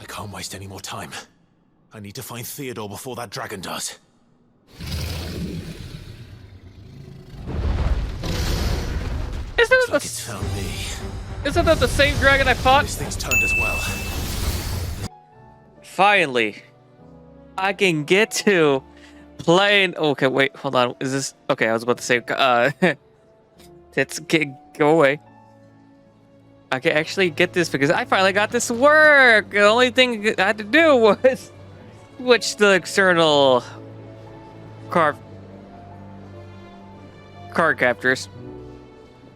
I can't waste any more time. I need to find Theodore before that dragon does. Looks like it's found me. Isn't that the same dragon I fought? This thing's turned as well. Finally, I can get to playing. Okay, wait, hold on. Is this okay? I was about to say, let's go away. I can actually get this because I finally got this to work. The only thing I had to do was switch the external card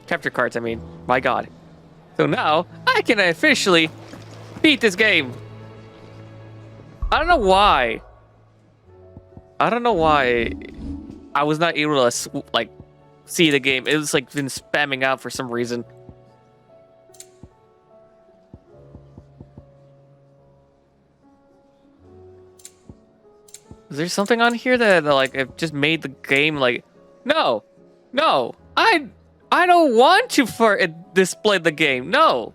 capture cards. I mean, my God. So now I can officially beat this game. I don't know why. I was not able to like see the game. It was like been spamming out for some reason. Is there something on here that like it just made the game like no, I don't want to display the game. No.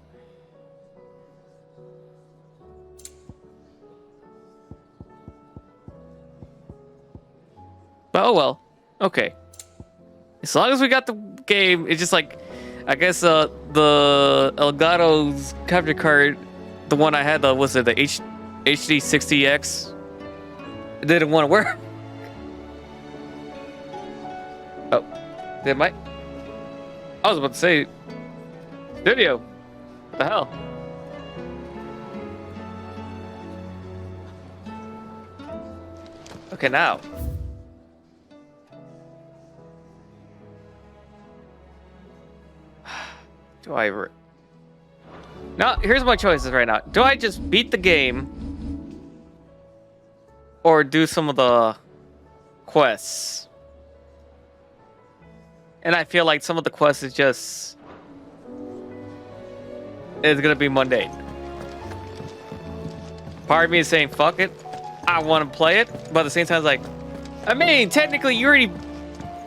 But oh well. Okay. As long as we got the game, it's just like I guess the Elgato's capture card, the one I had, was it the HD 60X? It didn't want to work. Oh, did I was about to say, studio. What the hell? Okay, now. Do I... Now, here's my choices right now. Do I just beat the game? Or do some of the quests? And I feel like some of the quests is just... It's gonna be mundane. Part of me is saying, fuck it. I want to play it. But at the same time, it's like... I mean, technically, you already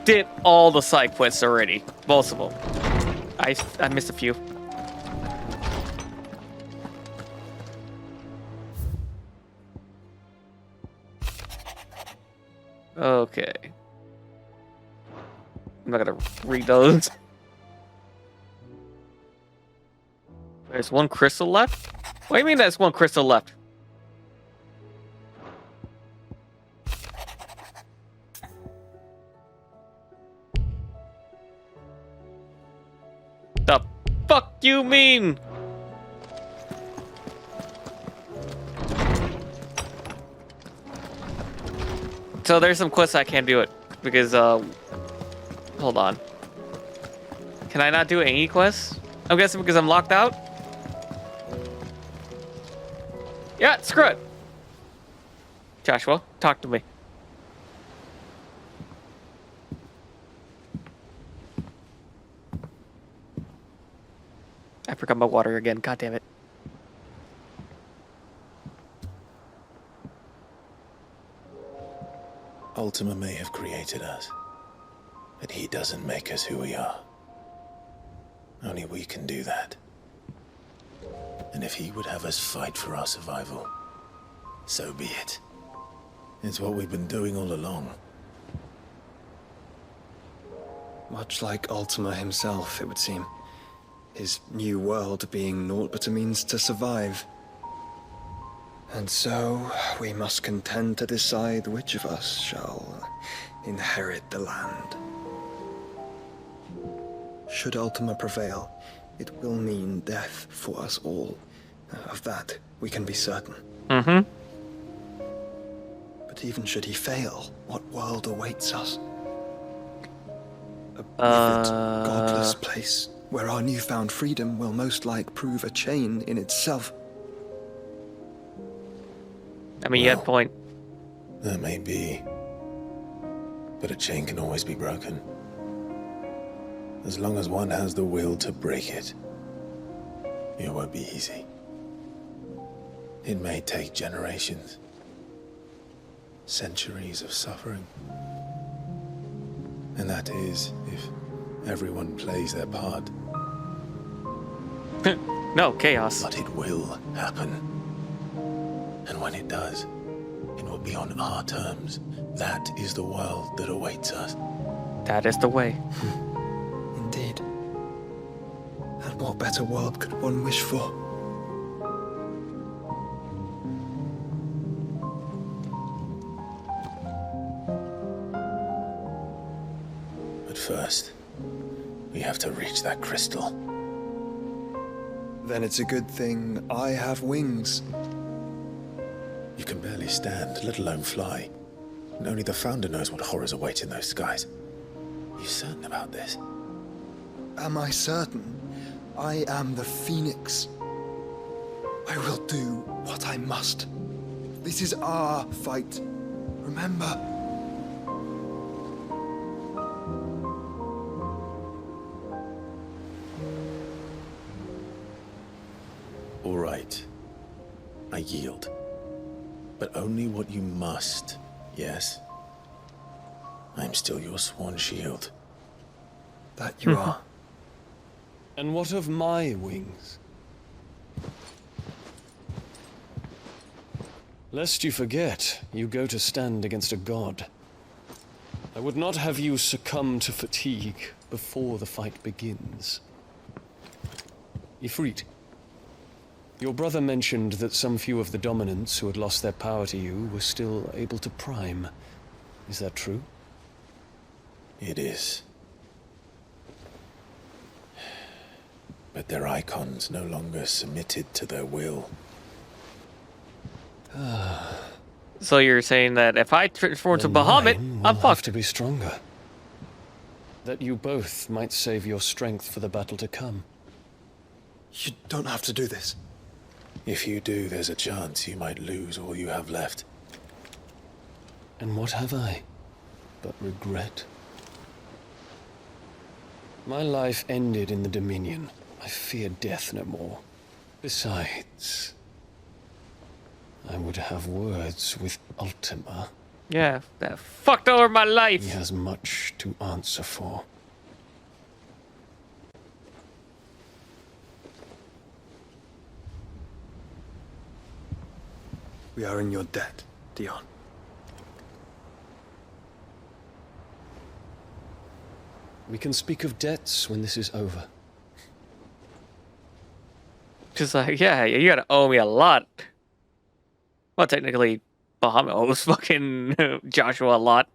did all the side quests already. Most of them. I missed a few. Okay. I'm not gonna read those. There's one crystal left? What do you mean there's one crystal left? The fuck you mean? So there's some quests I can't do it because hold on. Can I not do any quests? I'm guessing because I'm locked out? Yeah, screw it. Joshua, talk to me. I forgot my water again. God damn it. Ultima may have created us, but he doesn't make us who we are. Only we can do that. And if he would have us fight for our survival, so be it. It's what we've been doing all along. Much like Ultima himself, it would seem. His new world being naught but a means to survive. And so, we must contend to decide which of us shall inherit the land. Should Ultima prevail, it will mean death for us all. Of that, we can be certain. Mm-hmm. But even should he fail, what world awaits us? A withered, godless place, where our newfound freedom will most like prove a chain in itself. I mean, you have a point. That may be. But a chain can always be broken. As long as one has the will to break it. It won't be easy. It may take generations. Centuries of suffering. And that is, if everyone plays their part. No, chaos. But it will happen. And when it does, it will be on our terms. That is the world that awaits us. That is the way. Indeed. And what better world could one wish for? But first, we have to reach that crystal. Then it's a good thing I have wings. You can barely stand, let alone fly. And only the Founder knows what horrors await in those skies. Are you certain about this? Am I certain? I am the Phoenix. I will do what I must. This is our fight. Remember? All right. I yield. But only what you must, yes? I'm still your sworn shield. That you are. And what of my wings? Lest you forget, you go to stand against a god. I would not have you succumb to fatigue before the fight begins. Ifrit, your brother mentioned that some few of the dominants who had lost their power to you were still able to prime. Is that true? It is. But their icons no longer submitted to their will. So you're saying that if I transform to Then Bahamut, mine I'm will have fucked. to be stronger. That you both might save your strength for the battle to come. You don't have to do this. If you do, there's a chance you might lose all you have left. And what have I but regret? My life ended in the Dominion. I fear death no more. Besides, I would have words with Ultima. Yeah, that fucked over my He life. has much to answer for. We are in your debt, Dion. We can speak of debts when this is over. Just like, yeah, you gotta owe me a lot. Well, technically, Bahamut owes fucking Joshua a lot.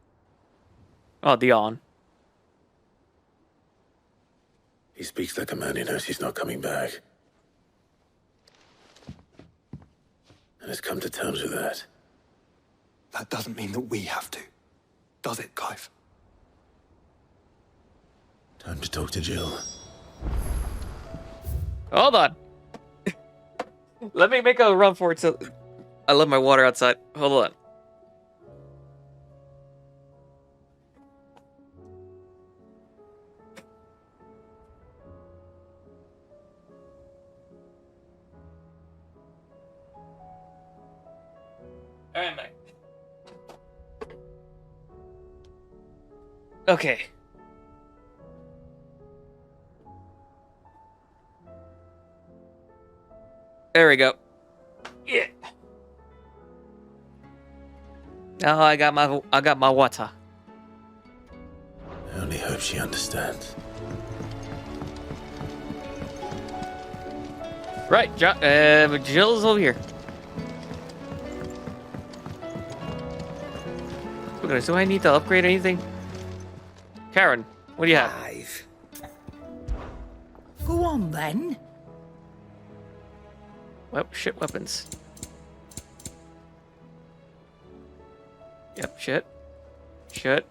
Oh, Dion. He speaks like a man who knows he's not coming back. And has come to terms with that. That doesn't mean that we have to. Does it, Clive? Time to talk to Jill. Hold on. Let me make a run for it. So I left my water outside. Hold on. All right, mate. Okay. There we go. Yeah. Now I got my water. I only hope she understands. Right, Jill's over here. Okay, so I need to upgrade anything? Karen, what do you have? Clive. Go on then. Well, shit weapons. Yep, shit. Shit.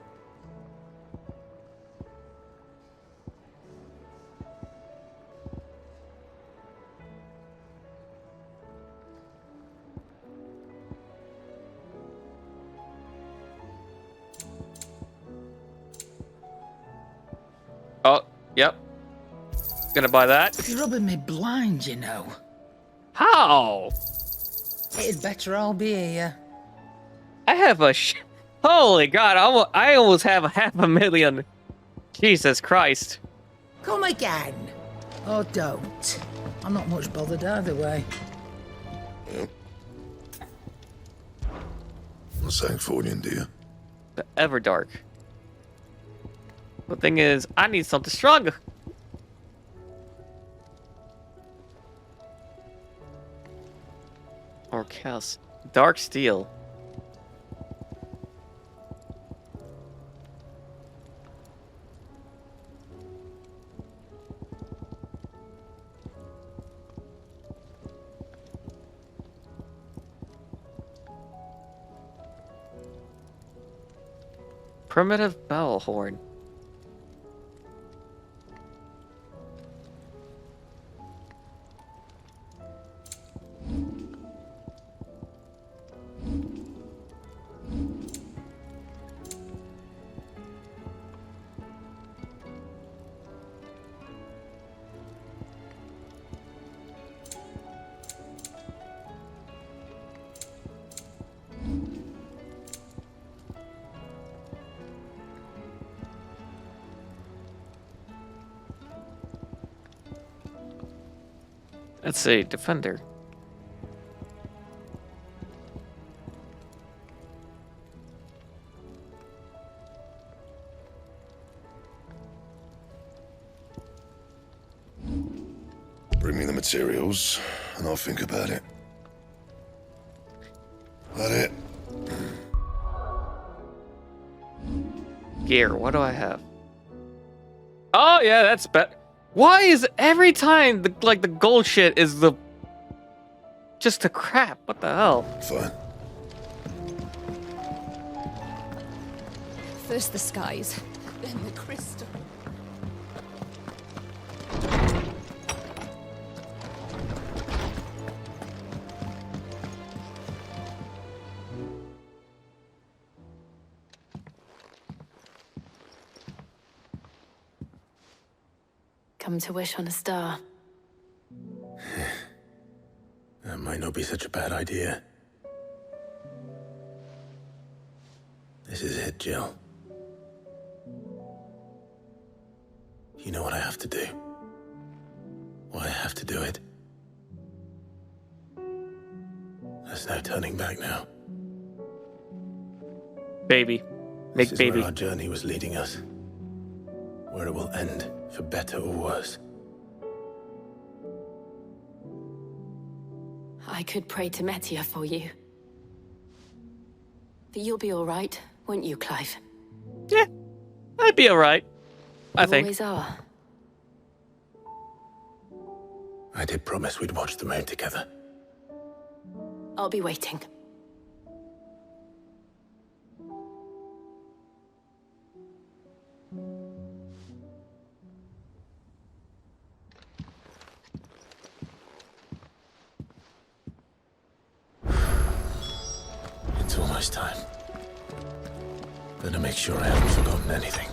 Oh, yep. Gonna buy that. You're rubbing me blind, you know. How? It'd better all be here. I have a Holy God, I almost have 500,000. Jesus Christ. Come again. Or don't. I'm not much bothered either way. Sancfordian, do you? The Everdark. The thing is, I need something stronger. Or Chaos. Dark Steel. Primitive Battle Horn. Let's see, Defender. Bring me the materials, and I'll think about it. That it? Gear, what do I have? Oh yeah, that's better. Why is every time the gold shit is the just the crap? What the hell? Fine. First the skies, then the crystal. Come to wish on a star. That might not be such a bad idea. This is it, Jill. You know what I have to do. Why I have to do it. There's no turning back now. Baby. Make This is baby. where our journey was leading us. Where it will end, for better or worse. I could pray to Metia for you. But you'll be all right, won't you, Clive? Yeah, I'd be alright. I You think. always are. I did promise we'd watch the moon together. I'll be waiting. It's almost time. Better make sure I haven't forgotten anything.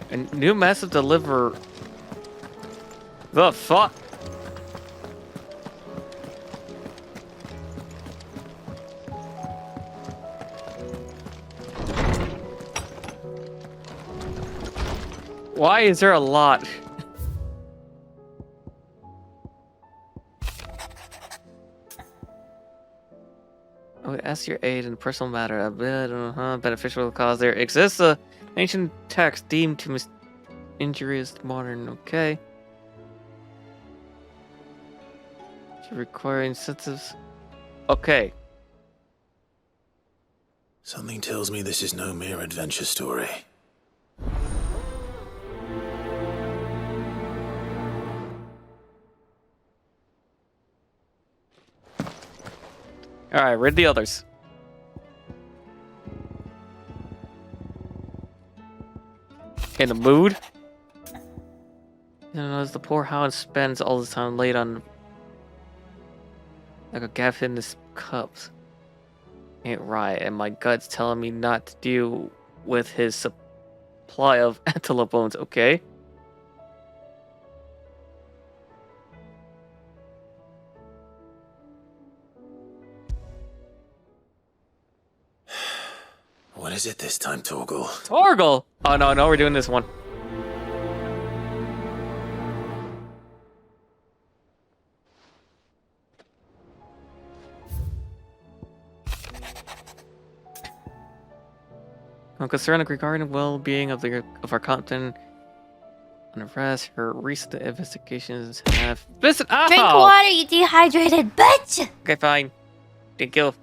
And new massive deliver. The fuck? Why is there a lot? Oh, ask your aid in personal matter. A bit beneficial cause. There exists a ancient text deemed to injurious to modern. Okay. To require incentives. Okay. Something tells me this is no mere adventure story. All right, read the others. In the mood? You know, as the poor hound spends all the time laid on like a gaff in his cups. Ain't right, and my gut's telling me not to deal with his supply of antelope bones, okay? What is it this time, Torgal? Torgal! Oh no, we're doing this one. I'm concerned regarding the well-being of our captain. On arrest, her recent investigations have. Listen, oh! Drink water, you dehydrated bitch! Okay, fine. Thank you.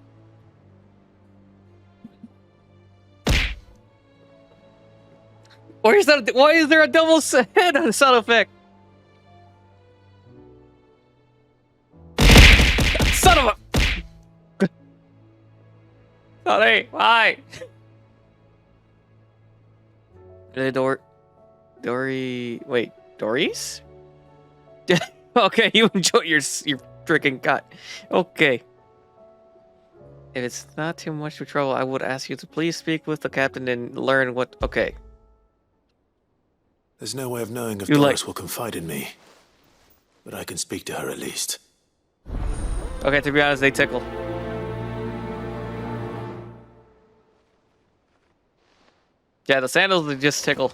Why is there a double head on sound effect? Son of a. Sorry, why? Doris? Okay, you enjoy your freaking cut. Okay. If it's not too much trouble, I would ask you to please speak with the captain and learn what. Okay. There's no way of knowing if You Doris will confide in me. But I can speak to her at least. Okay, to be honest, they tickle. Yeah, the sandals, they just tickle.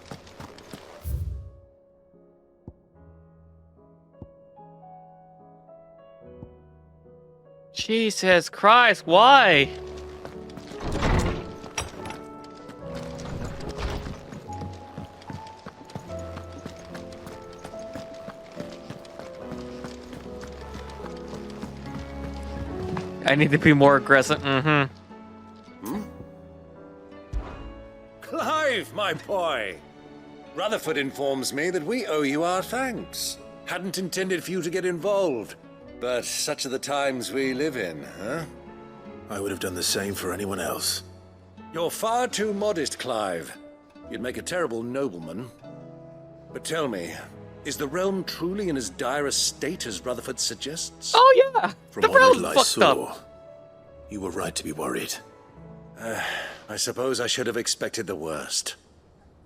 Jesus Christ, why? I need to be more aggressive. Clive, my boy! Rutherford informs me that we owe you our thanks. Hadn't intended for you to get involved, but such are the times we live in, huh? I would have done the same for anyone else. You're far too modest, Clive. You'd make a terrible nobleman. But tell me, is the realm truly in as dire a state as Rutherford suggests? Oh yeah, From the what realm's little I fucked saw, up. you were right to be worried. I suppose I should have expected the worst.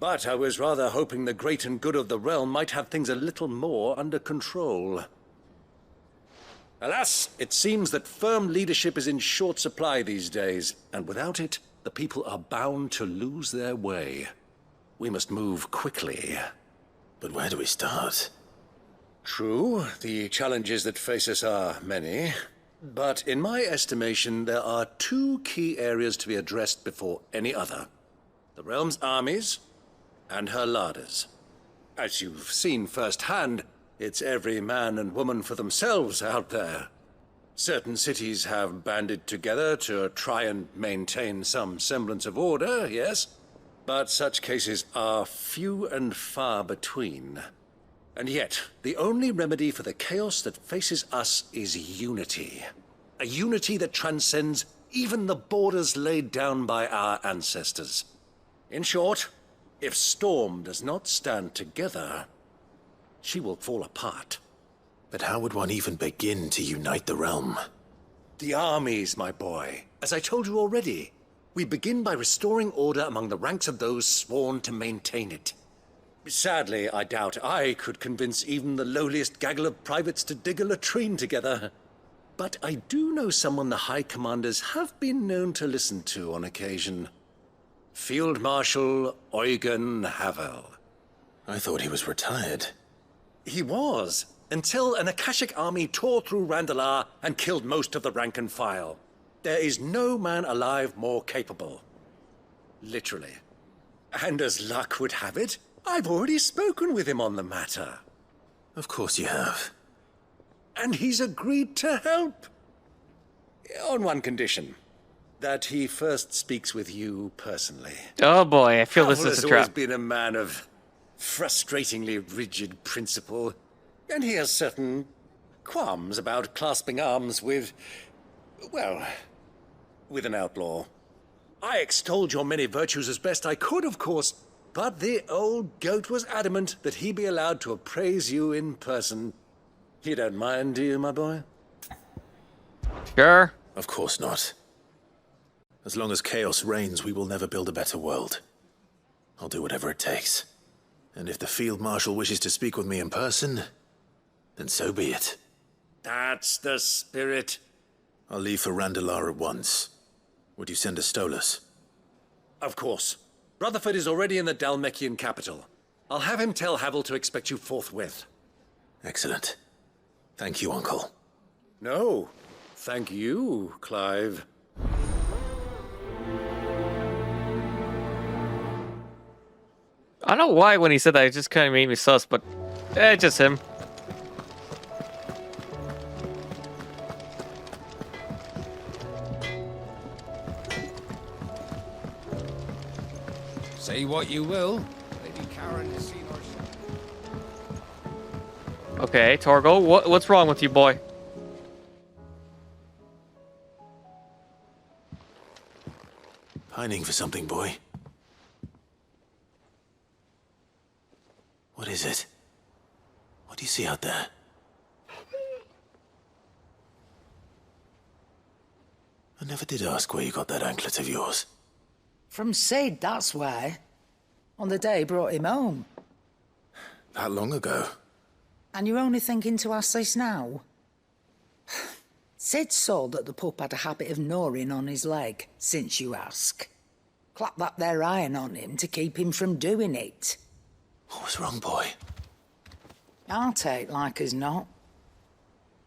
But I was rather hoping the great and good of the realm might have things a little more under control. Alas, it seems that firm leadership is in short supply these days, and without it, the people are bound to lose their way. We must move quickly. But where do we start? True, the challenges that face us are many. But in my estimation, there are two key areas to be addressed before any other. The realm's armies and her larders. As you've seen firsthand, it's every man and woman for themselves out there. Certain cities have banded together to try and maintain some semblance of order, yes? But such cases are few and far between. And yet, the only remedy for the chaos that faces us is unity. A unity that transcends even the borders laid down by our ancestors. In short, if Storm does not stand together, she will fall apart. But how would one even begin to unite the realm? The armies, my boy. As I told you already, we begin by restoring order among the ranks of those sworn to maintain it. Sadly, I doubt I could convince even the lowliest gaggle of privates to dig a latrine together. But I do know someone the High Commanders have been known to listen to on occasion. Field Marshal Eugen Havel. I thought he was retired. He was, until an Akashic army tore through Randalar and killed most of the rank and file. There is no man alive more capable. Literally. And as luck would have it, I've already spoken with him on the matter. Of course you have. And he's agreed to help. On one condition. That he first speaks with you personally. Oh boy, I feel this Havel is a has always trap. been a man of frustratingly rigid principle, and he has certain qualms about clasping arms with, well, with an outlaw. I extolled your many virtues as best I could, of course, but the old goat was adamant that he be allowed to appraise you in person. You don't mind, do you, my boy? Sure. Of course not. As long as chaos reigns, we will never build a better world. I'll do whatever it takes. And if the Field Marshal wishes to speak with me in person, then so be it. That's the spirit. I'll leave for Randalar at once. Would you send a Stolas? Of course. Rutherford is already in the Dalmekian capital. I'll have him tell Havel to expect you forthwith. Excellent. Thank you, Uncle. No, thank you, Clive. I don't know why when he said that, it just kind of made me sus, but just him. Say what you will. Lady Karen has seen our... Okay, Torgal, what's wrong with you, boy? Pining for something, boy. What is it? What do you see out there? I never did ask where you got that anklet of yours. From Sid, that's why. On the day he brought him home. That long ago? And you're only thinking to ask this now? Sid saw that the pup had a habit of gnawing on his leg, since you ask. Clap that there iron on him to keep him from doing it. What was wrong, boy? Heartache, like as not.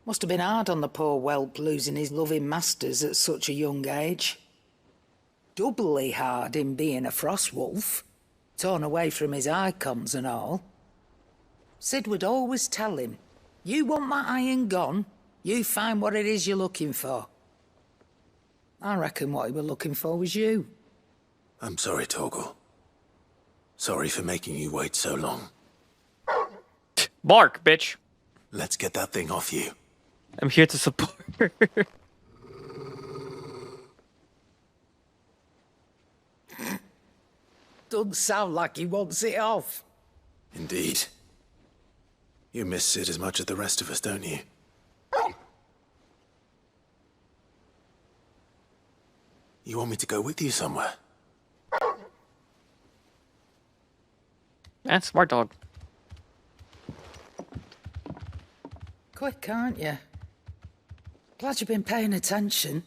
Must have been hard on the poor whelp losing his loving masters at such a young age. Doubly hard in being a frost wolf, torn away from his icons and all. Sid would always tell him, you want that iron gone, you find what it is you're looking for. I reckon what he was looking for was you. I'm sorry, Torgal. Sorry for making you wait so long. Bark, bitch. Let's get that thing off you. I'm here to support. Doesn't sound like he wants it off. Indeed. You miss Sid as much as the rest of us, don't you? You want me to go with you somewhere? That's smart dog. Quick, aren't you? Glad you've been paying attention.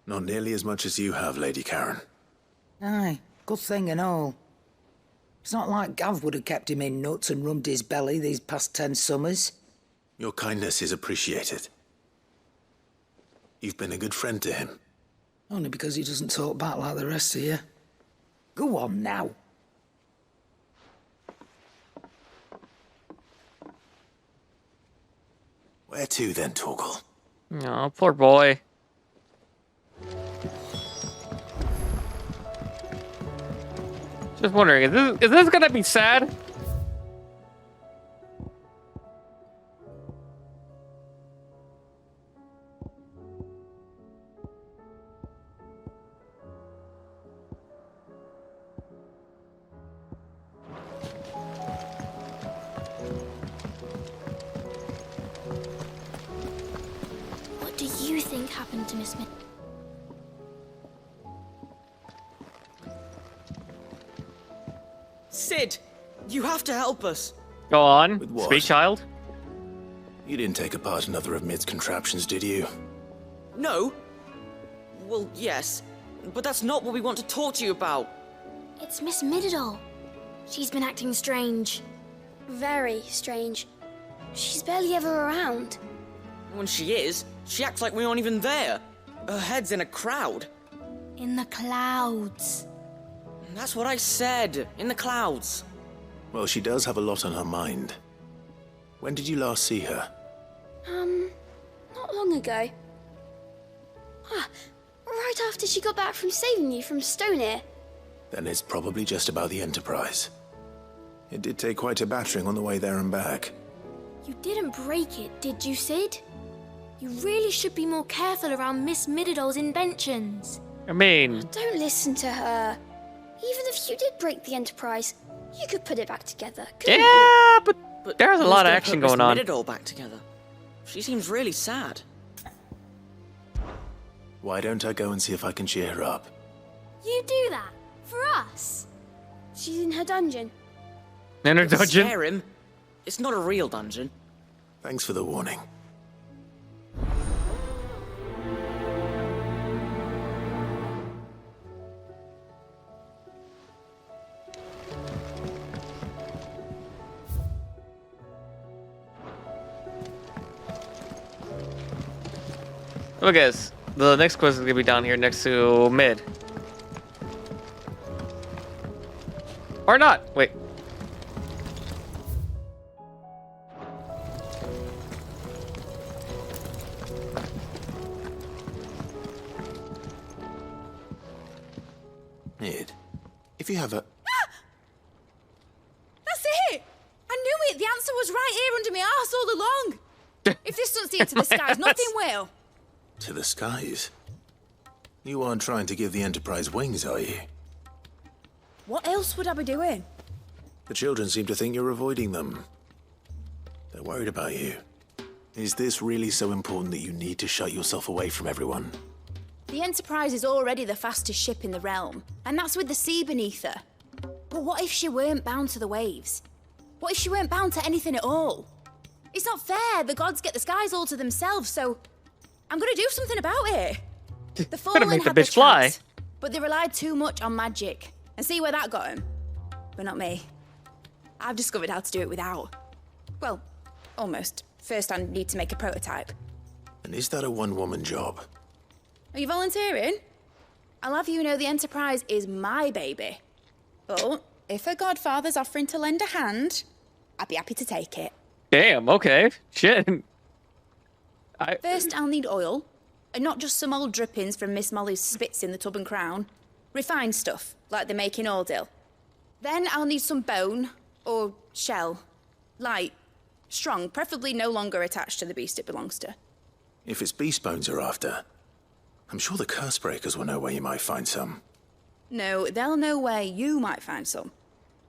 Not nearly as much as you have, Lady Karen. Aye, good thing and all. It's not like Gav would have kept him in nuts and rubbed his belly these past 10 summers. Your kindness is appreciated. You've been a good friend to him. Only because he doesn't talk back like the rest of you. Go on now. Where to then, Torgal? Oh, poor boy. Just wondering, is this gonna be sad? What do you think happened to Miss Mid? Sid, you have to help us. Go on, With what? speak, child. You didn't take apart another of Mid's contraptions, did you? No? Well, yes, but that's not what we want to talk to you about. It's Miss Mididol. She's been acting strange. Very strange. She's barely ever around. When she is, she acts like we aren't even there. Her head's in a crowd. In the clouds. That's what I said, in the clouds. Well, she does have a lot on her mind. When did you last see her? Not long ago. Right after she got back from saving you from Stonehenge. Then it's probably just about the Enterprise. It did take quite a battering on the way there and back. You didn't break it, did you, Sid? You really should be more careful around Miss Mididol's inventions. I mean, Don't listen to her. Even if you did break the Enterprise, you could put it back together, couldn't you? yeah, but But there's a who's lot of gonna action put Miss going on. Mididol back together? She seems really sad. Why don't I go and see if I can cheer her up? You do that? For us? She's in her dungeon. In her Don't dungeon. scare him. It's not a real dungeon. Thanks for the warning. Look, guys. The next quest is gonna be down here next to mid. Or not. Wait. Ned, if you have a... That's it! I knew it! The answer was right here under my arse all along! If this doesn't see it to the skies, nothing will! To the skies? You aren't trying to give the Enterprise wings, are you? What else would I be doing? The children seem to think you're avoiding them. They're worried about you. Is this really so important that you need to shut yourself away from everyone? The Enterprise is already the fastest ship in the realm, and that's with the sea beneath her. But what if she weren't bound to the waves? What if she weren't bound to anything at all? It's not fair. The gods get the skies all to themselves, so I'm gonna do something about it. The Fallen make the had the bitch fly. chance, but they relied too much on magic. And see where that got them? But not me. I've discovered how to do it without. Well, almost. First, I need to make a prototype. And is that a one-woman job? Are you volunteering? I'll have you know the Enterprise is my baby. But if her godfather's offering to lend a hand, I'd be happy to take it. Damn, okay. Shit. First, I'll need oil, and not just some old drippings from Miss Molly's spits in the Tub and Crown. Refined stuff, like they make in Ordill. Then I'll need some bone, or shell. Light, strong, preferably no longer attached to the beast it belongs to. If it's beast bones you're after, I'm sure the curse breakers will know where you might find some. No, they'll know where you might find some.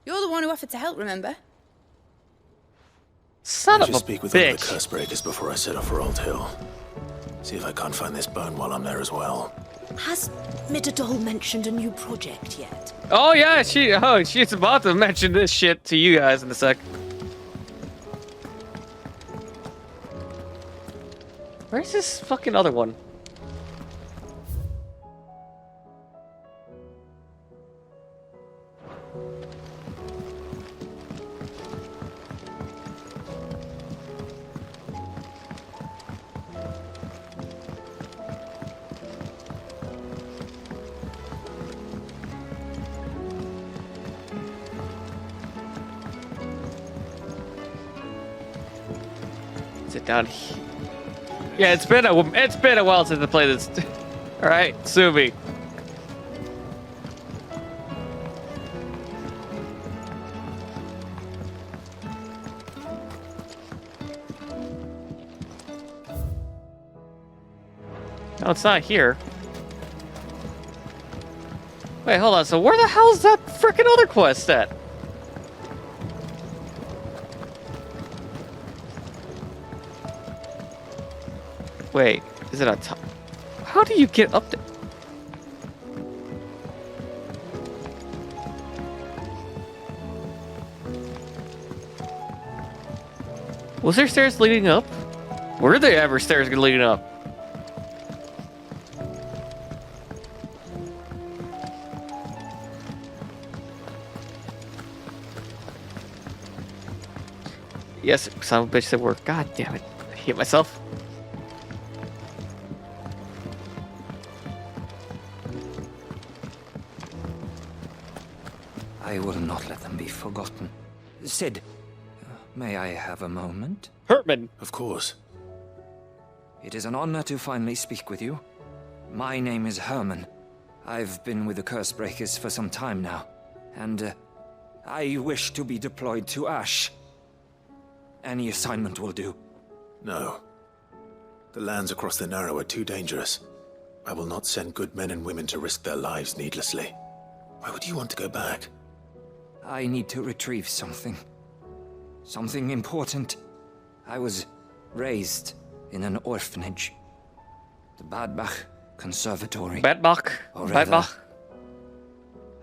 You're the one who offered to help, remember? Son I of a should speak with one of the bitch. curse breakers before I set off for Old Hill. See if I can't find this bone while I'm there as well. Has Midadol mentioned a new project yet? Oh yeah, she's about to mention this shit to you guys in a sec. Where's this fucking other one? Is it down here? Yeah, it's been a while since I played this. All right, sue me. No, it's not here. Wait, hold on. So where the hell's that frickin' other quest at? Wait, is it on top? How do you get up there? Was there stairs leading up? Were there ever stairs leading up? Yes, son of a bitch that work. God damn it. I hate myself. I will not let them be forgotten. Sid, may I have a moment? Hertman. Of course. It is an honor to finally speak with you. My name is Herman. I've been with the Curse Breakers for some time now, and I wish to be deployed to Ash. Any assignment will do. No. The lands across the Nero are too dangerous. I will not send good men and women to risk their lives needlessly. Why would you want to go back? I need to retrieve something. Something important. I was raised in an orphanage. The Badbach Conservatory. Badbach? Or rather, Badbach?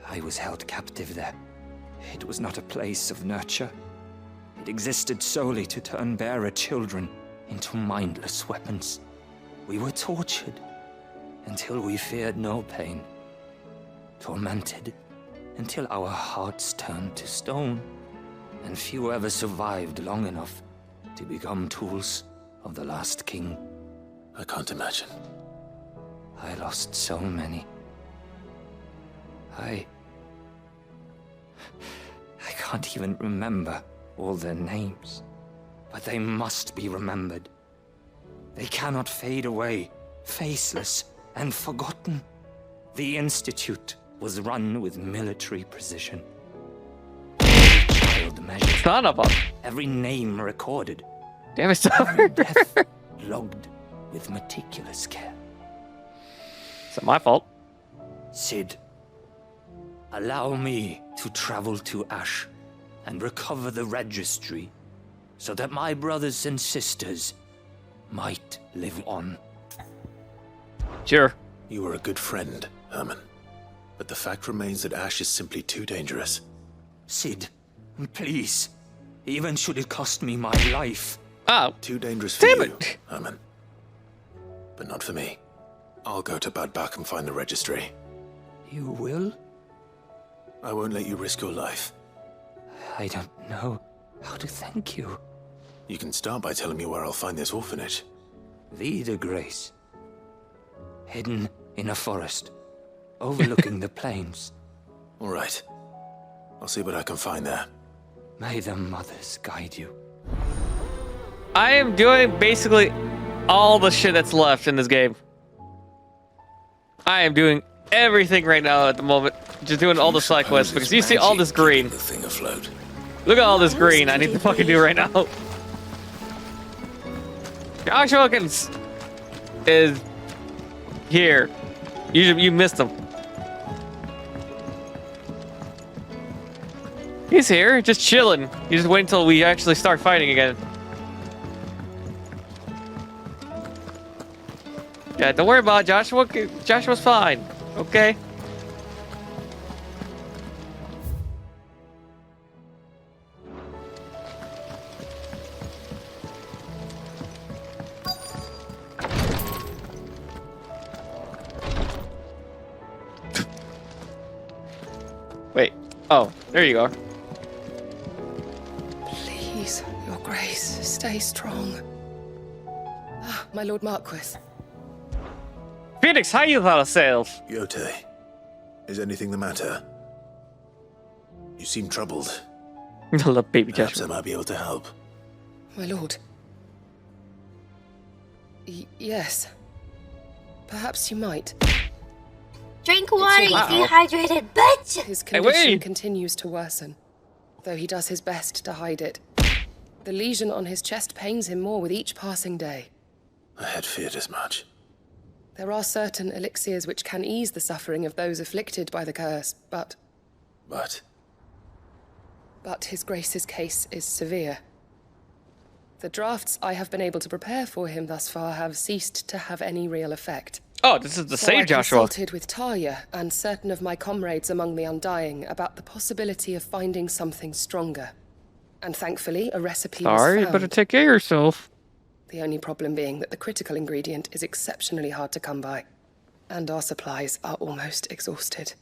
I was held captive there. It was not a place of nurture. It existed solely to turn bearer children into mindless weapons. We were tortured until we feared no pain. Tormented until our hearts turned to stone. And few ever survived long enough to become tools of the last king. I can't imagine. I lost so many. can't even remember all their names. But they must be remembered. They cannot fade away, faceless and forgotten. The Institute was run with military precision. Every child measured. Son of a... Every name recorded. Damn it, every breath logged with meticulous care. It's not my fault. Cid, allow me to travel to Ash and recover the registry so that my brothers and sisters might live on. Sure. You were a good friend, Herman. But the fact remains that Ash is simply too dangerous. Cid, please. Even should it cost me my life. Oh. Too dangerous for you, Herman. But not for me. I'll go to Bad Bach and find the registry. You will? I won't let you risk your life. I don't know how to thank you. You can start by telling me where I'll find this orphanage. Vida Grace. Hidden in a forest, overlooking the plains. All right. I'll see what I can find there. May the mothers guide you. I am doing basically all the shit that's left in this game. I am doing everything right now at the moment. Just doing all the side quests because you see all this green. The thing afloat. Look at all this green I need to fucking do right now. Joshua is here. You missed him. He's here, just chilling. You just wait until we actually start fighting again. Yeah, don't worry about Joshua. Joshua's fine. Okay. Wait. Oh, there you go. Please, Your Grace, stay strong. Ah, my Lord Marquis. Phoenix, how you thought of sales? Yote, is anything the matter? You seem troubled. I love baby Perhaps Joshua. I might be able to help. My lord. Yes. Perhaps you might. Drink water, you dehydrated bitch! His condition continues to worsen, though he does his best to hide it. The lesion on his chest pains him more with each passing day. I had feared as much. There are certain elixirs which can ease the suffering of those afflicted by the curse, but His Grace's case is severe. The drafts I have been able to prepare for him thus far have ceased to have any real effect. Oh, this is the same Joshua. I consulted with Talia and certain of my comrades among the Undying about the possibility of finding something stronger. And thankfully, a recipe was found. Sorry, you better take care of yourself. The only problem being that the critical ingredient is exceptionally hard to come by. And our supplies are almost exhausted.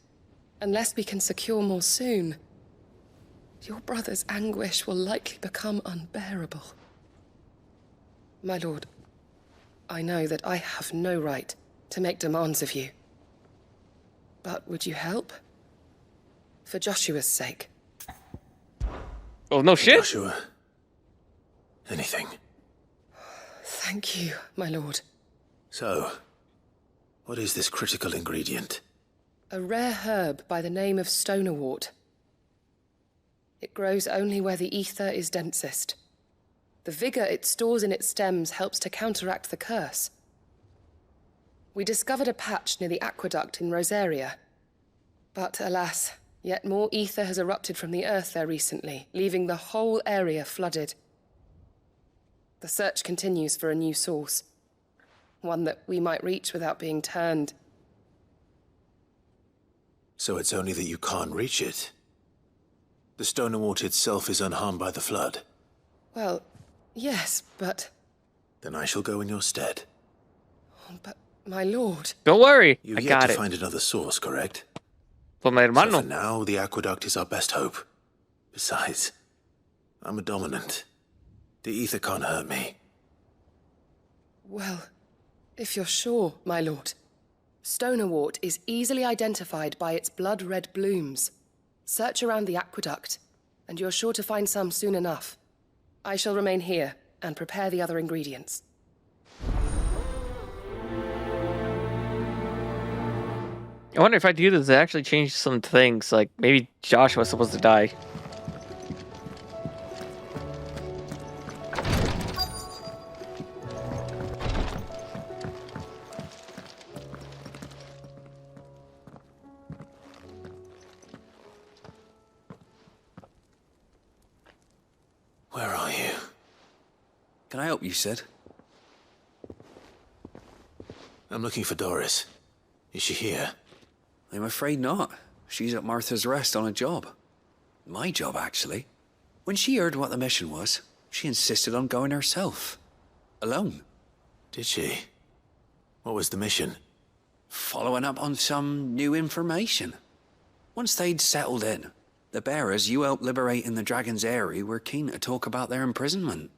Unless we can secure more soon, your brother's anguish will likely become unbearable. My lord, I know that I have no right to make demands of you. But would you help? For Joshua's sake. Oh, no shit? Joshua. Anything. Thank you, my lord. So, what is this critical ingredient? A rare herb by the name of stonerwort. It grows only where the ether is densest. The vigor it stores in its stems helps to counteract the curse. We discovered a patch near the aqueduct in Rosaria. But alas, yet more ether has erupted from the earth there recently, leaving the whole area flooded. The search continues for a new source. One that we might reach without being turned. So it's only that you can't reach it. The Stonerwort itself is unharmed by the flood. Well, yes, but... Then I shall go in your stead. But, my lord... Don't worry, You've I yet got to it. find another source, correct? Por mi So hermano. for now, the aqueduct is our best hope. Besides, I'm a dominant. The ether can't hurt me. Well, if you're sure, my lord. Stonerwort is easily identified by its blood-red blooms. Search around the aqueduct. and you're sure to find some soon enough. I shall remain here and prepare the other ingredients. I wonder if I do this, it actually change some things. Like, maybe Josh was supposed to die. Where are you? Can I help you, Sid? I'm looking for Doris. Is she here? I'm afraid not. She's at Martha's Rest on a job. My job, actually. When she heard what the mission was, she insisted on going herself. Alone. Did she? What was the mission? Following up on some new information. Once they'd settled in, the bearers you helped liberate in the Dragon's Eyrie were keen to talk about their imprisonment.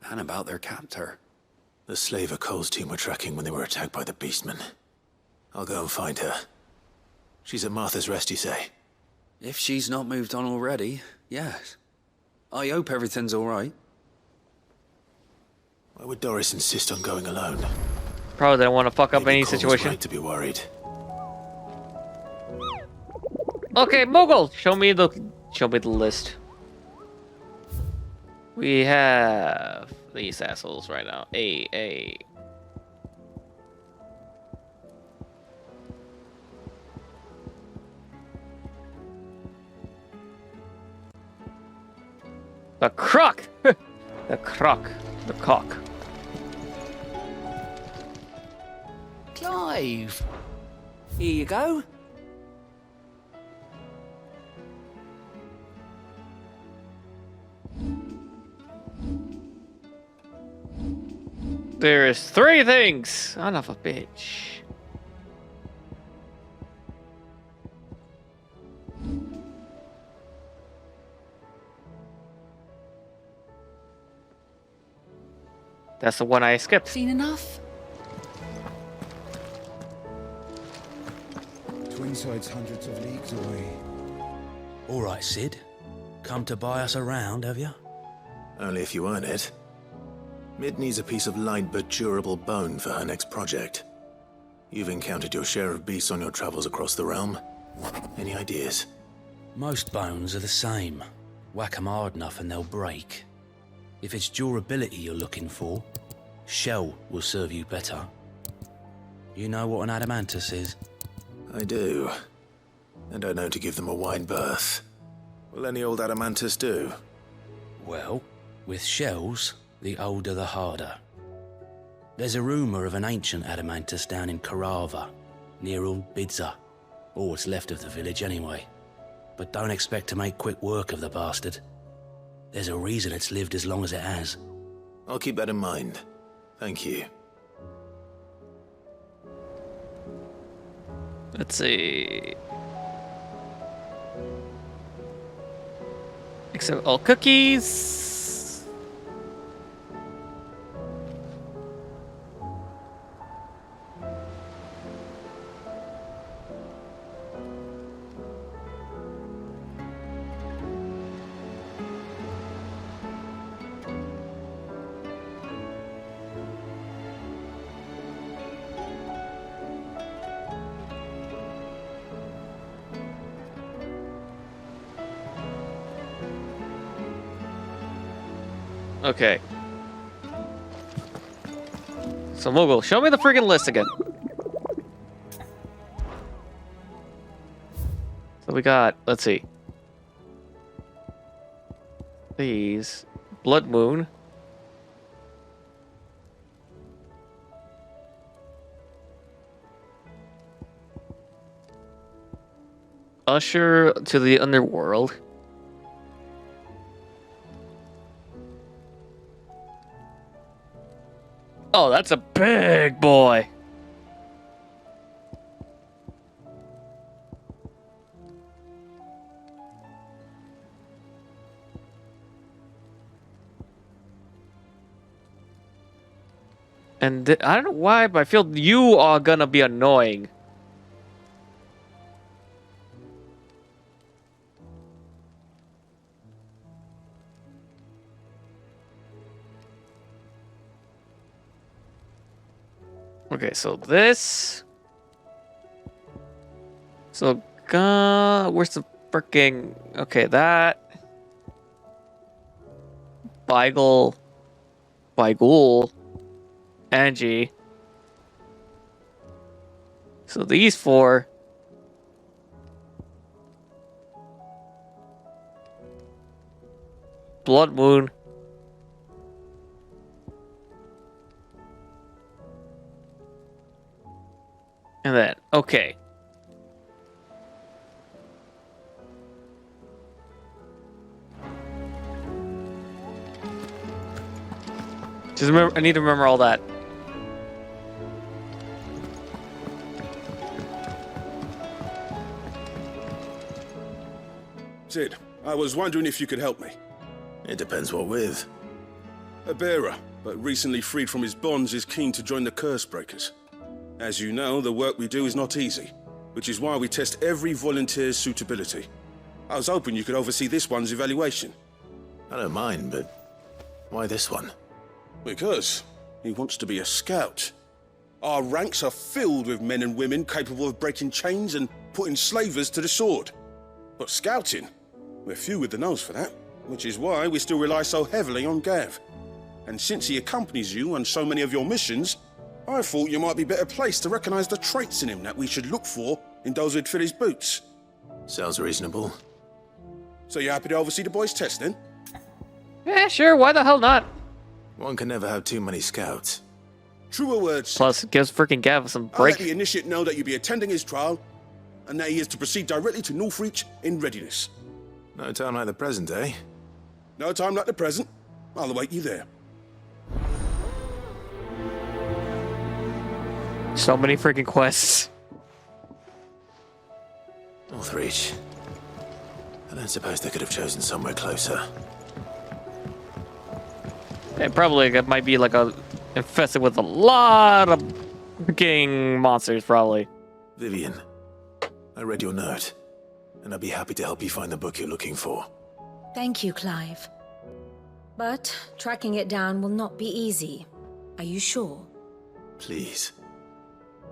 And about their captor. The slaver Cole's team were tracking when they were attacked by the Beastmen. I'll go and find her. She's at Martha's Rest, you say? If she's not moved on already, yes. I hope everything's all right. Why would Doris insist on going alone? Probably don't want to fuck up Maybe any Cole's situation. right to be worried. Okay, Mogul, show me the list. We have these assholes right now. A. The croc! The croc. The cock. Clive! Here you go. There is 3 things! Son of a bitch. That's the one I skipped. Seen enough? Twinside's hundreds of leagues away. All right, Sid. Come to buy us around, have you? Only if you earn it. Mid needs a piece of light but durable bone for her next project. You've encountered your share of beasts on your travels across the realm. Any ideas? Most bones are the same. Whack 'em hard enough and they'll break. If it's durability you're looking for, shell will serve you better. You know what an adamantus is? I do. And I know to give them a wide berth. Will any old adamantus do? Well, with shells, the older the harder. There's a rumour of an ancient adamantus down in Karava, near Bidza, or what's left of the village anyway. But don't expect to make quick work of the bastard. There's a reason it's lived as long as it has. I'll keep that in mind. Thank you. Let's see. Accept all cookies. Okay. So, Mogul, show me the friggin' list again. So we got, let's see. These. Blood Moon. Usher to the Underworld. Oh, that's a big boy. And I don't know why, but I feel you are gonna be annoying. Okay, so this. So, where's the freaking? Okay, that. Beigel, Angie. So these four. Blood Moon. And then, okay. Just remember, I need to remember all that. Sid, I was wondering if you could help me. It depends what with. A bearer, but recently freed from his bonds, is keen to join the Curse Breakers. As you know, the work we do is not easy, which is why we test every volunteer's suitability. I was hoping you could oversee this one's evaluation. I don't mind, but why this one? Because he wants to be a scout. Our ranks are filled with men and women capable of breaking chains and putting slavers to the sword. But scouting, we're few with the nose for that, which is why we still rely so heavily on Gav. And since he accompanies you on so many of your missions, I thought you might be better placed to recognize the traits in him that we should look for in those who'd fill his boots. Sounds reasonable. So you happy to oversee the boys' test, then? Yeah, sure, why the hell not? One can never have too many scouts. Truer words. Plus, it gives freaking Gav some I'll let break. the initiate know that you'll be attending his trial, and that he is to proceed directly to Northreach in readiness. No time like the present, eh? No time like the present. I'll await you there. So many freaking quests. Northreach. I don't suppose they could have chosen somewhere closer. And probably it might be like a infested with a lot of freaking monsters, probably. Vivian, I read your note, and I'd be happy to help you find the book you're looking for. Thank you, Clive. But tracking it down will not be easy. Are you sure? Please.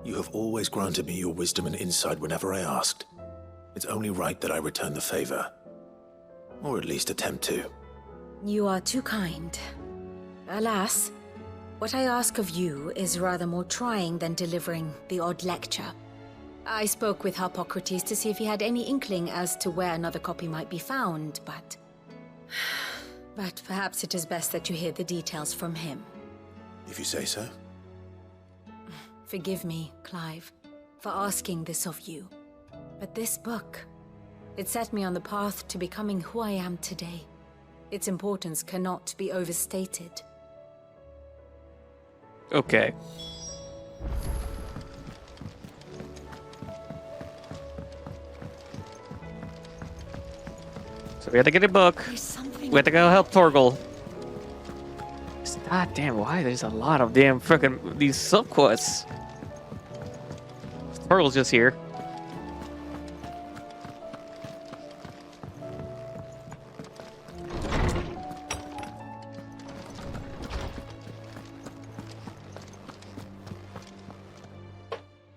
You have always granted me your wisdom and insight whenever I asked. It's only right that I return the favor. Or at least attempt to. You are too kind. Alas, what I ask of you is rather more trying than delivering the odd lecture. I spoke with Harpocrates to see if he had any inkling as to where another copy might be found, but perhaps it is best that you hear the details from him. If you say so. Forgive me, Clive, for asking this of you. But this book, it set me on the path to becoming who I am today. Its importance cannot be overstated. Okay. So we have to get a book. We have to go help Torgal. God damn, why there's a lot of damn frickin' these subquests. Torgal's just here.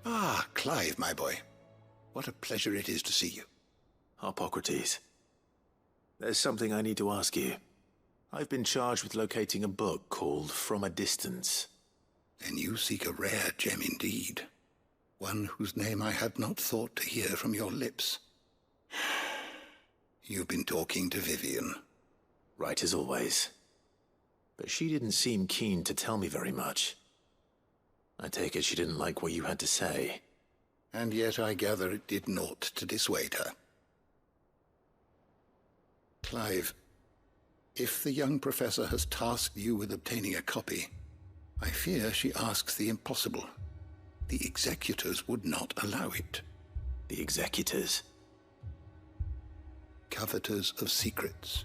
Ah, Clive, my boy. What a pleasure it is to see you. Harpocrates. There's something I need to ask you. I've been charged with locating a book called From a Distance. Then you seek a rare gem indeed. One whose name I had not thought to hear from your lips. You've been talking to Vivian. Right as always. But she didn't seem keen to tell me very much. I take it she didn't like what you had to say. And yet I gather it did naught to dissuade her. Clive, if the young professor has tasked you with obtaining a copy, I fear she asks the impossible. The executors would not allow it. The executors? Coveters of Secrets.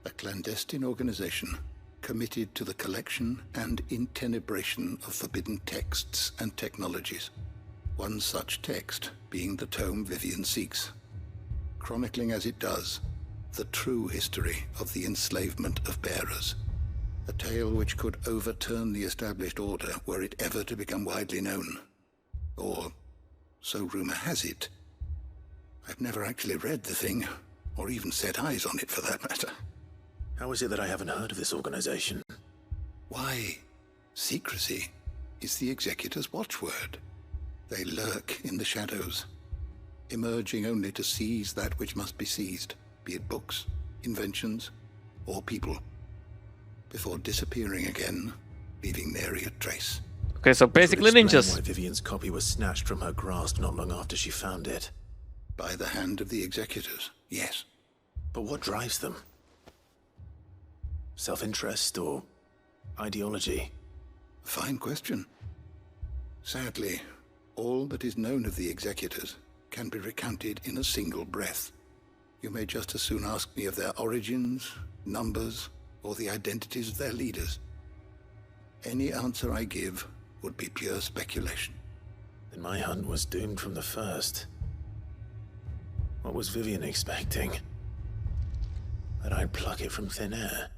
A clandestine organization committed to the collection and intenebration of forbidden texts and technologies. One such text being the tome Vivian seeks, chronicling as it does the true history of the enslavement of bearers, A tale which could overturn the established order were it ever to become widely known. Or so rumor has it. I've never actually read the thing, or even set eyes on it for that matter. How is it that I haven't heard of this organization? Why, secrecy is the Executor's watchword. They lurk in the shadows, emerging only to seize that which must be seized, be it books, inventions, or people, before disappearing again, leaving nary a trace. Okay, so basically ninjas. Why Vivian's copy was snatched from her grasp not long after she found it. By the hand of the Executors, yes. But what drives them? Self-interest or ideology? Fine question. Sadly, all that is known of the Executors can be recounted in a single breath. You may just as soon ask me of their origins, numbers, or the identities of their leaders. Any answer I give would be pure speculation. Then my hunt was doomed from the first. What was Vivian expecting? That I'd pluck it from thin air?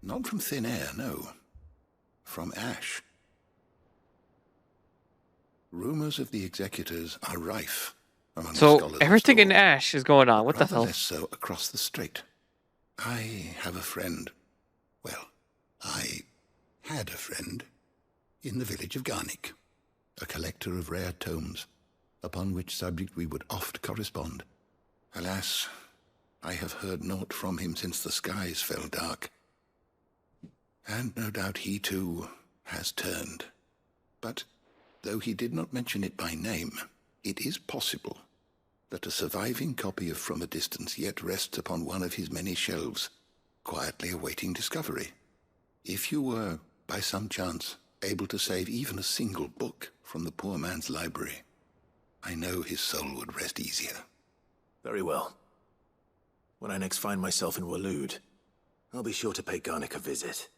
Not from thin air, no. From ash. Rumors of the Executors are rife among So scholars. everything in Ash is going on. What the Rather hell? less so across the strait. I have a friend. Well, I had a friend in the village of Garnick, a collector of rare tomes, upon which subject we would oft correspond. Alas, I have heard naught from him since the skies fell dark. And no doubt he too has turned. But though he did not mention it by name, it is possible that a surviving copy of From a Distance yet rests upon one of his many shelves, quietly awaiting discovery. If you were, by some chance, able to save even a single book from the poor man's library, I know his soul would rest easier. Very well. When I next find myself in Waloed, I'll be sure to pay Garnick a visit.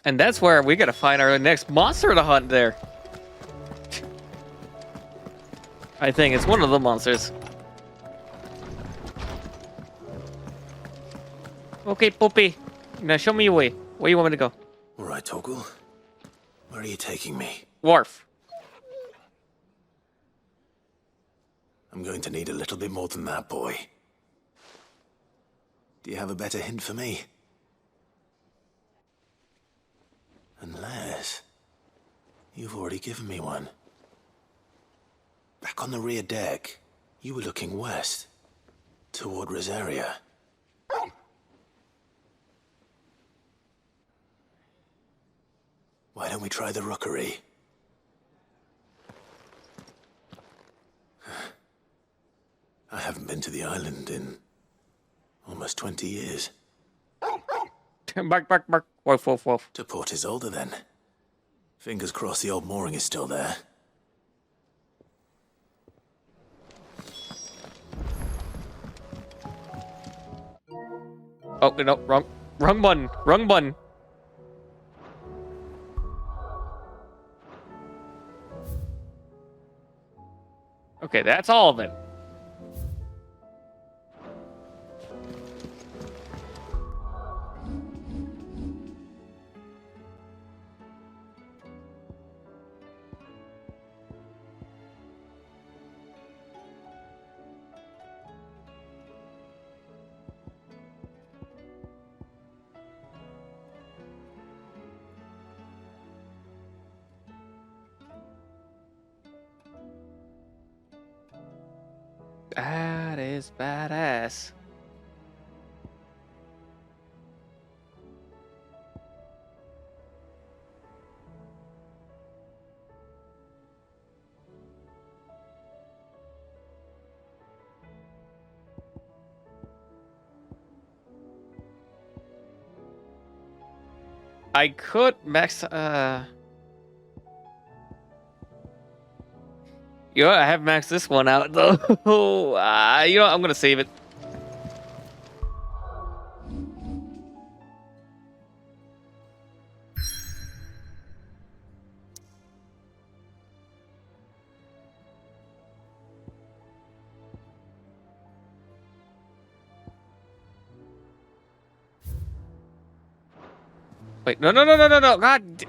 And that's where we gotta find our next monster to hunt there. I think it's one of the monsters. Okay, Poppy. Now show me your way. Where you want me to go? All right, Torgal. Where are you taking me? Wharf. I'm going to need a little bit more than that, boy. Do you have a better hint for me? Unless you've already given me one. Back on the rear deck, you were looking west, toward Rosaria. Why don't we try the rookery? I haven't been to the island in almost 20 years. Bark, bark, bark. Woof, woof, woof. To Port Isolde, then. Fingers crossed the old mooring is still there. Oh, no, wrong button. Wrong button. Okay, that's all of it. That is badass. I could max. You know, I have maxed this one out though. You know, I'm gonna save it. Wait, no, no, no, no, no, no, God.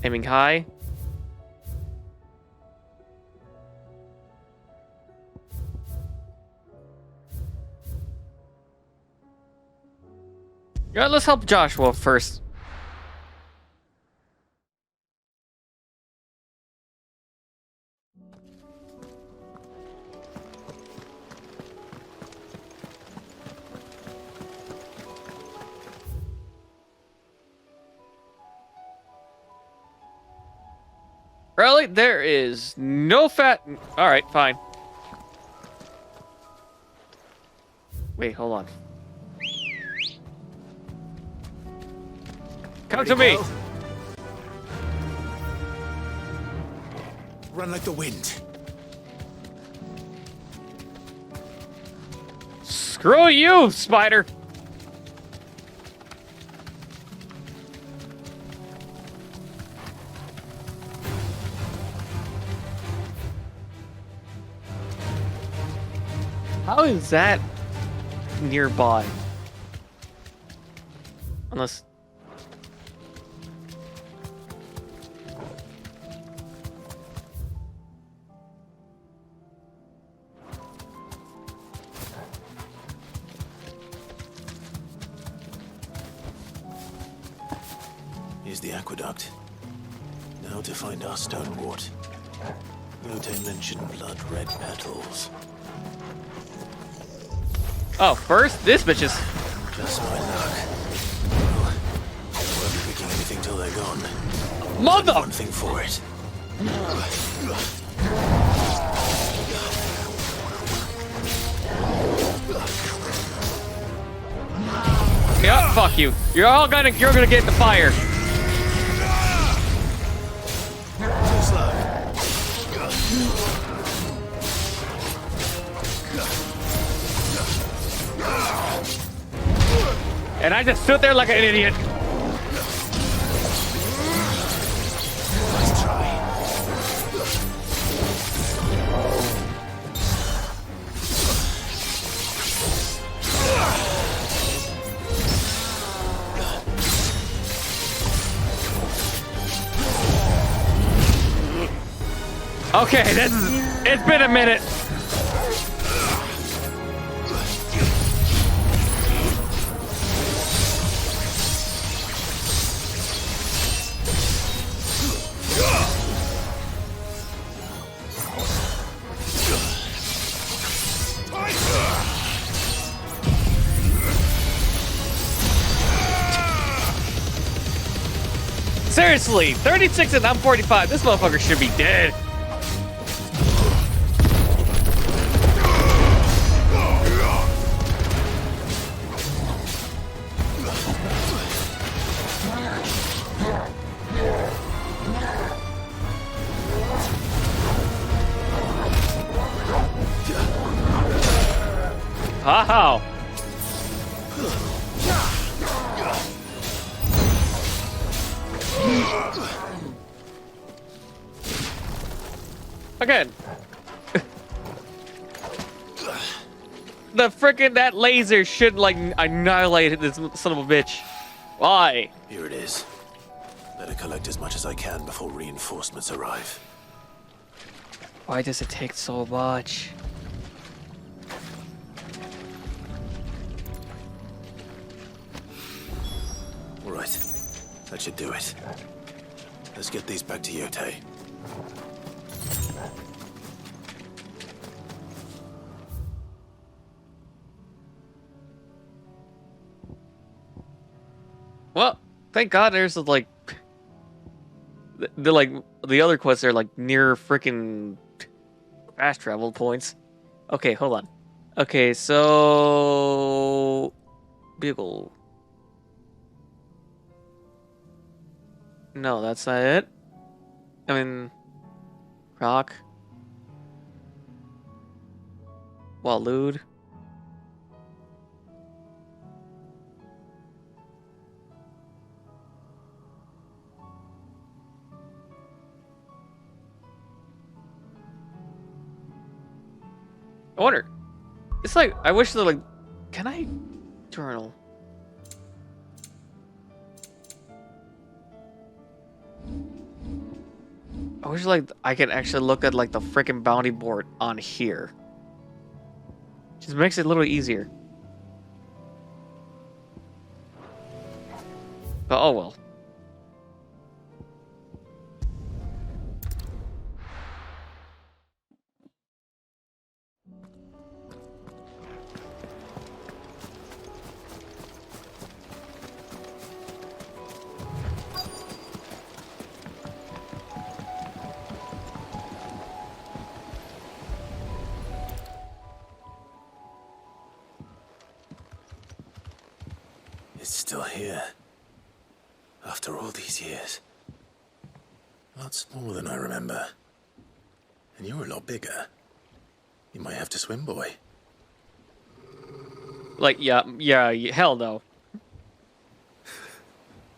Aiming high. Yeah, let's help Joshua first. Really? There is no fat. All right, fine. Wait, hold on. Come to me. Go. Run like the wind. Screw you, spider. How is that nearby? Unless... Here's the aqueduct. Now to find our stone wart. Vtuber mentioned blood-red petals. Oh, first, this bitch is... Just my luck. Well, I won't be picking anything till they're gone. Mother! One thing for it. Yeah, fuck you. You're gonna get in the fire. Too slow. And I just stood there like an idiot. Let's try. Okay, it's been a minute. Seriously, 36 and I'm 45. This motherfucker should be dead. How? Again. The frickin' that laser should like annihilate this son of a bitch. Why? Here it is. Better collect as much as I can before reinforcements arrive. Why does it take so much? All right. That should do it. Let's get these back to Yote. Well, thank God there's like the other quests are like near freaking fast travel points. Okay, hold on. Okay, so Bugle. No, that's not it. I mean, Rock. Walude. I wonder. It's like, I wish they're like, can I journal? I wish like I could actually look at like the freaking bounty board on here. Just makes it a little easier. But oh well. It's still here. After all these years. A lot smaller than I remember. And you're a lot bigger. You might have to swim, boy. Like, yeah, hell no.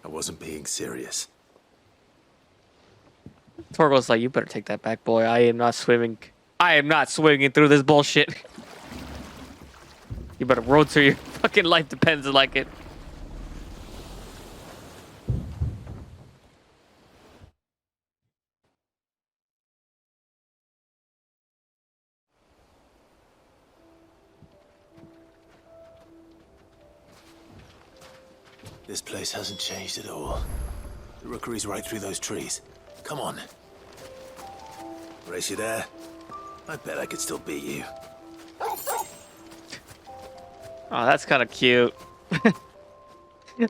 I wasn't being serious. Torgo's like, you better take that back, boy. I am not swimming. I am not swimming through this bullshit. You better roll through your fucking life depends like it. This place hasn't changed at all. The rookery's right through those trees. Come on. Race you there? I bet I could still beat you. Oh, that's kind of cute.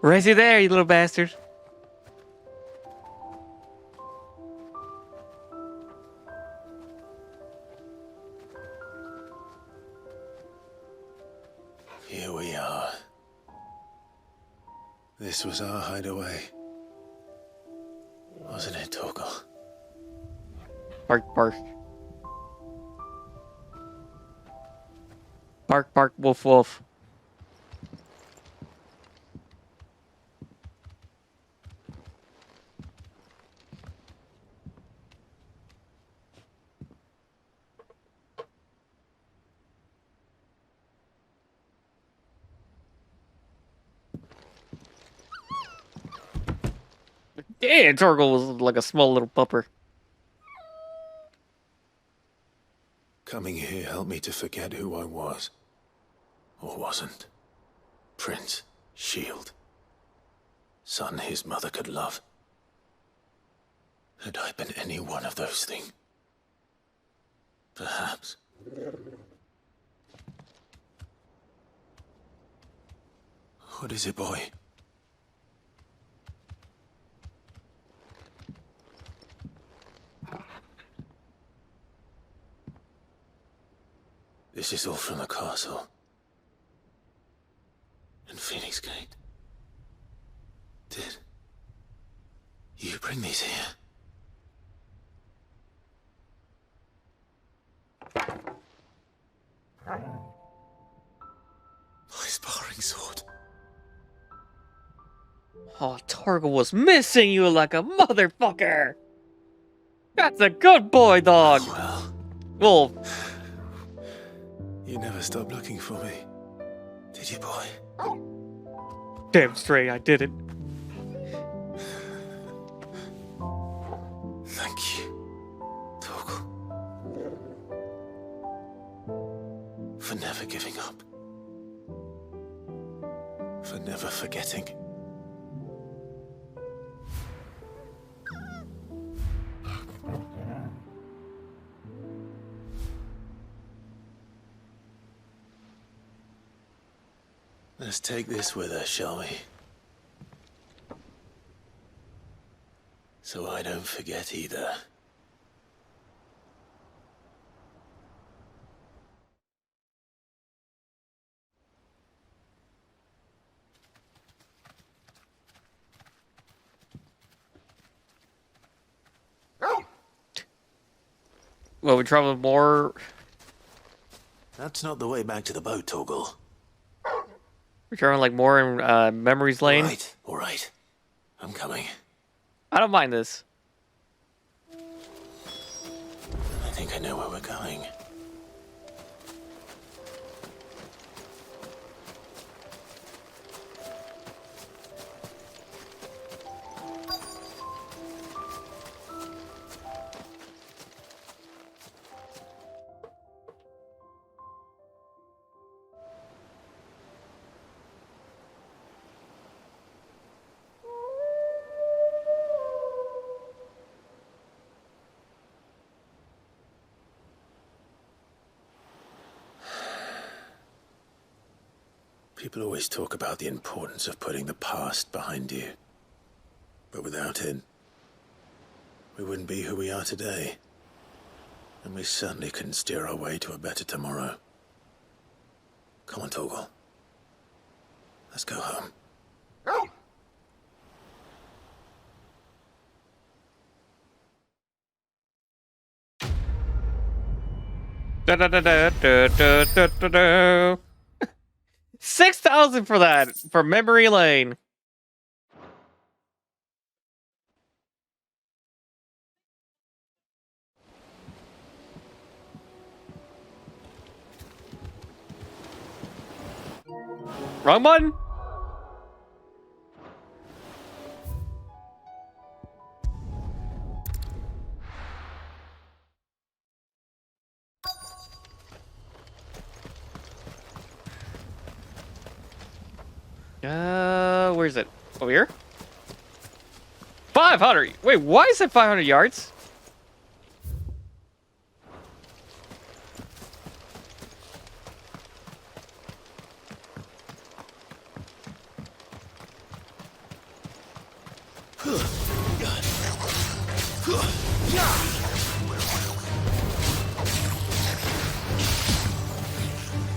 Race you there, you little bastard. Here we are. This was our hideaway. Wasn't it, Torgal? Bark, bark. Bark, bark, wolf, wolf. Yeah, Torgal was like a small little pupper. Coming here helped me to forget who I was. Or wasn't. Prince, shield. Son his mother could love. Had I been any one of those things? Perhaps. What is it, boy? This is all from the castle. And Phoenix Gate. Did you bring these here? My sparring sword. Oh, Torgal was missing you like a motherfucker. That's a good boy, dog. Oh, well. Wolf. You never stopped looking for me, did you, boy? Damn straight, I didn't. Thank you, Torgal. For never giving up. For never forgetting. Let's take this with us, shall we? So I don't forget either. Well, we traveled more. That's not the way back to the boat, Torgal. We're traveling like more in Memories Lane. All right. I'm coming. I don't mind this. I think I know where we're going. People always talk about the importance of putting the past behind you. But without it, we wouldn't be who we are today. And we certainly couldn't steer our way to a better tomorrow. Come on, Torgal. Let's go home. Da, da, da, da, da, da, da, da, da. 6,000 for that, for memory lane. Wrong button. Where's it? Over here? 500. Wait, why is it 500 yards?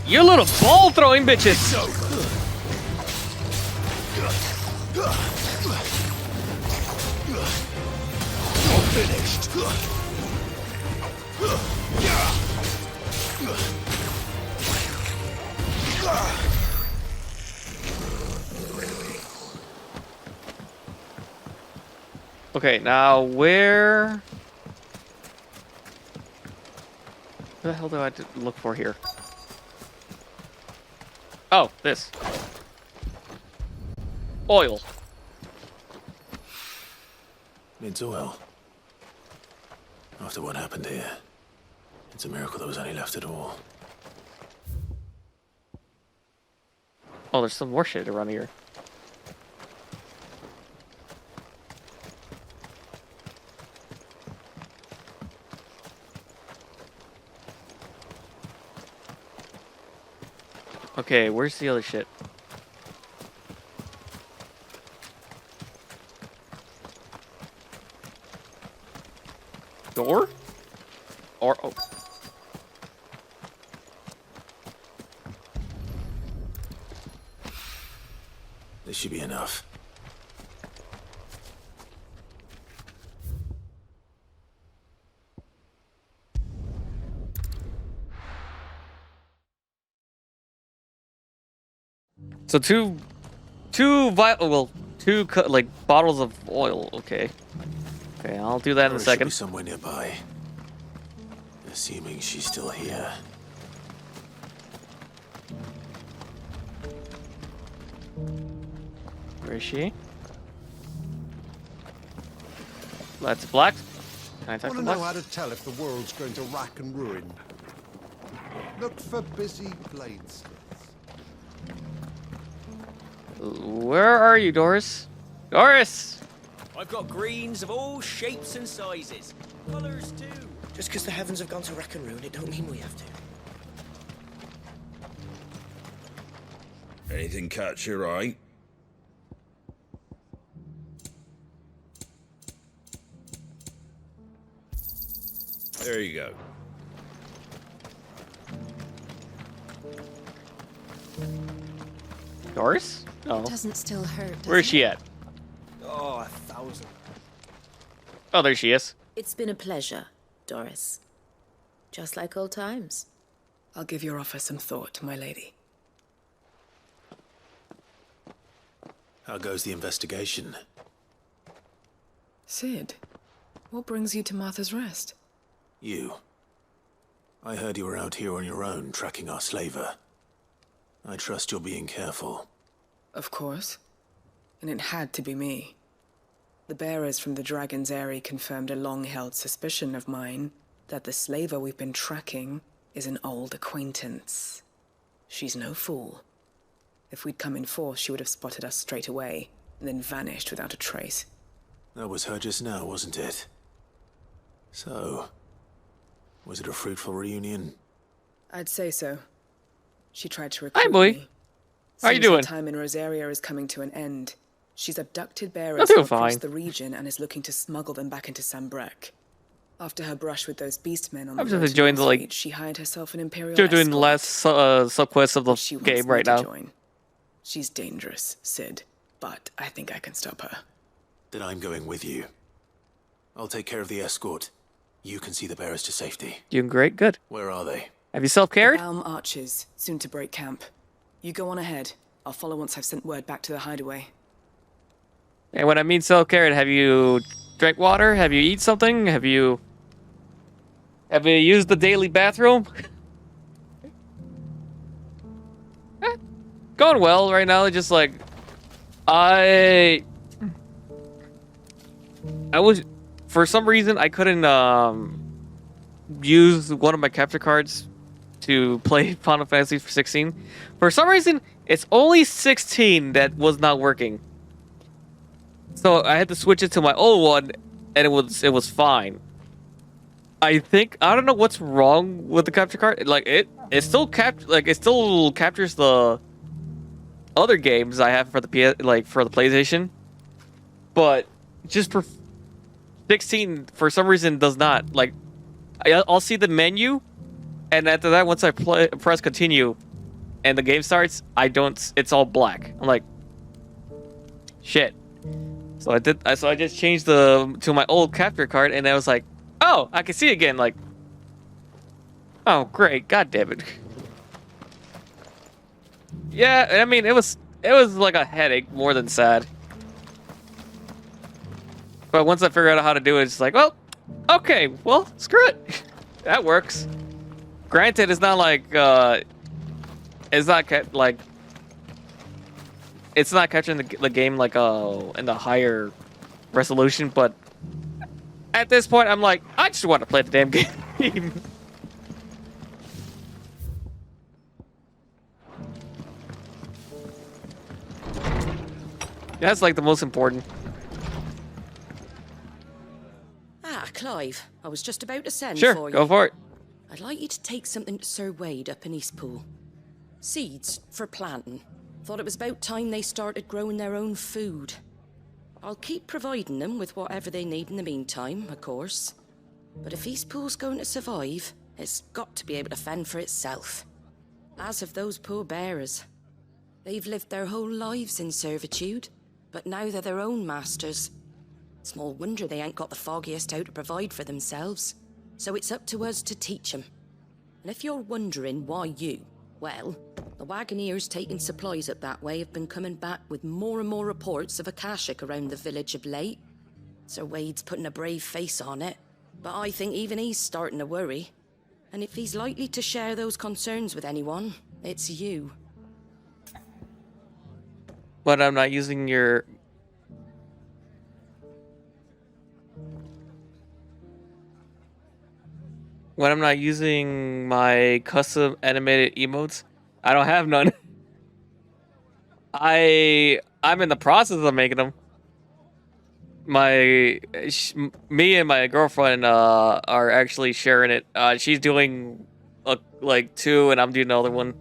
You little ball throwing bitches. Finished. Okay, now where the hell do I have to look for here? Oh, this. Oil. It's oil. After what happened here, it's a miracle there was any left at all. Oh, there's some more shit around here. Okay, where's the other shit? Door? Or oh. This should be enough. So two like bottles of oil. Okay. Okay, I'll do that in a second. Should be somewhere nearby. Assuming she's still here. Where is she? Let's black. Can I talk Want to to know black? how to tell if the world's going to rack and ruin? Look for busy bladesmiths. Where are you, Doris? Doris! I've got greens of all shapes and sizes. Colours too. Just because the heavens have gone to rack and ruin, it don't mean we have to. Anything catch your eye? There you go. Doris? Oh. Doesn't still hurt. Where is she at? Oh, 1,000. Oh, there she is. It's been a pleasure, Doris. Just like old times. I'll give your offer some thought, my lady. How goes the investigation? Sid, what brings you to Martha's Rest? You. I heard you were out here on your own, tracking our slaver. I trust you're being careful. Of course. And it had to be me. The bearers from the Dragon's Eyrie confirmed a long-held suspicion of mine that the slaver we've been tracking is an old acquaintance. She's no fool. If we'd come in force, she would have spotted us straight away, and then vanished without a trace. That was her just now, wasn't it? So, was it a fruitful reunion? I'd say so. She tried to recruit Hi, boy. me. How you Seems her doing? time in Rosaria is coming to an end. She's abducted I'm bearers doing from across fine. the region and is looking to smuggle them back into Sambrek. After her brush with those beastmen on the I'm road just to enjoying the Northfleet, she hired herself an Imperial You're doing the escort. last sub-quest of the She wants game me right to now. join. She's dangerous, Sid, but I think I can stop her. Then I'm going with you. I'll take care of the escort. You can see the bearers to safety. Doing great, good. Where are they? Have you self-carried? Balm Archers, soon to break camp. You go on ahead. I'll follow once I've sent word back to the hideaway. And when I mean self-carried, have you drank water? Have you eat something? Have you used the daily bathroom? Going well right now. Just like I was, for some reason I couldn't use one of my capture cards to play Final Fantasy 16. For some reason, it's only 16 that was not working. So I had to switch it to my old one, and it was fine. I don't know what's wrong with the capture card. Like it still captures the other games I have for the for the PlayStation, but just for 16 for some reason does not. Like I'll see the menu, and after that, once I press continue, and the game starts, it's all black. I'm like, shit. So I just changed to my old capture card, and I was like, oh, I can see it again. Like, oh great, god damn it. Yeah, I mean it was like a headache more than sad. But once I figured out how to do it, it's like, well, okay, well, screw it. That works. Granted, it's not like it's not capturing the game like in the higher resolution, but at this point I'm like, I just want to play the damn game. That's like the most important. Ah, Clive, I was just about to send Sure, for you. go for it. I'd like you to take something to Sir Wade up in Eastpool. Seeds for planting. Thought it was about time they started growing their own food. I'll keep providing them with whatever they need in the meantime, of course. But if Eastpool's going to survive, it's got to be able to fend for itself. As of those poor bearers. They've lived their whole lives in servitude, but now they're their own masters. Small wonder they ain't got the foggiest how to provide for themselves. So it's up to us to teach them. And if you're wondering why you, well, the Wagoneers taking supplies up that way have been coming back with more and more reports of Akashic around the village of late. Sir Wade's putting a brave face on it, but I think even he's starting to worry. And if he's likely to share those concerns with anyone, it's you. But I'm not using your... When I'm not using my custom animated emotes, I don't have none. I'm in the process of making them. Me and my girlfriend are actually sharing it. She's doing like 2, and I'm doing another one.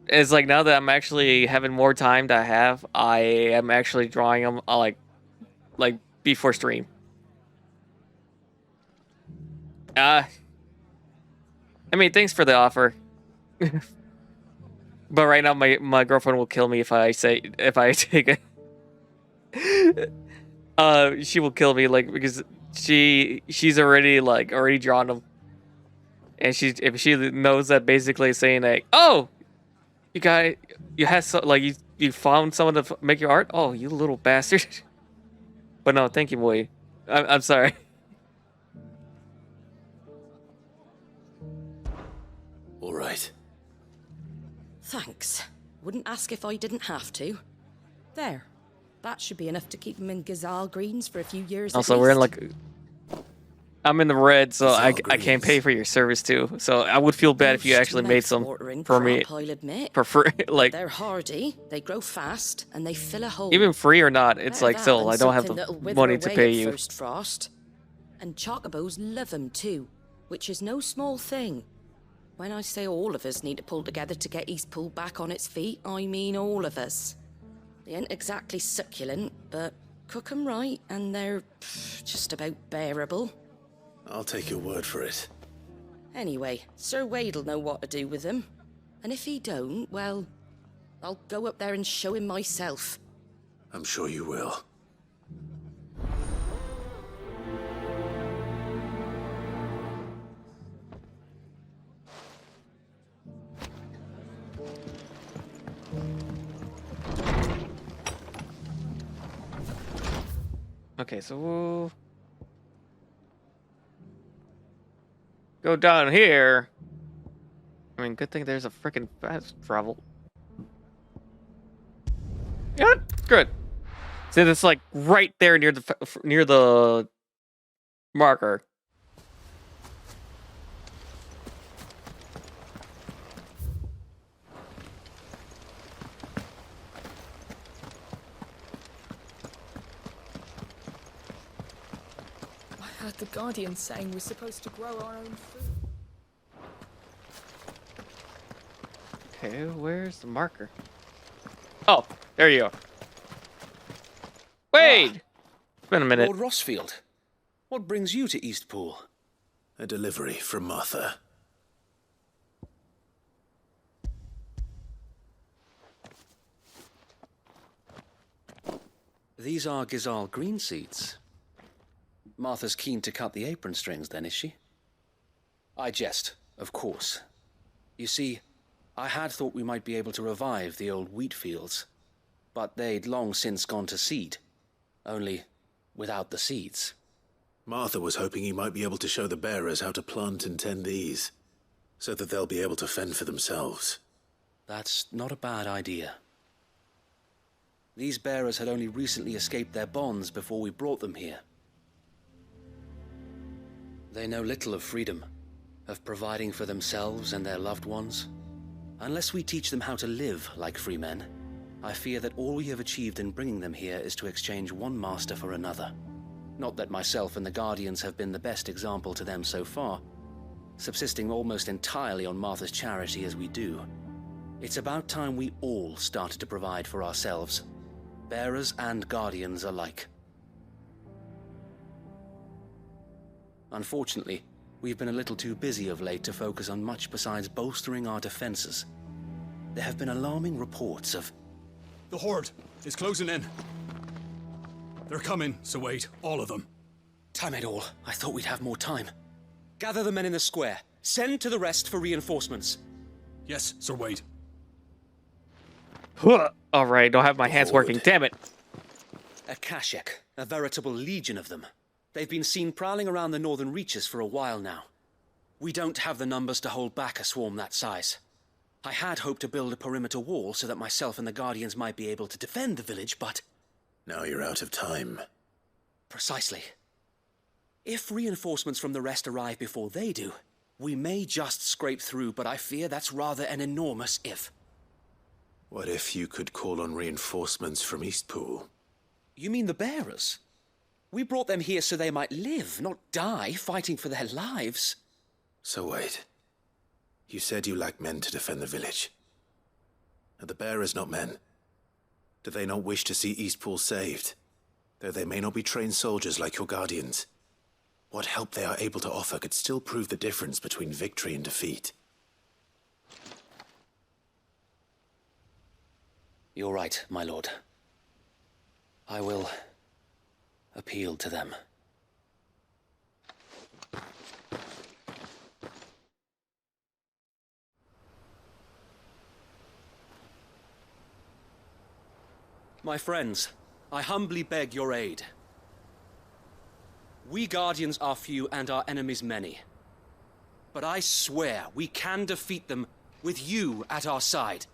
It's like now that I'm actually having more time to have, I am actually drawing them like before stream. I mean, thanks for the offer. But right now, my girlfriend will kill me if I take it. She will kill me because she's already drawn them, and if she knows that basically saying like, oh, you found someone to make your art. Oh, you little bastard. But no, thank you, boy. I'm sorry. All right. Thanks. Wouldn't ask if I didn't have to. There. That should be enough to keep them in Gazal greens for a few years. Also, we're in I'm in the red, so I can't pay for your service too. So I would feel bad if you actually made some for me. I'll admit. For free, They're hardy, they grow fast, and they fill a hole. Even free or not, it's Better like that still than I don't have something the that'll wither money to away pay at you. First frost. And chocobos love them too, which is no small thing. When I say all of us need to pull together to get Eastpool back on its feet, I mean all of us. They ain't exactly succulent, but cook 'em right and they're just about bearable. I'll take your word for it. Anyway, Sir Wade'll know what to do with them. And if he don't, well, I'll go up there and show him myself. I'm sure you will. Okay, so we'll go down here. I mean, good thing there's a freaking fast travel. Yeah, good. So it's like right there near the marker. I heard the Guardian saying we're supposed to grow our own food. Okay, where's the marker? Oh, there you go. Wait! It's been a minute. Lord Rossfield, what brings you to Eastpool? A delivery from Martha. These are Gizal green seeds. Martha's keen to cut the apron strings, then, is she? I jest, of course. You see, I had thought we might be able to revive the old wheat fields, but they'd long since gone to seed, only without the seeds. Martha was hoping you might be able to show the bearers how to plant and tend these, so that they'll be able to fend for themselves. That's not a bad idea. These bearers had only recently escaped their bonds before we brought them here. They know little of freedom, of providing for themselves and their loved ones. Unless we teach them how to live like free men, I fear that all we have achieved in bringing them here is to exchange one master for another. Not that myself and the Guardians have been the best example to them so far, subsisting almost entirely on Martha's charity as we do. It's about time we all started to provide for ourselves, bearers and Guardians alike. Unfortunately, we've been a little too busy of late to focus on much besides bolstering our defenses. There have been alarming reports of... The Horde is closing in. They're coming, so wait, all of them. Damn it all, I thought we'd have more time. Gather the men in the square. Send to the rest for reinforcements. Yes, Sir Wade. Alright, don't have my hands working, damn it. A Kashek, a veritable legion of them. They've been seen prowling around the northern reaches for a while now. We don't have the numbers to hold back a swarm that size. I had hoped to build a perimeter wall so that myself and the Guardians might be able to defend the village, but... Now you're out of time. Precisely. If reinforcements from the rest arrive before they do, we may just scrape through, but I fear that's rather an enormous if. What if you could call on reinforcements from Eastpool? You mean the bearers? We brought them here so they might live, not die, fighting for their lives. So wait. You said you lack men to defend the village. Are the bearers not men? Do they not wish to see Eastpool saved? Though they may not be trained soldiers like your Guardians. What help they are able to offer could still prove the difference between victory and defeat. You're right, my lord. I will appeal to them. My friends, I humbly beg your aid. We Guardians are few and our enemies many. But I swear we can defeat them with you at our side.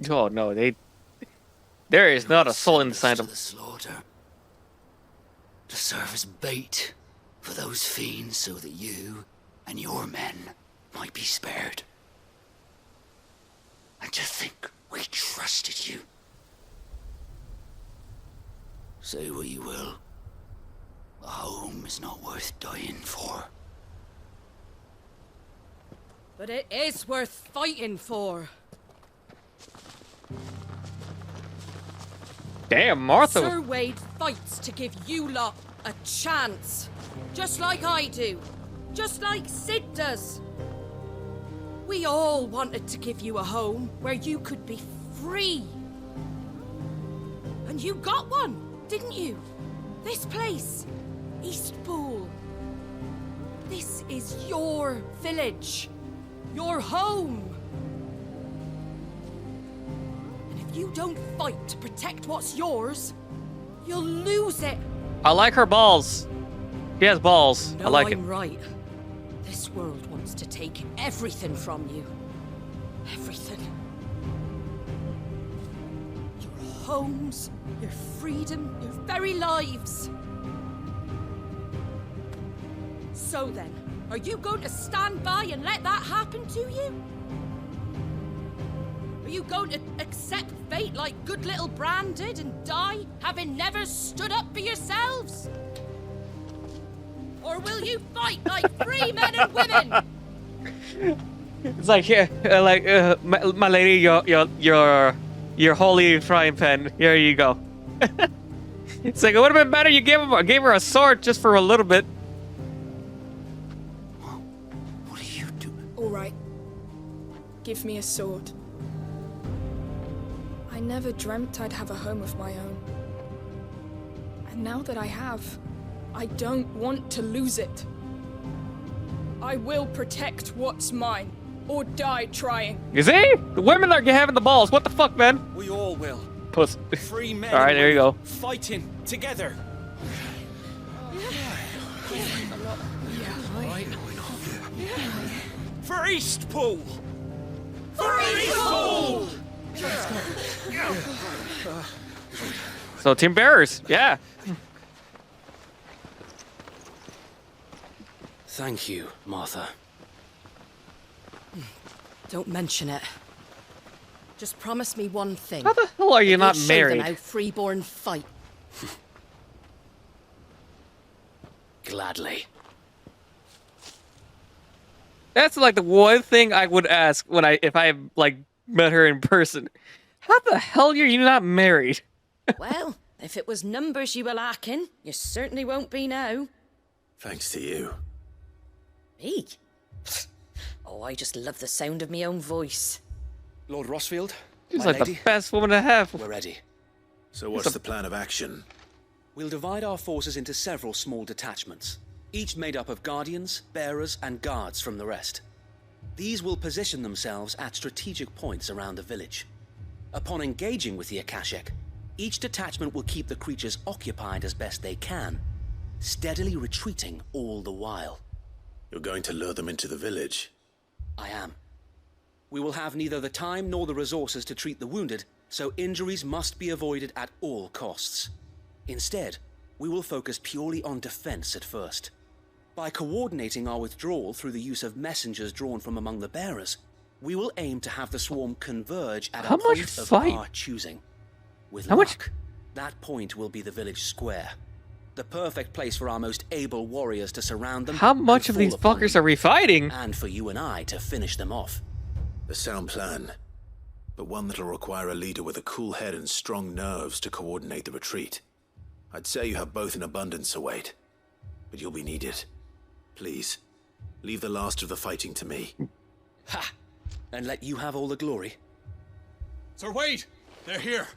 Oh no, there is not a soul inside them. The slaughter. To serve as bait for those fiends so that you and your men might be spared. And to think we trusted you. Say what you will. A home is not worth dying for. But it is worth fighting for. Damn, Martha. Sir Wade fights to give you lot a chance. Just like I do. Just like Sid does. We all wanted to give you a home where you could be free. And you got one, didn't you? This place, Eastpool. This is your village. Your home. And if you don't fight to protect what's yours, you'll lose it. I like her balls. She has balls. No, I like I'm it. right. This world wants to take everything from you. Everything. Your homes, your freedom, your very lives. So then, are you going to stand by and let that happen to you? Are you going to accept fate like good little Bran did and die, having never stood up for yourselves? Or will you fight like free men and women? It's like, yeah, my lady, your holy frying pan. Here you go. It's like, it would have been better you gave her a sword just for a little bit. All right. Give me a sword. I never dreamt I'd have a home of my own. And now that I have, I don't want to lose it. I will protect what's mine, or die trying. You see? The women are having the balls. What the fuck, man? We all will. Puss. Free men. All right, there you go. Fighting together. For Eastpool! For Eastpool! So, Team Bearers, yeah. Thank you, Martha. Don't mention it. Just promise me one thing. How the hell are you not Show married? them how freeborn fight. Gladly. That's like the one thing I would ask if I like met her in person. How the hell are you not married? Well, if it was numbers you were lacking, you certainly won't be now. Thanks to you. Me? Oh, I just love the sound of my own voice. Lord Rossfield, She's my like lady, the best woman to have. we're ready. So what's the plan of action? We'll divide our forces into several small detachments, each made up of guardians, bearers, and guards from the rest. These will position themselves at strategic points around the village. Upon engaging with the Akashic, each detachment will keep the creatures occupied as best they can, steadily retreating all the while. You're going to lure them into the village? I am. We will have neither the time nor the resources to treat the wounded, so injuries must be avoided at all costs. Instead, we will focus purely on defense at first. By coordinating our withdrawal through the use of messengers drawn from among the bearers, we will aim to have the swarm converge at a point of our choosing. With luck, that point will be the village square. The perfect place for our most able warriors to surround them. How much of these fuckers are we fighting? And for you and I to finish them off. A sound plan, but one that'll require a leader with a cool head and strong nerves to coordinate the retreat. I'd say you have both in abundance, Sir Wade, but you'll be needed. Please, leave the last of the fighting to me. Ha! And let you have all the glory. Sir Wade, they're here.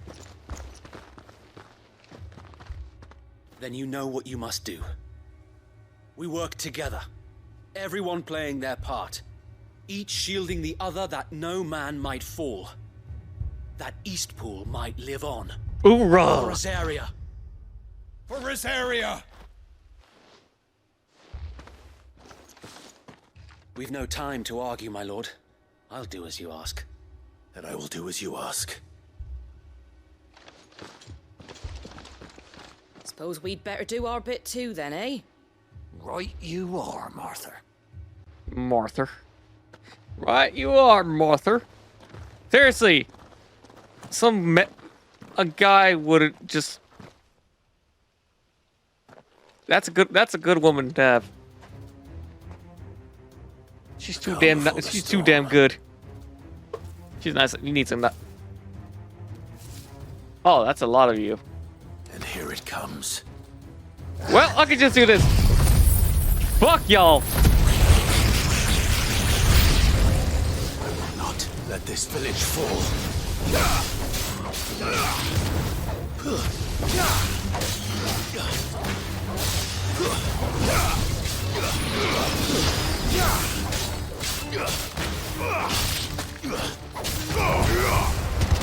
Then you know what you must do. We work together, everyone playing their part, each shielding the other that no man might fall, that Eastpool might live on. Hoorah! For Rosaria! For Rosaria! We've no time to argue, my lord. I'll do as you ask. And I will do as you ask. Suppose we'd better do our bit too then, eh? Right you are, Martha. Martha. Right you are, Martha. Seriously. A guy would just... That's a good woman to have. She's too damn. She's too damn good. She's nice. You need some. Oh, that's a lot of you. And here it comes. Well, I can just do this. Fuck y'all. I will not let this village fall.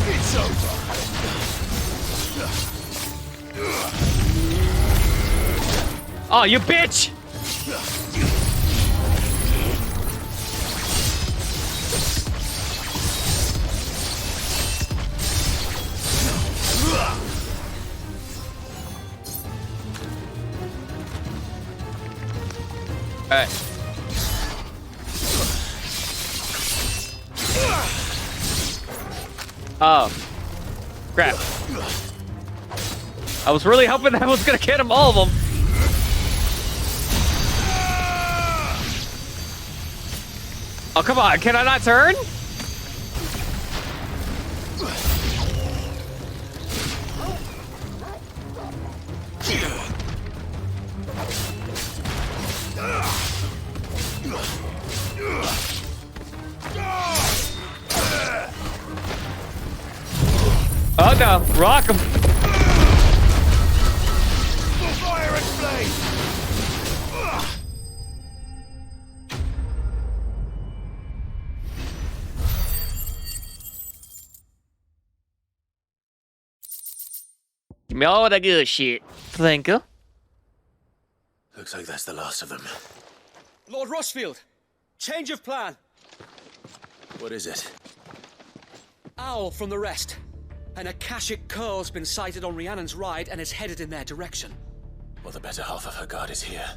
It's over. Oh, you bitch! Alright. Oh. Crap. I was really hoping that I was gonna get them, all of them. Oh, come on. Can I not turn? Oh no, rock him. Fire and flame! Give me all that good shit. Thank you. Looks like that's the last of them. Lord Rushfield, change of plan. What is it? Owl from the rest. An Akashic curl's been sighted on Rhiannon's ride and is headed in their direction. Well, the better half of her guard is here.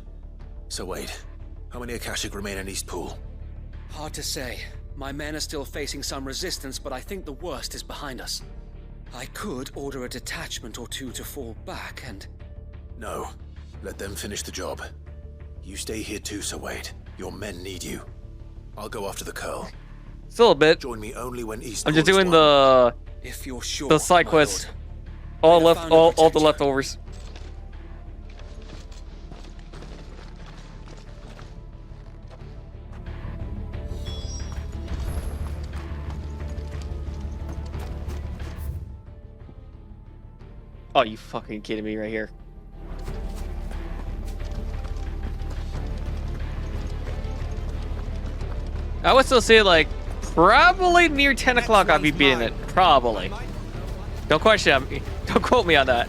So wait, how many Akashic remain in East Pool? Hard to say. My men are still facing some resistance, but I think the worst is behind us. I could order a detachment or two to fall back and... No. Let them finish the job. You stay here too, Sir Wade. Your men need you. I'll go after the curl. Still a bit. Join me only when East I'm just Pool is doing won. If you're sure, the side quest. All the leftovers. Oh, you fucking kidding me right here. I would still say, like, probably near 10 o'clock I'll be beating it. Probably. Don't question me. Don't quote me on that.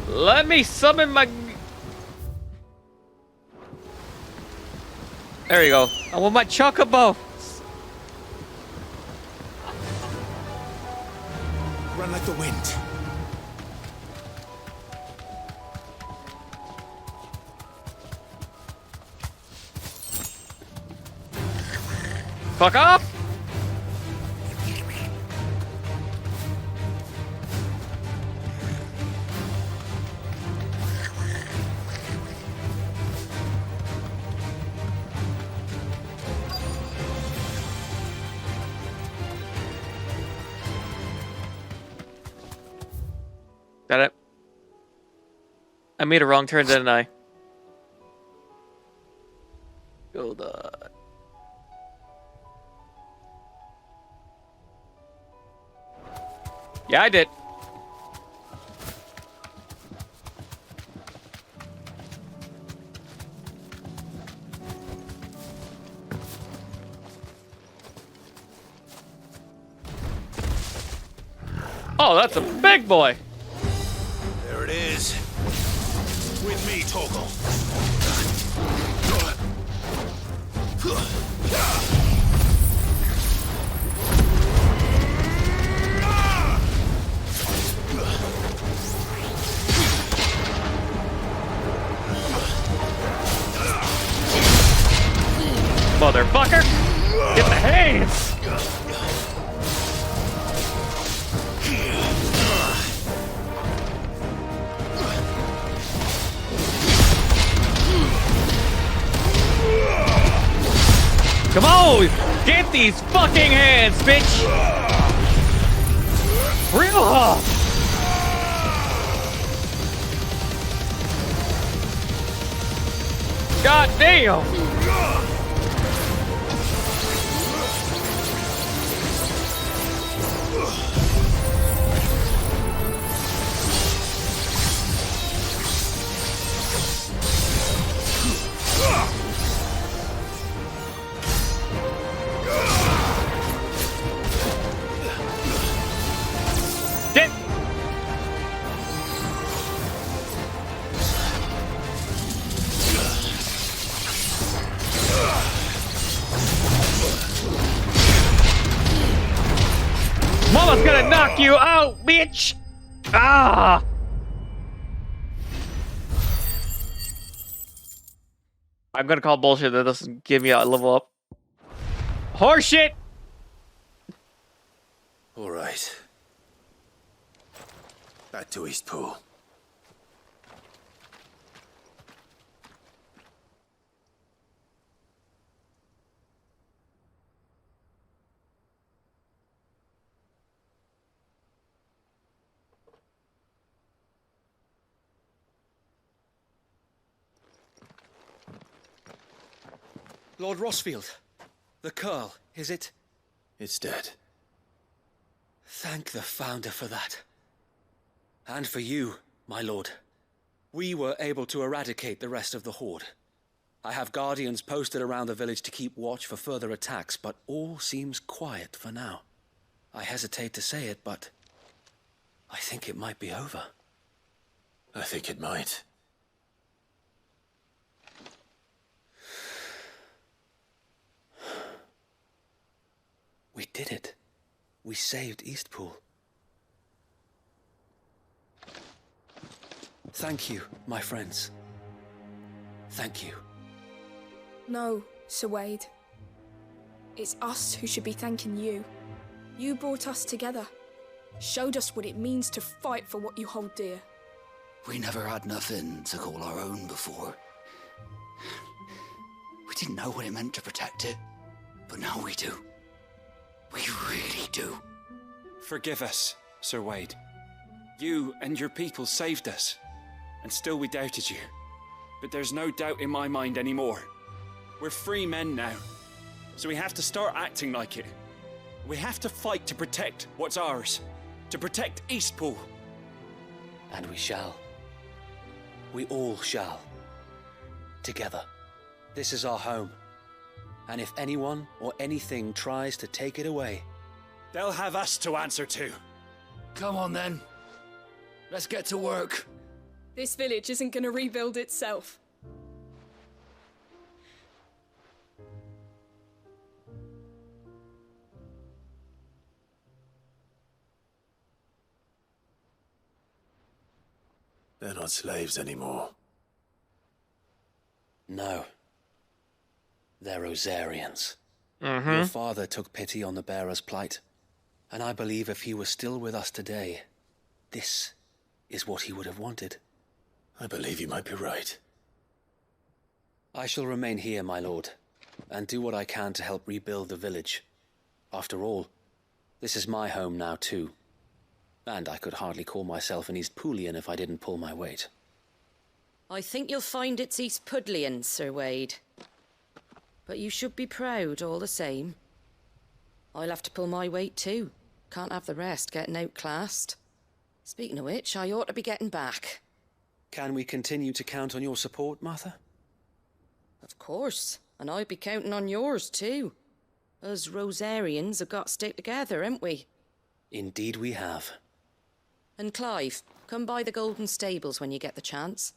Let me summon my... There you go. I want my chocobo. Run like the wind. Fuck off! Got it. I made a wrong turn, didn't I? Hold on. Yeah, I did. Oh, that's a big boy. There it is. With me, Torgal. Motherfucker! Get the hands! Come on! Get these fucking hands, bitch! Real hard! God damn! Get! Mama's gonna knock you out, bitch! Ah! I'm gonna call bullshit that doesn't give me a level up. Horseshit! All right. Back to Eastpool. Lord Rossfield, the Curl, is it? It's dead. Thank the Founder for that. And for you, my lord. We were able to eradicate the rest of the Horde. I have guardians posted around the village to keep watch for further attacks, but all seems quiet for now. I hesitate to say it, but I think it might be over. I think it might. We did it. We saved Eastpool. Thank you, my friends. Thank you. No, Sir Wade. It's us who should be thanking you. You brought us together. Showed us what it means to fight for what you hold dear. We never had nothing to call our own before. We didn't know what it meant to protect it, but now we do. We really do. Forgive us, Sir Wade. You and your people saved us, and still we doubted you. But there's no doubt in my mind anymore. We're free men now, so we have to start acting like it. We have to fight to protect what's ours, to protect Eastpool. And we shall. We all shall. Together. This is our home. And if anyone or anything tries to take it away, they'll have us to answer to. Come on then. Let's get to work. This village isn't gonna rebuild itself. They're not slaves anymore. no. They're Rosarians. Mm-hmm. Your father took pity on the bearer's plight, and I believe if he was still with us today, this is what he would have wanted. I believe you might be right. I shall remain here, my lord, and do what I can to help rebuild the village. After all, this is my home now too, and I could hardly call myself an Eastpoolian if I didn't pull my weight. I think you'll find it's Eastpudlian, Sir Wade. But you should be proud all the same. I'll have to pull my weight too. Can't have the rest getting outclassed. Speaking of which, I ought to be getting back. Can we continue to count on your support, Martha? Of course, and I'll be counting on yours too. Us Rosarians have got to stick together, haven't we? Indeed we have. And Clive, come by the Golden Stables when you get the chance.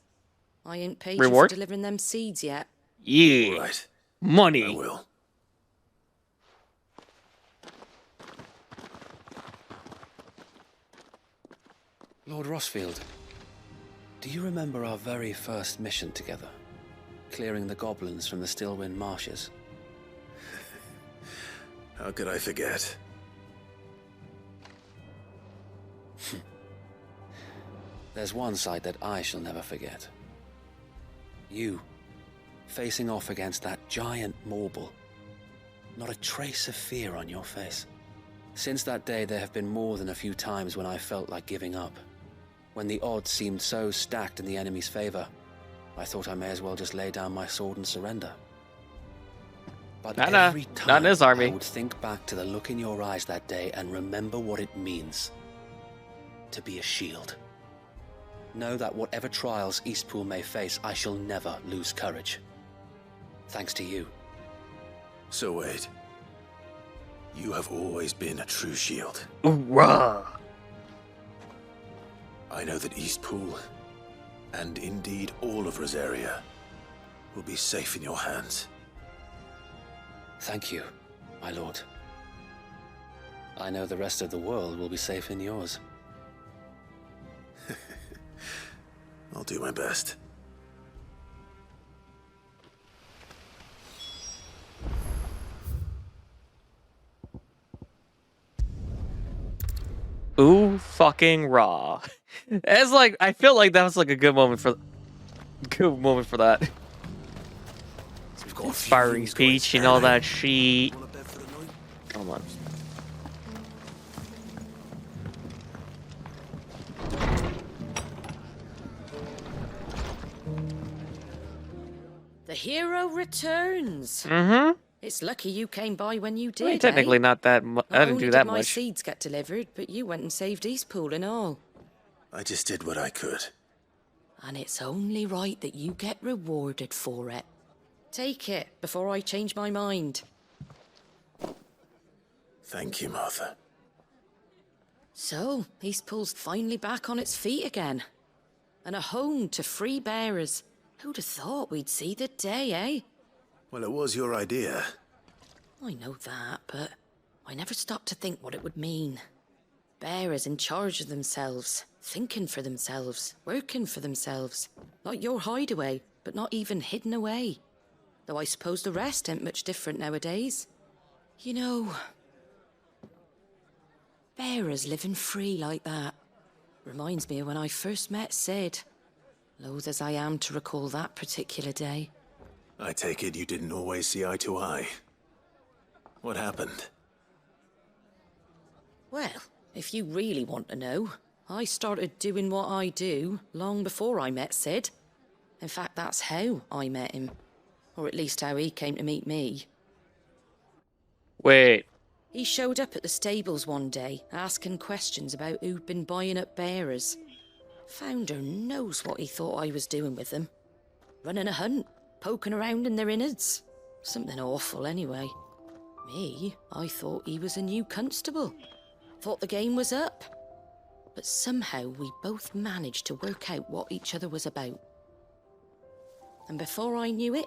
I ain't paid Reward? you for delivering them seeds yet. Yeah. Right. Money. I will. Lord Rossfield, do you remember our very first mission together? Clearing the goblins from the Stillwind marshes? How could I forget? There's one sight that I shall never forget. You, facing off against that giant Morble, Not a trace of fear on your face. Since that day, there have been more than a few times when I felt like giving up. When the odds seemed so stacked in the enemy's favor, I thought I may as well just lay down my sword and surrender. But every time not in his army. I would think back to the look in your eyes that day and remember what it means to be a shield. Know that whatever trials Eastpool may face, I shall never lose courage. Thanks to you. So Wade, you have always been a true shield. Hoorah! I know that Eastpool, and indeed all of Rosaria, will be safe in your hands. Thank you, my lord. I know the rest of the world will be safe in yours. I'll do my best. Ooh, fucking raw. It's like, I feel like that was like a good moment for that. Firing speech and all that shit. Come on. The hero returns. Mm-hmm. It's lucky you came by when you did. Well, technically, not that. I didn't do that My much. seeds get delivered, but you went and saved Eastpool and all. I just did what I could. And it's only right that you get rewarded for it. Take it before I change my mind. Thank you, Martha. So, Eastpool's finally back on its feet again. And a home to free bearers. Who'd have thought we'd see the day, eh? Well, it was your idea. I know that, but I never stopped to think what it would mean. Bearers in charge of themselves, thinking for themselves, working for themselves. Like your hideaway, but not even hidden away. Though I suppose the rest ain't much different nowadays. You know, bearers living free like that reminds me of when I first met Sid. Loath as I am to recall that particular day. I take it you didn't always see eye to eye. What happened? Well, if you really want to know, I started doing what I do long before I met Sid. In fact, that's how I met him. Or at least how he came to meet me. Wait. He showed up at the stables one day, asking questions about who'd been buying up bearers. Founder knows what he thought I was doing with them. Running a hunt, poking around in their innards. Something awful, anyway. Me, I thought he was a new constable. Thought the game was up. But somehow we both managed to work out what each other was about. And before I knew it,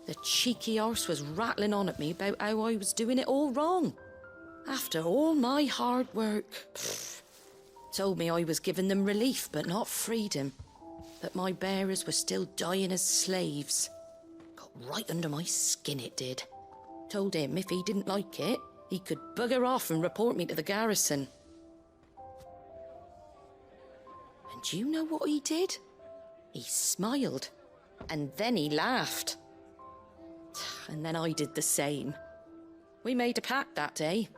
the cheeky arse was rattling on at me about how I was doing it all wrong. After all my hard work. Told me I was giving them relief, but not freedom. That my bearers were still dying as slaves. Got right under my skin, it did. Told him if he didn't like it, he could bugger off and report me to the garrison. And do you know what he did? He smiled. And then he laughed. And then I did the same. We made a pact that day,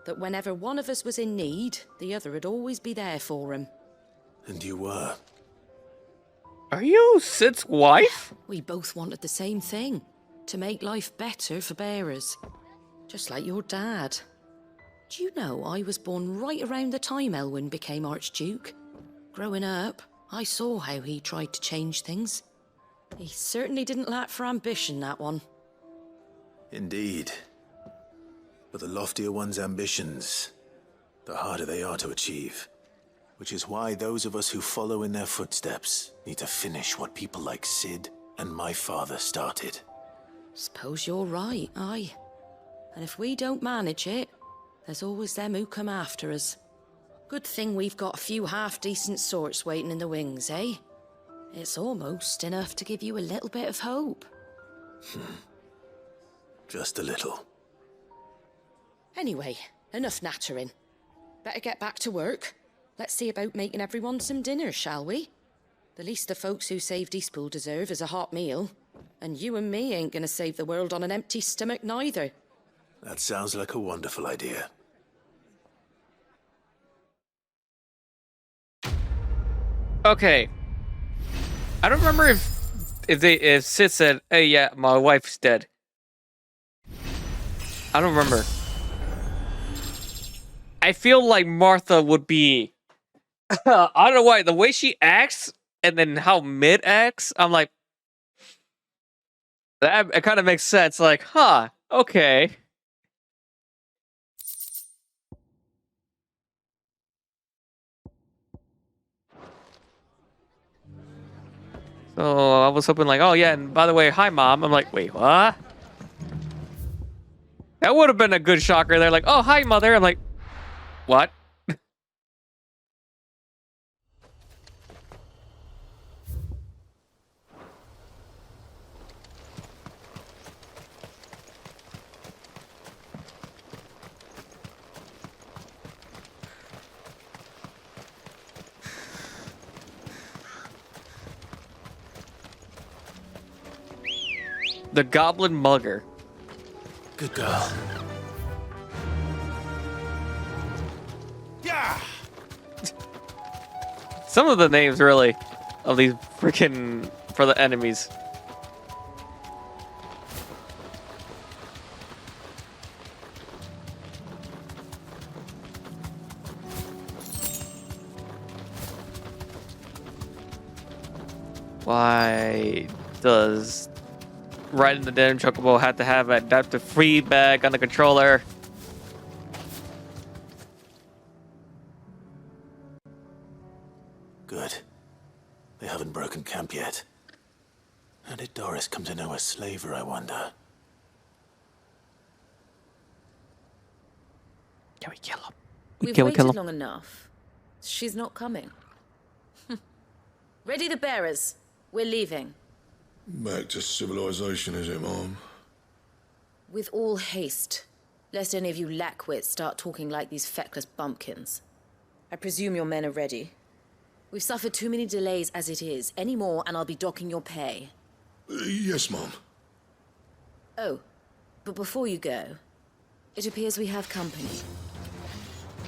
that whenever one of us was in need, the other would always be there for him. And you were? Are you Sid's wife? We both wanted the same thing. To make life better for bearers. Just like your dad. Do you know I was born right around the time Elwyn became Archduke? Growing up, I saw how he tried to change things. He certainly didn't lack for ambition, that one. Indeed. But the loftier one's ambitions, the harder they are to achieve. Which is why those of us who follow in their footsteps need to finish what people like Sid and my father started. Suppose you're right, aye. And if we don't manage it, there's always them who come after us. Good thing we've got a few half-decent sorts waiting in the wings, eh? It's almost enough to give you a little bit of hope. Just a little. Anyway, enough nattering. Better get back to work. Let's see about making everyone some dinner, shall we? The least the folks who saved Eastpool deserve is a hot meal. And you and me ain't gonna save the world on an empty stomach neither. That sounds like a wonderful idea. Okay. I don't remember if Sid said, "Hey, yeah, my wife's dead." I don't remember. I feel like Martha would be. I don't know why, the way she acts and then how Mid acts, I'm like, that it kind of makes sense. Like, huh? Okay. So I was hoping like, oh yeah, and by the way, hi mom. I'm like, wait, what? That would have been a good shocker. They're like, oh hi mother. I'm like, what? The Goblin Mugger. Good girl. Yeah. Some of the names really of these freaking for the enemies. Why does riding the damn chocobo have to have adaptive feedback on the controller? Good. They haven't broken camp yet. How did Doris come to know a slaver, I wonder? Can we kill him? We've Can we kill waited him? long enough. She's not coming. Ready the bearers. We're leaving. Back to civilization, is it, Mom? With all haste, lest any of you lackwits start talking like these feckless bumpkins. I presume your men are ready. We've suffered too many delays as it is. Any more, and I'll be docking your pay. Yes, Mom. Oh, but before you go, it appears we have company.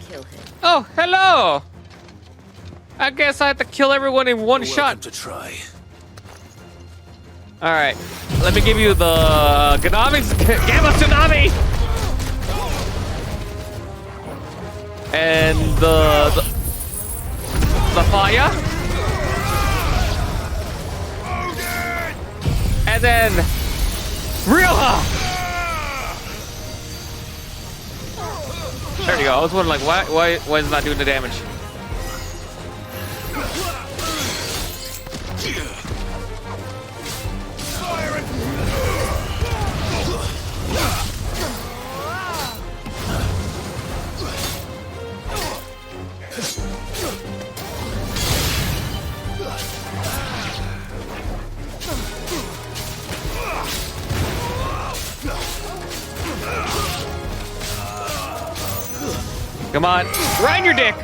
Kill him. Oh, hello! I guess I have to kill everyone in one shot. To try. All right, let me give you the Gamma Tsunami, and the fire, and then Rioja. There you go. I was wondering, like, why is it not doing the damage? Come on, right in your dick.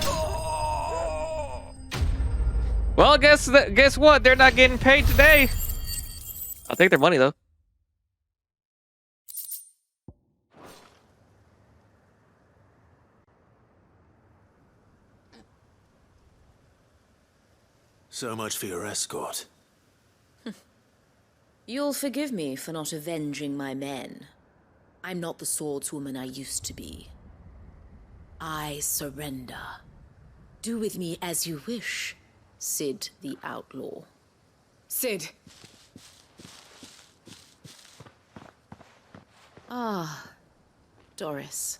Well, guess what? They're not getting paid today. I'll take their money though. So much for your escort. You'll forgive me for not avenging my men. I'm not the swordswoman I used to be. I surrender. Do with me as you wish, Sid the Outlaw. Sid. Ah, Doris.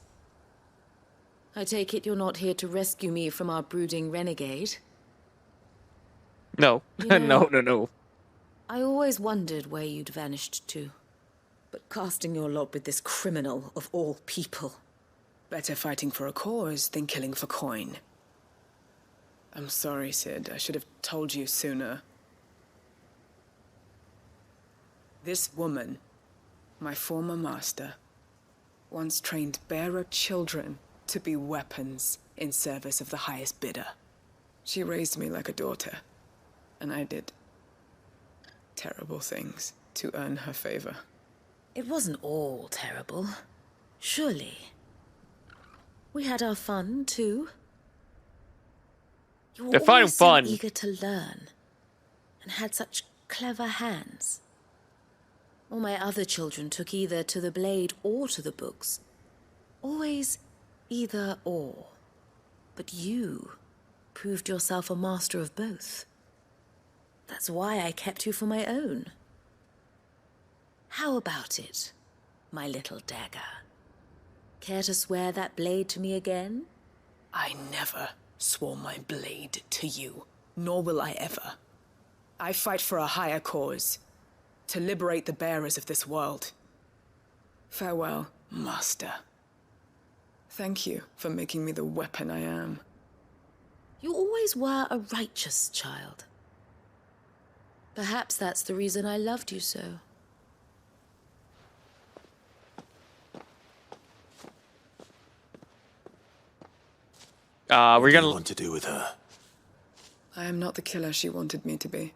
I take it you're not here to rescue me from our brooding renegade? No, You know, no. I always wondered where you'd vanished to. But casting your lot with this criminal of all people. Better fighting for a cause than killing for coin. I'm sorry, Sid. I should have told you sooner. This woman, my former master, once trained bearer children to be weapons in service of the highest bidder. She raised me like a daughter, and I did terrible things to earn her favor. It wasn't all terrible. Surely. We had our fun, too. You were They're finding always so fun. eager to learn, and had such clever hands. All my other children took either to the blade or to the books. Always either or. But you proved yourself a master of both. That's why I kept you for my own. How about it, my little dagger? Care to swear that blade to me again? I never swore my blade to you, nor will I ever. I fight for a higher cause, to liberate the bearers of this world. Farewell, Master. Thank you for making me the weapon I am. You always were a righteous child. Perhaps that's the reason I loved you so. What We're do you gonna want to do with her? I am not the killer she wanted me to be.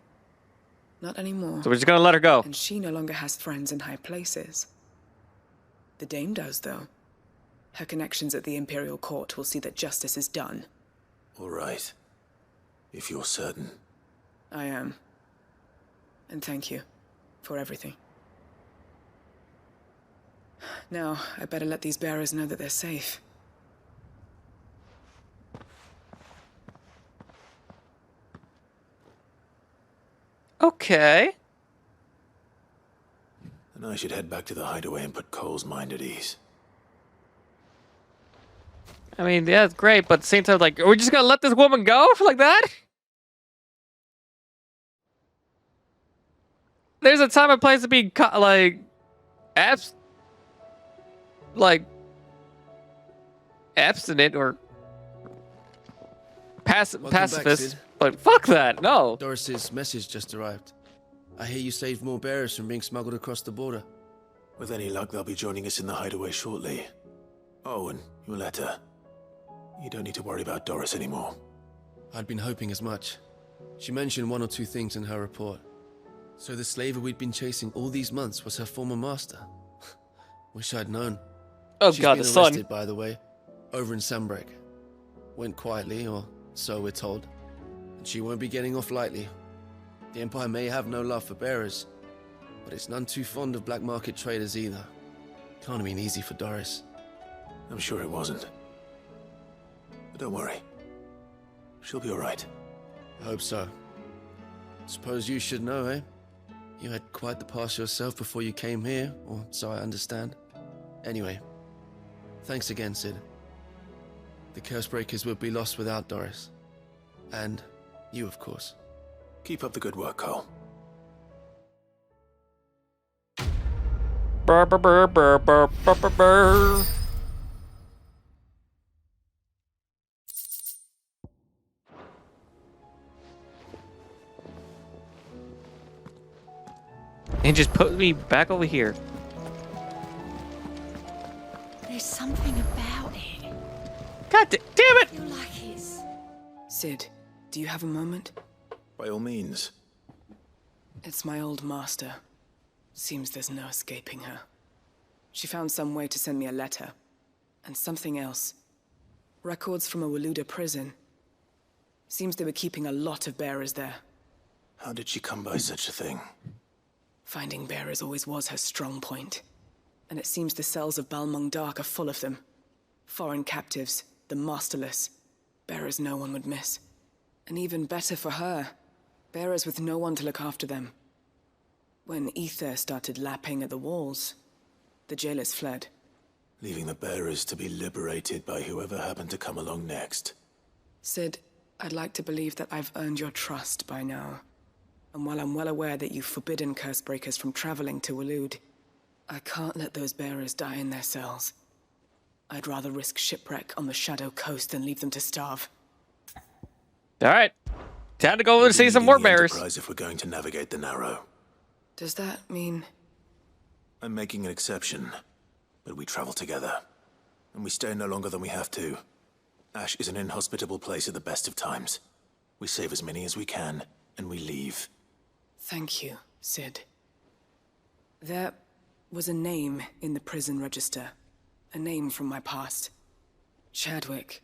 Not anymore. So we're just gonna let her go. And she no longer has friends in high places. The Dame does, though. Her connections at the Imperial Court will see that justice is done. All right. If you're certain. I am. And thank you for everything. Now, I better let these bearers know that they're safe. Okay. And I should head back to the hideaway and put Cole's mind at ease. I mean, yeah, it's great, but at the same time, like, are we just gonna let this woman go like that? There's a time and place to be, abstinent or pacifist, but fuck that, no. Doris's message just arrived. I hear you saved more bearers from being smuggled across the border. With any luck, they'll be joining us in the hideaway shortly. Oh, and your letter. You don't need to worry about Doris anymore. I'd been hoping as much. She mentioned one or two things in her report. So the slaver we'd been chasing all these months was her former master. Wish I'd known. Oh She's god, been the sun. arrested, by the way, over in Sunbreak. Went quietly, or so we're told. And she won't be getting off lightly. The Empire may have no love for bearers, but it's none too fond of black market traders either. Can't have been easy for Doris. I'm sure it wasn't. But don't worry. She'll be all right. I hope so. Suppose you should know, eh? You had quite the past yourself before you came here, or so I understand. Anyway, thanks again, Sid. The Cursebreakers would be lost without Doris. And you, of course. Keep up the good work, Cole. Burr, burr, burr, burr, burr, burr, burr, burr. And just put me back over here. There's something about it. God damn it! I feel like it's... Sid, do you have a moment? By all means. It's my old master. Seems there's no escaping her. She found some way to send me a letter. And something else. Records from a Waluda prison. Seems they were keeping a lot of bearers there. How did she come by such a thing? Finding bearers always was her strong point. And it seems the cells of Balmung Dark are full of them. Foreign captives, the masterless. Bearers no one would miss. And even better for her, bearers with no one to look after them. When ether started lapping at the walls, the jailers fled. Leaving the bearers to be liberated by whoever happened to come along next. Sid, I'd like to believe that I've earned your trust by now. And while I'm well aware that you've forbidden Cursebreakers from traveling to Waloed, I can't let those bearers die in their cells. I'd rather risk shipwreck on the Shadow Coast than leave them to starve. Alright. Time to go over and see some more bearers. Enterprise if we're going to navigate the Narrow. Does that mean... I'm making an exception, but we travel together. And we stay no longer than we have to. Ash is an inhospitable place at the best of times. We save as many as we can, and we leave. Thank you, Sid. There was a name in the prison register. A name from my past. Chadwick.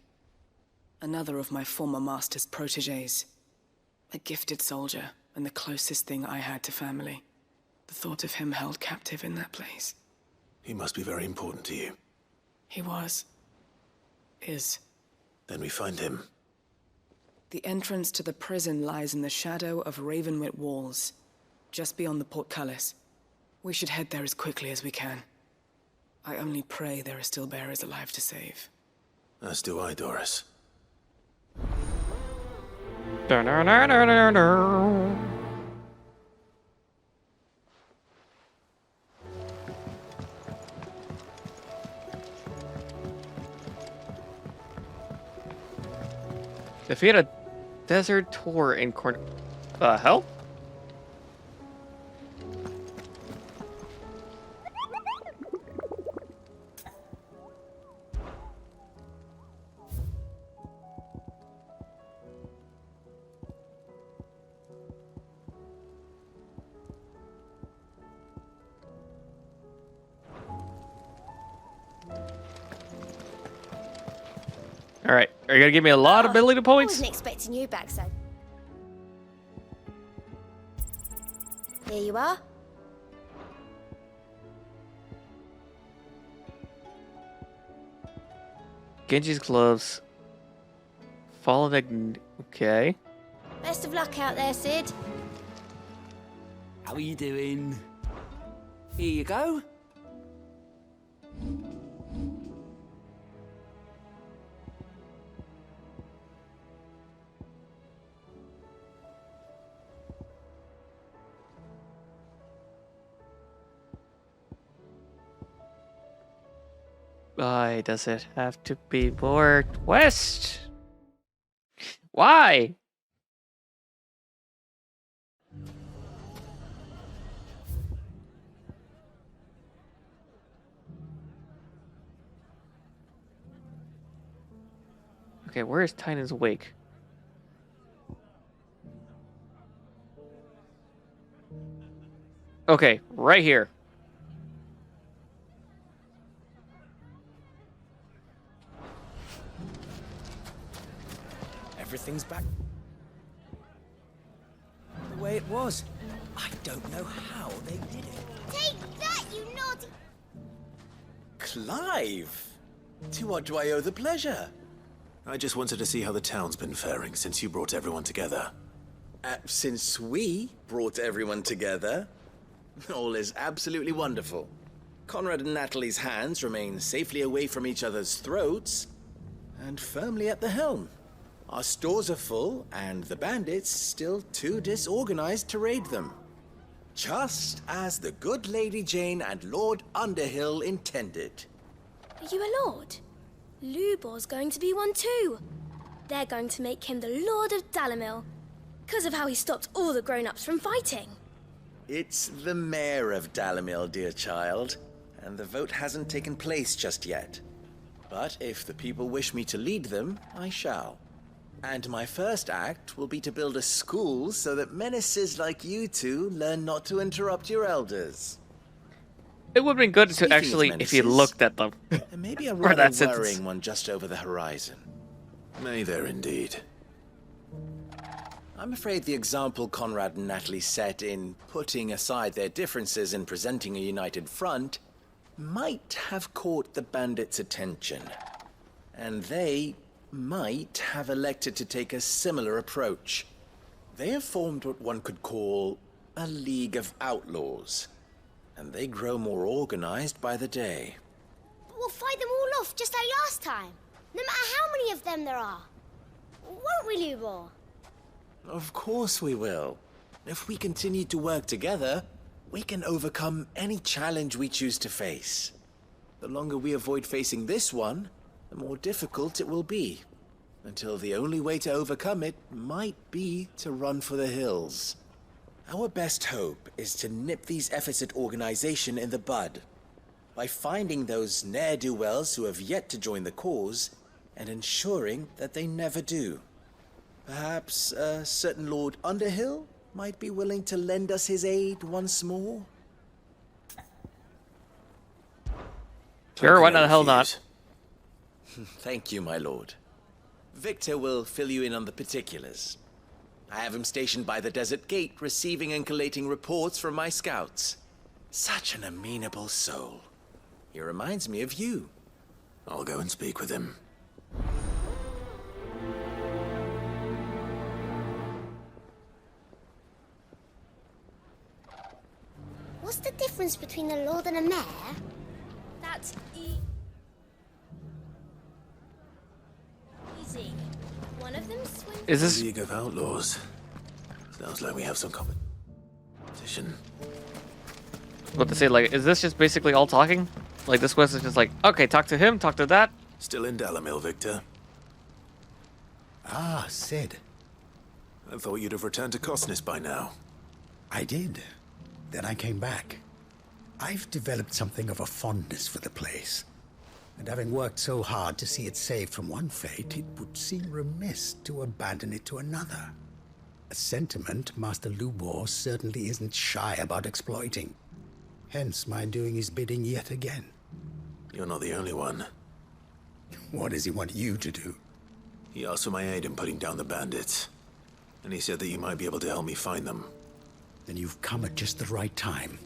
Another of my former master's protégés. A gifted soldier, and the closest thing I had to family. The thought of him held captive in that place. He must be very important to you. He was. Is. Then we find him. The entrance to the prison lies in the shadow of Ravenwit Walls, just beyond the portcullis. We should head there as quickly as we can. I only pray there are still bearers alive to save. As do I, Doris. Defeat a desert tour in The hell? All right, are you gonna give me a lot of ability I points? wasn't expecting you back, so. Here you are. Genji's gloves. Fallen okay. Best of luck out there, Sid. How are you doing? Here you go. Why does it have to be more west? Why? Okay, where is Titan's Wake? Okay, right here. Everything's back the way it was. I don't know how they did it. Take that, you naughty... Clive! To what do I owe the pleasure? I just wanted to see how the town's been faring since you brought everyone together. Since we brought everyone together, all is absolutely wonderful. Conrad and Natalie's hands remain safely away from each other's throats, and firmly at the helm. Our stores are full, and the bandits still too disorganized to raid them. Just as the good Lady Jane and Lord Underhill intended. Are you a lord? Lubor's going to be one too. They're going to make him the Lord of Dalamil, because of how he stopped all the grown-ups from fighting. It's the mayor of Dalamil, dear child, and the vote hasn't taken place just yet. But if the people wish me to lead them, I shall. And my first act will be to build a school so that menaces like you two learn not to interrupt your elders. It would have been good to Speaking of actually, if you menaces, looked at them. There may be a Or rather that sentence. worrying one just over the horizon. May there indeed. I'm afraid the example Conrad and Natalie set in putting aside their differences and presenting a united front might have caught the bandits' attention. And they might have elected to take a similar approach. They have formed what one could call a League of Outlaws, and they grow more organized by the day. But we'll fight them all off just like last time, no matter how many of them there are. Won't we, Lubor? Of course we will. If we continue to work together, we can overcome any challenge we choose to face. The longer we avoid facing this one, the more difficult it will be, until the only way to overcome it might be to run for the hills. Our best hope is to nip these efforts at organization in the bud, by finding those ne'er-do-wells who have yet to join the cause, and ensuring that they never do. Perhaps a certain Lord Underhill might be willing to lend us his aid once more? Sure, why the hell not? Thank you, my lord. Victor will fill you in on the particulars. I have him stationed by the desert gate, receiving and collating reports from my scouts. Such an amenable soul. He reminds me of you. I'll go and speak with him. What's the difference between a lord and a mayor? That's easy. One of them swims. Is this League of Outlaws? Sounds like we have some competition. what to say? Like, is this just basically all talking? Like, this quest is just like, okay, talk to him, talk to that. Still in Dalamil, Victor. Ah, Sid. I thought you'd have returned to Cosnis by now. I did. Then I came back. I've developed something of a fondness for the place. And having worked so hard to see it saved from one fate, it would seem remiss to abandon it to another. A sentiment Master Lubor certainly isn't shy about exploiting. Hence my doing his bidding yet again. You're not the only one. What does he want you to do? He asked for my aid in putting down the bandits. And he said that you might be able to help me find them. Then you've come at just the right time.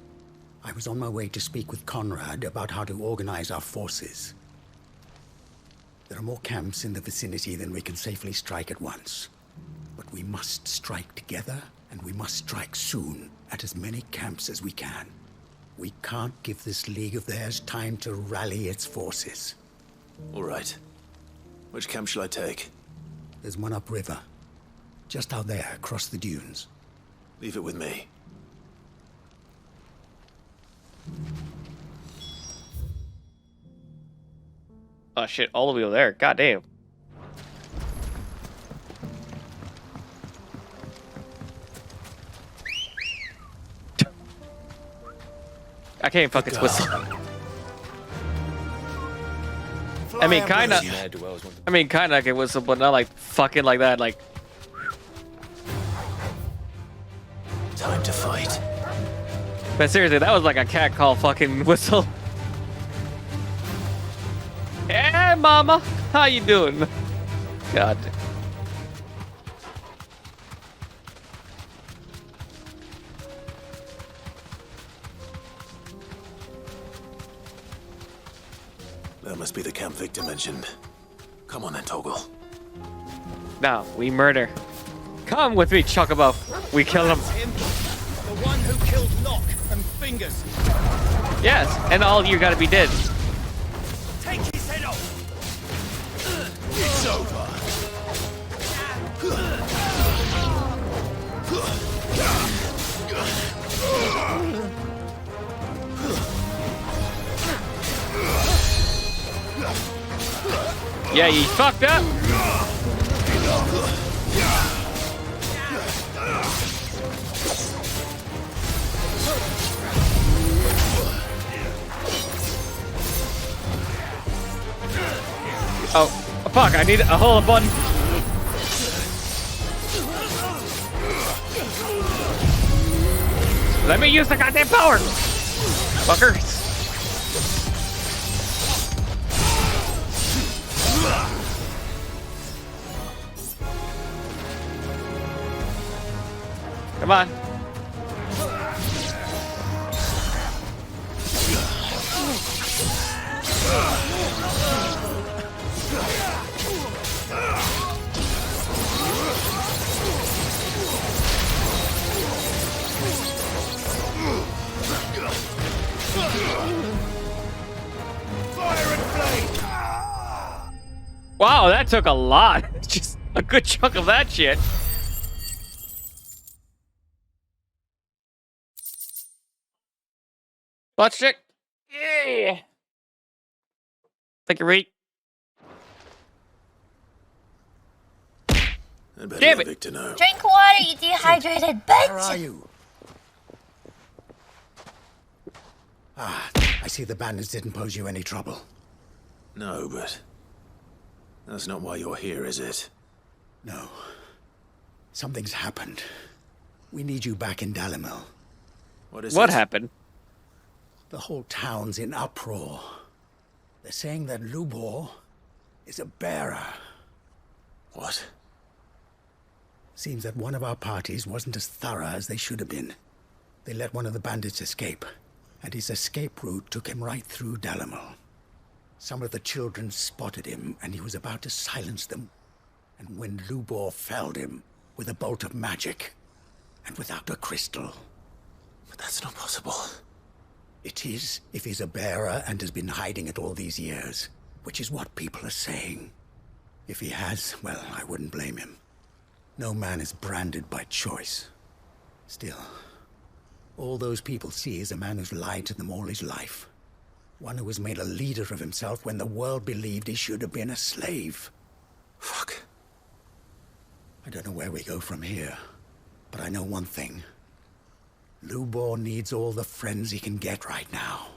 I was on my way to speak with Conrad about how to organize our forces. There are more camps in the vicinity than we can safely strike at once. But we must strike together, and we must strike soon at as many camps as we can. We can't give this league of theirs time to rally its forces. All right. Which camp shall I take? There's one upriver. Just out there, across the dunes. Leave it with me. Oh shit, all the way over there. God damn. I can't fucking whistle. I mean, kinda. I mean, kinda I can whistle, but not like fucking like that. Like. Time to fight. But seriously, that was like a cat call fucking whistle. Hey, mama, how you doing? God. That must be the camp Victor mentioned. Come on then, Toggle. Now we murder. Come with me, Chocobo. We kill him. The one who killed Locke and Fingers. Yes, and all you gotta be dead. Take his head off. It's over. Yeah, you fucked up. Oh, fuck, I need a whole button. Let me use the goddamn power! Fuckers. Come on. Wow, that took a lot. Just a good chunk of that shit. Watch it. Yeah. Thank you, Reed. Damn it. Victor know. Drink water, you dehydrated bitch! Where are you? Ah, I see the bandits didn't pose you any trouble. No, but that's not why you're here, is it? No. Something's happened. We need you back in Dalamil. What happened? The whole town's in uproar. They're saying that Lubor is a bearer. What? Seems that one of our parties wasn't as thorough as they should have been. They let one of the bandits escape, and his escape route took him right through Dalamil. Some of the children spotted him, and he was about to silence them. And when Lubor felled him with a bolt of magic, and without a crystal. But that's not possible. It is, if he's a bearer and has been hiding it all these years, which is what people are saying. If he has, well, I wouldn't blame him. No man is branded by choice. Still, all those people see is a man who's lied to them all his life. One who was made a leader of himself when the world believed he should have been a slave. Fuck. I don't know where we go from here, but I know one thing. Lubor needs all the friends he can get right now.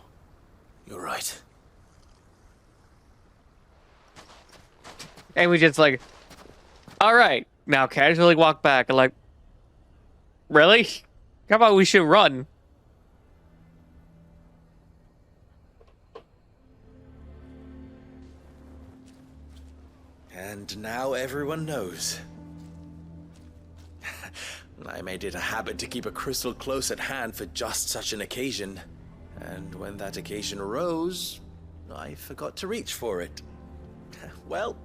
You're right. And we just like, all right, now casually walk back and like, really? How about we should run? And now everyone knows. I made it a habit to keep a crystal close at hand for just such an occasion. And when that occasion arose, I forgot to reach for it. Well,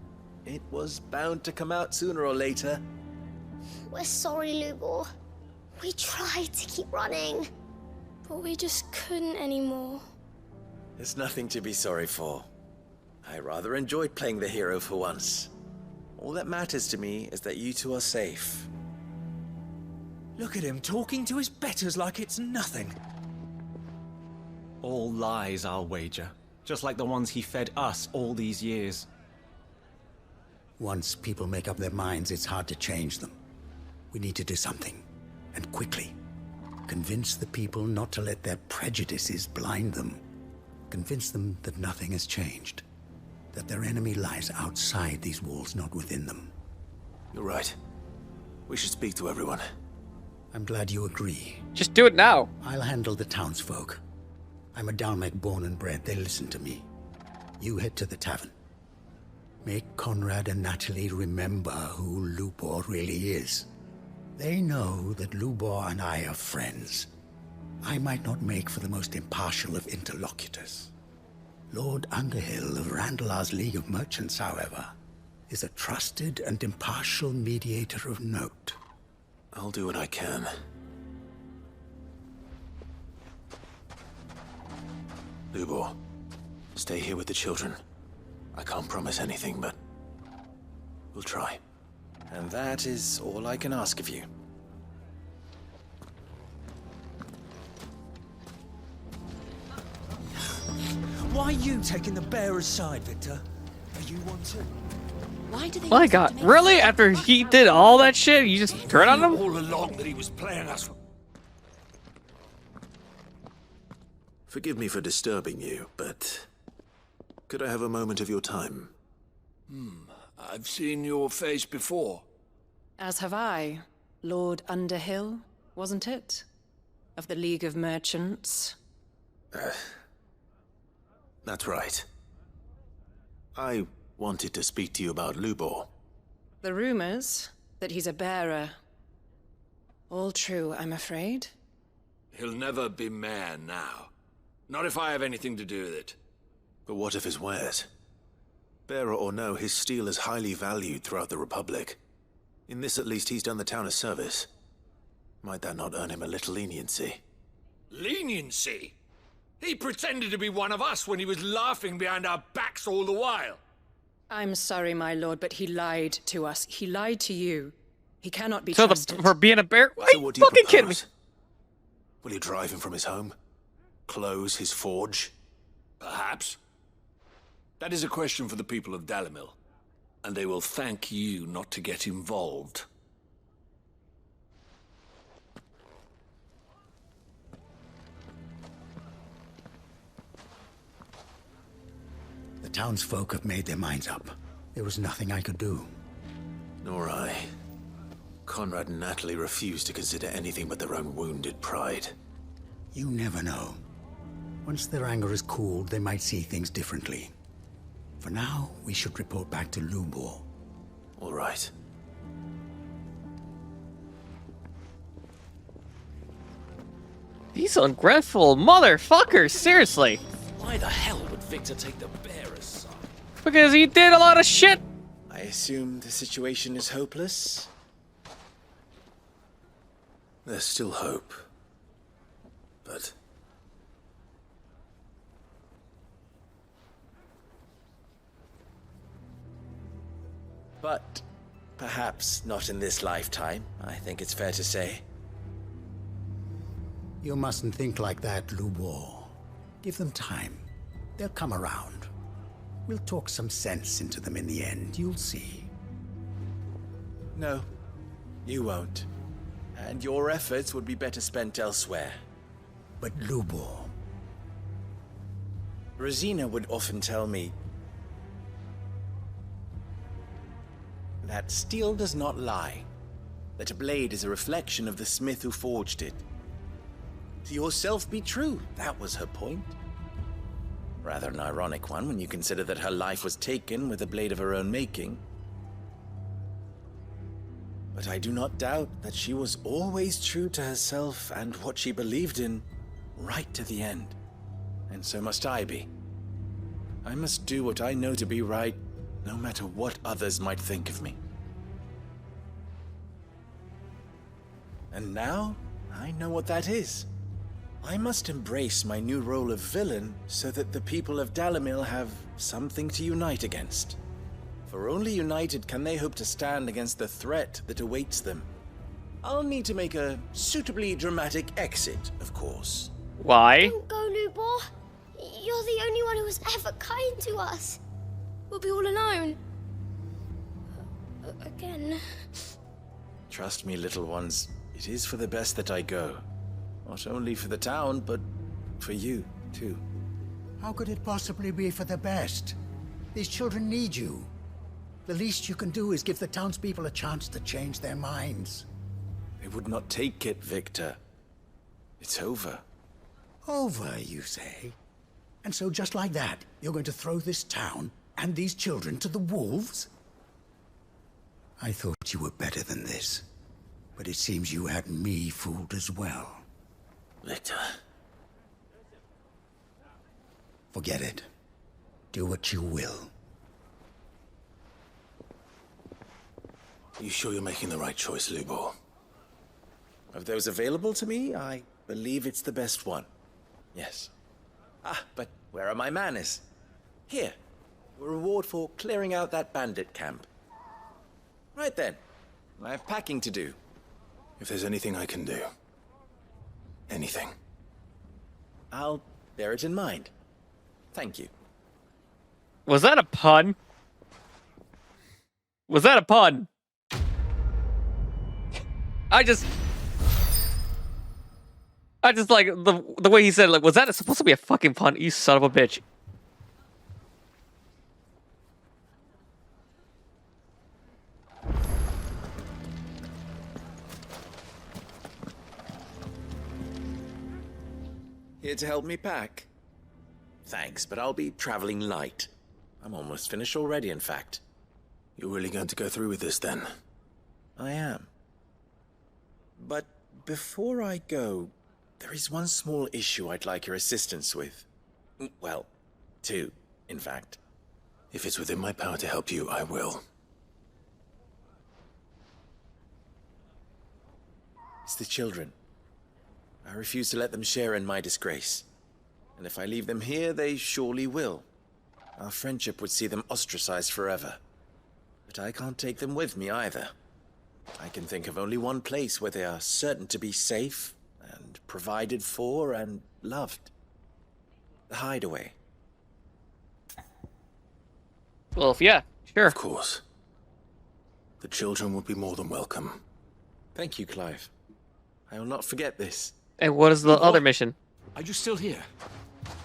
it was bound to come out sooner or later. We're sorry, Lubor. We tried to keep running, but we just couldn't anymore. There's nothing to be sorry for. I rather enjoyed playing the hero for once. All that matters to me is that you two are safe. Look at him talking to his betters like it's nothing. All lies, I'll wager. Just like the ones he fed us all these years. Once people make up their minds, it's hard to change them. We need to do something, and quickly. Convince the people not to let their prejudices blind them. Convince them that nothing has changed. That their enemy lies outside these walls, not within them. You're right. We should speak to everyone. I'm glad you agree. Just do it now. I'll handle the townsfolk. I'm a Dalmek born and bred. They listen to me. You head to the tavern. Make Conrad and Natalie remember who Lubor really is. They know that Lubor and I are friends. I might not make for the most impartial of interlocutors. Lord Underhill of Randalar's League of Merchants, however, is a trusted and impartial mediator of note. I'll do what I can. Lubor, stay here with the children. I can't promise anything, but we'll try. And that is all I can ask of you. Why are you taking the bearer's side, Victor? Are you one too? Why do they? My God, really? After he did all that shit, you just turn on him? All along that he was playing us. Forgive me for disturbing you, but could I have a moment of your time? I've seen your face before. As have I. Lord Underhill, wasn't it? Of the League of Merchants. That's right. I wanted to speak to you about Lubor. The rumors that he's a bearer. All true, I'm afraid. He'll never be mayor now. Not if I have anything to do with it. But what of his wares? Bearer or no, his steel is highly valued throughout the Republic. In this at least he's done the town a service. Might that not earn him a little leniency? Leniency? He pretended to be one of us when he was laughing behind our backs all the while. I'm sorry, my lord, but he lied to us. He lied to you. He cannot be So trusted. for being a bear? Are So you what do you fucking kidding me? propose? Will you drive him from his home? Close his forge? Perhaps. That is a question for the people of Dalamil. And they will thank you not to get involved. The townsfolk have made their minds up. There was nothing I could do. Nor I. Conrad and Natalie refuse to consider anything but their own wounded pride. You never know. Once their anger is cooled, they might see things differently. For now, we should report back to Lubor. All right. These ungrateful motherfuckers, seriously. Why the hell would Victor take the bearer's side? Because he did a lot of shit. I assume the situation is hopeless? There's still hope. But... But perhaps not in this lifetime, I think it's fair to say. You mustn't think like that, Lubor. Give them time. They'll come around. We'll talk some sense into them in the end, you'll see. No, you won't. And your efforts would be better spent elsewhere. But Lubor... Rosina would often tell me that steel does not lie, that a blade is a reflection of the smith who forged it. To yourself be true, that was her point. Rather an ironic one when you consider that her life was taken with a blade of her own making. But I do not doubt that she was always true to herself and what she believed in, right to the end. And so must I be. I must do what I know to be right, no matter what others might think of me. And now, I know what that is. I must embrace my new role of villain so that the people of Dalimil have something to unite against. For only united can they hope to stand against the threat that awaits them. I'll need to make a suitably dramatic exit, of course. Why? Don't go, Lubor. You're the only one who was ever kind to us. We'll be all alone. Again. Trust me, little ones, it is for the best that I go. Not only for the town, but for you, too. How could it possibly be for the best? These children need you. The least you can do is give the townspeople a chance to change their minds. They would not take it, Victor. It's over. Over, you say? And so just like that, you're going to throw this town and these children to the wolves? I thought you were better than this. But it seems you had me fooled as well. Victor. Forget it. Do what you will. You sure you're making the right choice, Lubor? Of those available to me, I believe it's the best one. Yes. Ah, but where are my manners? Here. A reward for clearing out that bandit camp. Right then. I have packing to do. If there's anything I can do. Anything. I'll bear it in mind. Thank you. Was that a pun? Was that a pun? I just like the way he said it, like, was that supposed to be a fucking pun? You son of a bitch. Here to help me pack? Thanks, but I'll be traveling light. I'm almost finished already, in fact. You're really going to go through with this, then? I am. But before I go, there is one small issue I'd like your assistance with. Well, two, in fact. If it's within my power to help you, I will. It's the children. I refuse to let them share in my disgrace. And if I leave them here, they surely will. Our friendship would see them ostracized forever. But I can't take them with me either. I can think of only one place where they are certain to be safe and provided for and loved. The hideaway. Well, yeah, sure. Of course. The children would be more than welcome. Thank you, Clive. I will not forget this. And what is the other mission? Are you still here?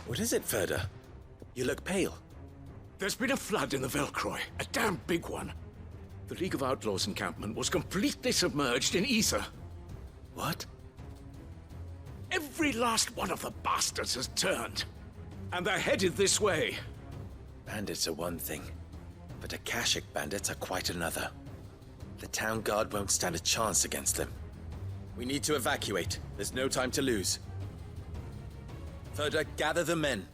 What is it, Ferda? You look pale. There's been a flood in the Velcroy, a damn big one. The League of Outlaws encampment was completely submerged in ether. What? Every last one of the bastards has turned. And they're headed this way. Bandits are one thing, but Akashic bandits are quite another. The town guard won't stand a chance against them. We need to evacuate. There's no time to lose. Further, gather the men.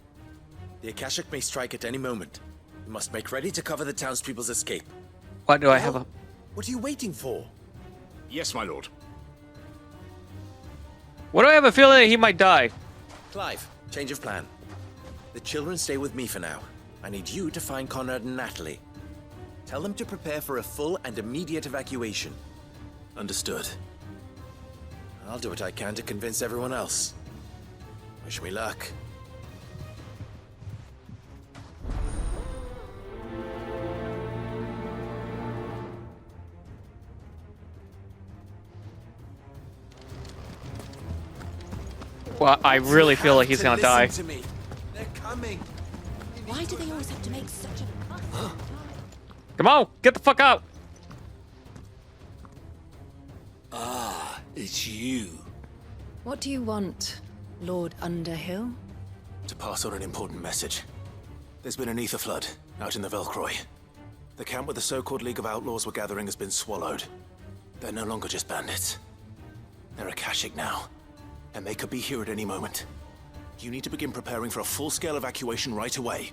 The Akashic may strike at any moment. We must make ready to cover the townspeople's escape. What do I have a... What are you waiting for? Yes, my lord. What do I have a feeling that he might die? Clive, change of plan. The children stay with me for now. I need you to find Conrad and Natalie. Tell them to prepare for a full and immediate evacuation. Understood. I'll do what I can to convince everyone else. Wish me luck. Well, I really feel like he's gonna die. To me. They're coming. Why do they always have to make such a fuss? Come on, get the fuck out! Ah, it's you. What do you want, Lord Underhill? To pass on an important message. There's been an ether flood out in the Velcroy. The camp where the so-called League of Outlaws were gathering has been swallowed. They're no longer just bandits. They're Akashic now, and they could be here at any moment. You need to begin preparing for a full-scale evacuation right away.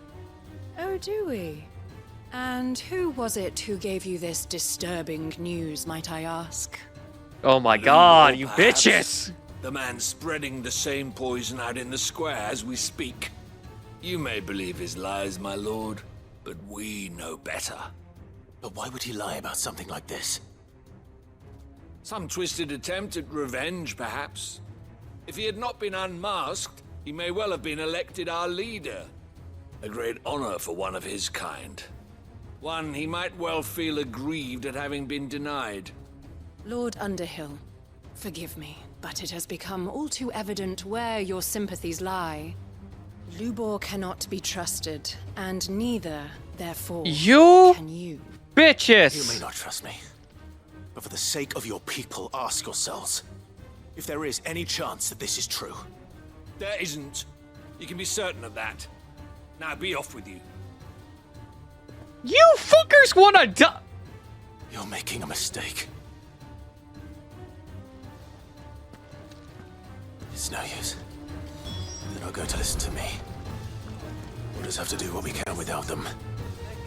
Oh, do we? And who was it who gave you this disturbing news, might I ask? Oh my god, you bitches! The man spreading the same poison out in the square as we speak. You may believe his lies, my lord, but we know better. But why would he lie about something like this? Some twisted attempt at revenge, perhaps. If he had not been unmasked, he may well have been elected our leader. A great honor for one of his kind. One he might well feel aggrieved at having been denied. Lord Underhill, forgive me, but it has become all too evident where your sympathies lie. Lubor cannot be trusted, and neither, therefore, can you. Bitches! You may not trust me, but for the sake of your people, ask yourselves if there is any chance that this is true. There isn't. You can be certain of that. Now be off with you. You fuckers wanna die! You're making a mistake. It's no use. They're not going to listen to me. We'll just have to do what we can without them.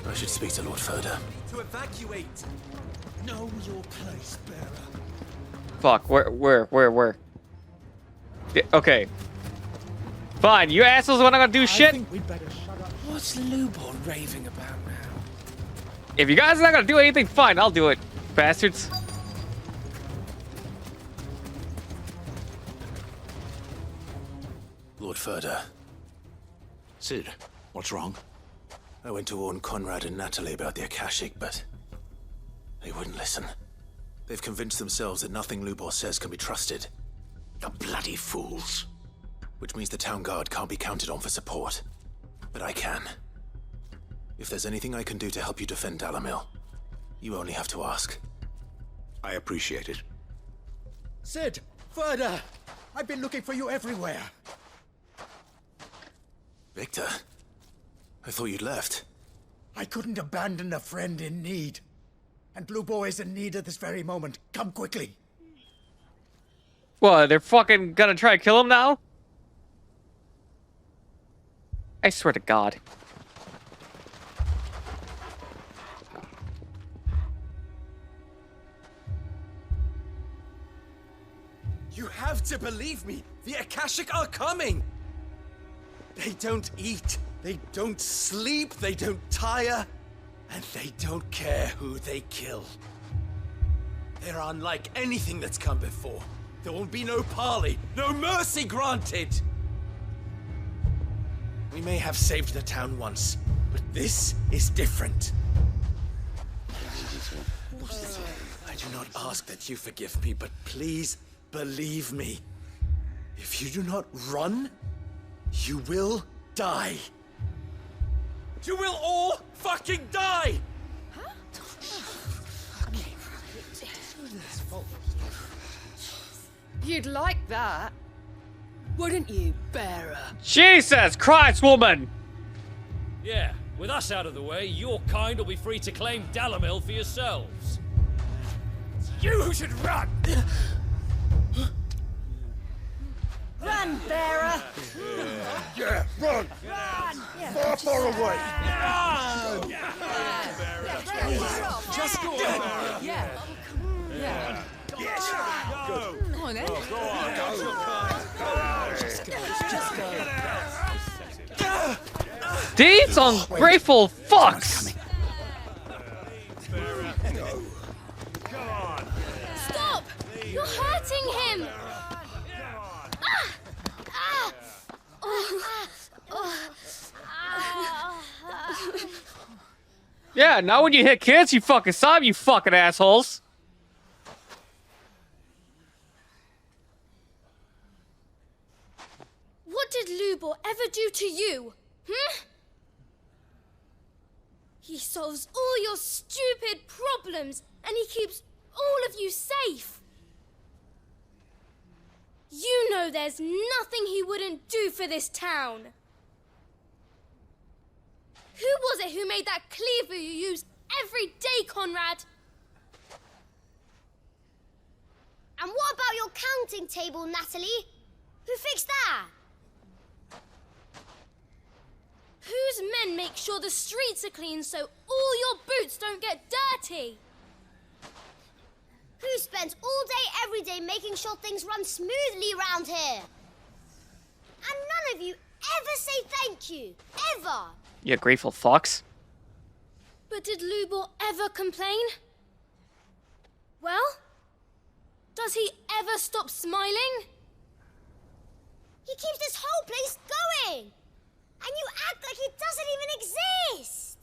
I should speak to Lord Furder. To evacuate! Know your place, bearer. Fuck, where? Yeah, okay. Fine, you assholes are not gonna do shit? What's Lubor raving about now? If you guys are not gonna do anything, fine, I'll do it. Bastards. Lord Furder. Sid, what's wrong? I went to warn Conrad and Natalie about the Akashic, but they wouldn't listen. They've convinced themselves that nothing Lubor says can be trusted. The bloody fools. Which means the town guard can't be counted on for support. But I can. If there's anything I can do to help you defend Dalamil, you only have to ask. I appreciate it. Sid! Further! I've been looking for you everywhere. Victor? I thought you'd left. I couldn't abandon a friend in need. And Lubor is in need at this very moment. Come quickly. What, they're fucking gonna try to kill him now? I swear to God. You have to believe me! The Akashic are coming! They don't eat, they don't sleep, they don't tire, and they don't care who they kill. They're unlike anything that's come before. There will be no parley, no mercy granted! We may have saved the town once, but this is different. I do not ask that you forgive me, but please believe me. If you do not run, you will die. You will all fucking die! You'd like that, wouldn't you, bearer? Jesus Christ, woman! Yeah, with us out of the way, your kind will be free to claim Dalamil for yourselves. You should run! Run, bearer! Yeah, run! Run! Far, far away! Just go on. Yeah. Yes. Go. Come on, then. Go on. Just go. These ungrateful fucks! Stop! You're hurting him! Yeah, now when you hit kids, you fucking stop, you fucking assholes. What did Lubor ever do to you? He solves all your stupid problems, and he keeps all of you safe. You know there's nothing he wouldn't do for this town. Who was it who made that cleaver you use every day, Conrad? And what about your counting table, Natalie? Who fixed that? Whose men make sure the streets are clean so all your boots don't get dirty? Who spends all day, every day making sure things run smoothly round here? And none of you ever say thank you. Ever. You grateful fucks. But did Lubor ever complain? Well, does he ever stop smiling? He keeps this whole place going. And you act like it doesn't even exist.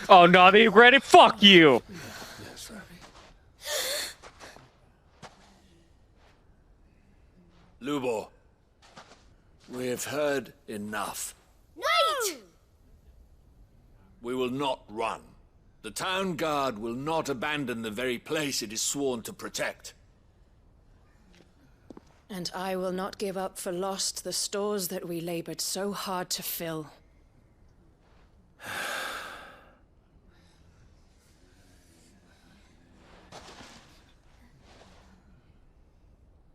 Oh no, they regret it? Fuck you! Lubor, we've heard enough. Wait! We will not run. The town guard will not abandon the very place it is sworn to protect. And I will not give up for lost the stores that we labored so hard to fill.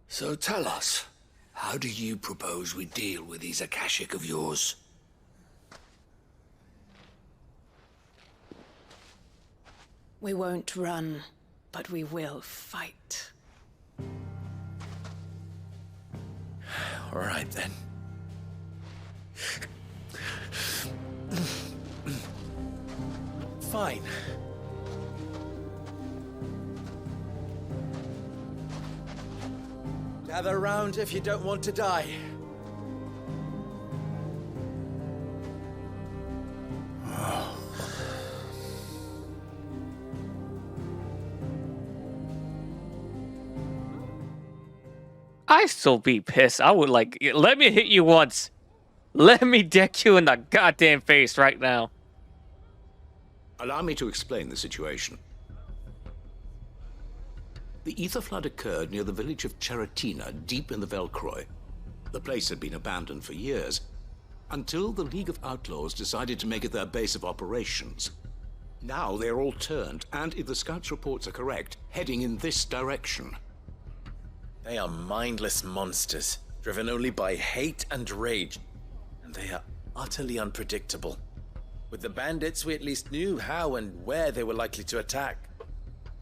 So tell us, how do you propose we deal with these Akashic of yours? We won't run, but we will fight. All right, then. Fine. Gather around if you don't want to die. I still be pissed. I would like, let me hit you once. Let me deck you in the goddamn face right now. Allow me to explain the situation. The ether flood occurred near the village of Cheratina, deep in the Velcroy. The place had been abandoned for years, until the League of Outlaws decided to make it their base of operations. Now they're all turned, and if the scouts' reports are correct, heading in this direction. They are mindless monsters, driven only by hate and rage. And they are utterly unpredictable. With the bandits, we at least knew how and where they were likely to attack.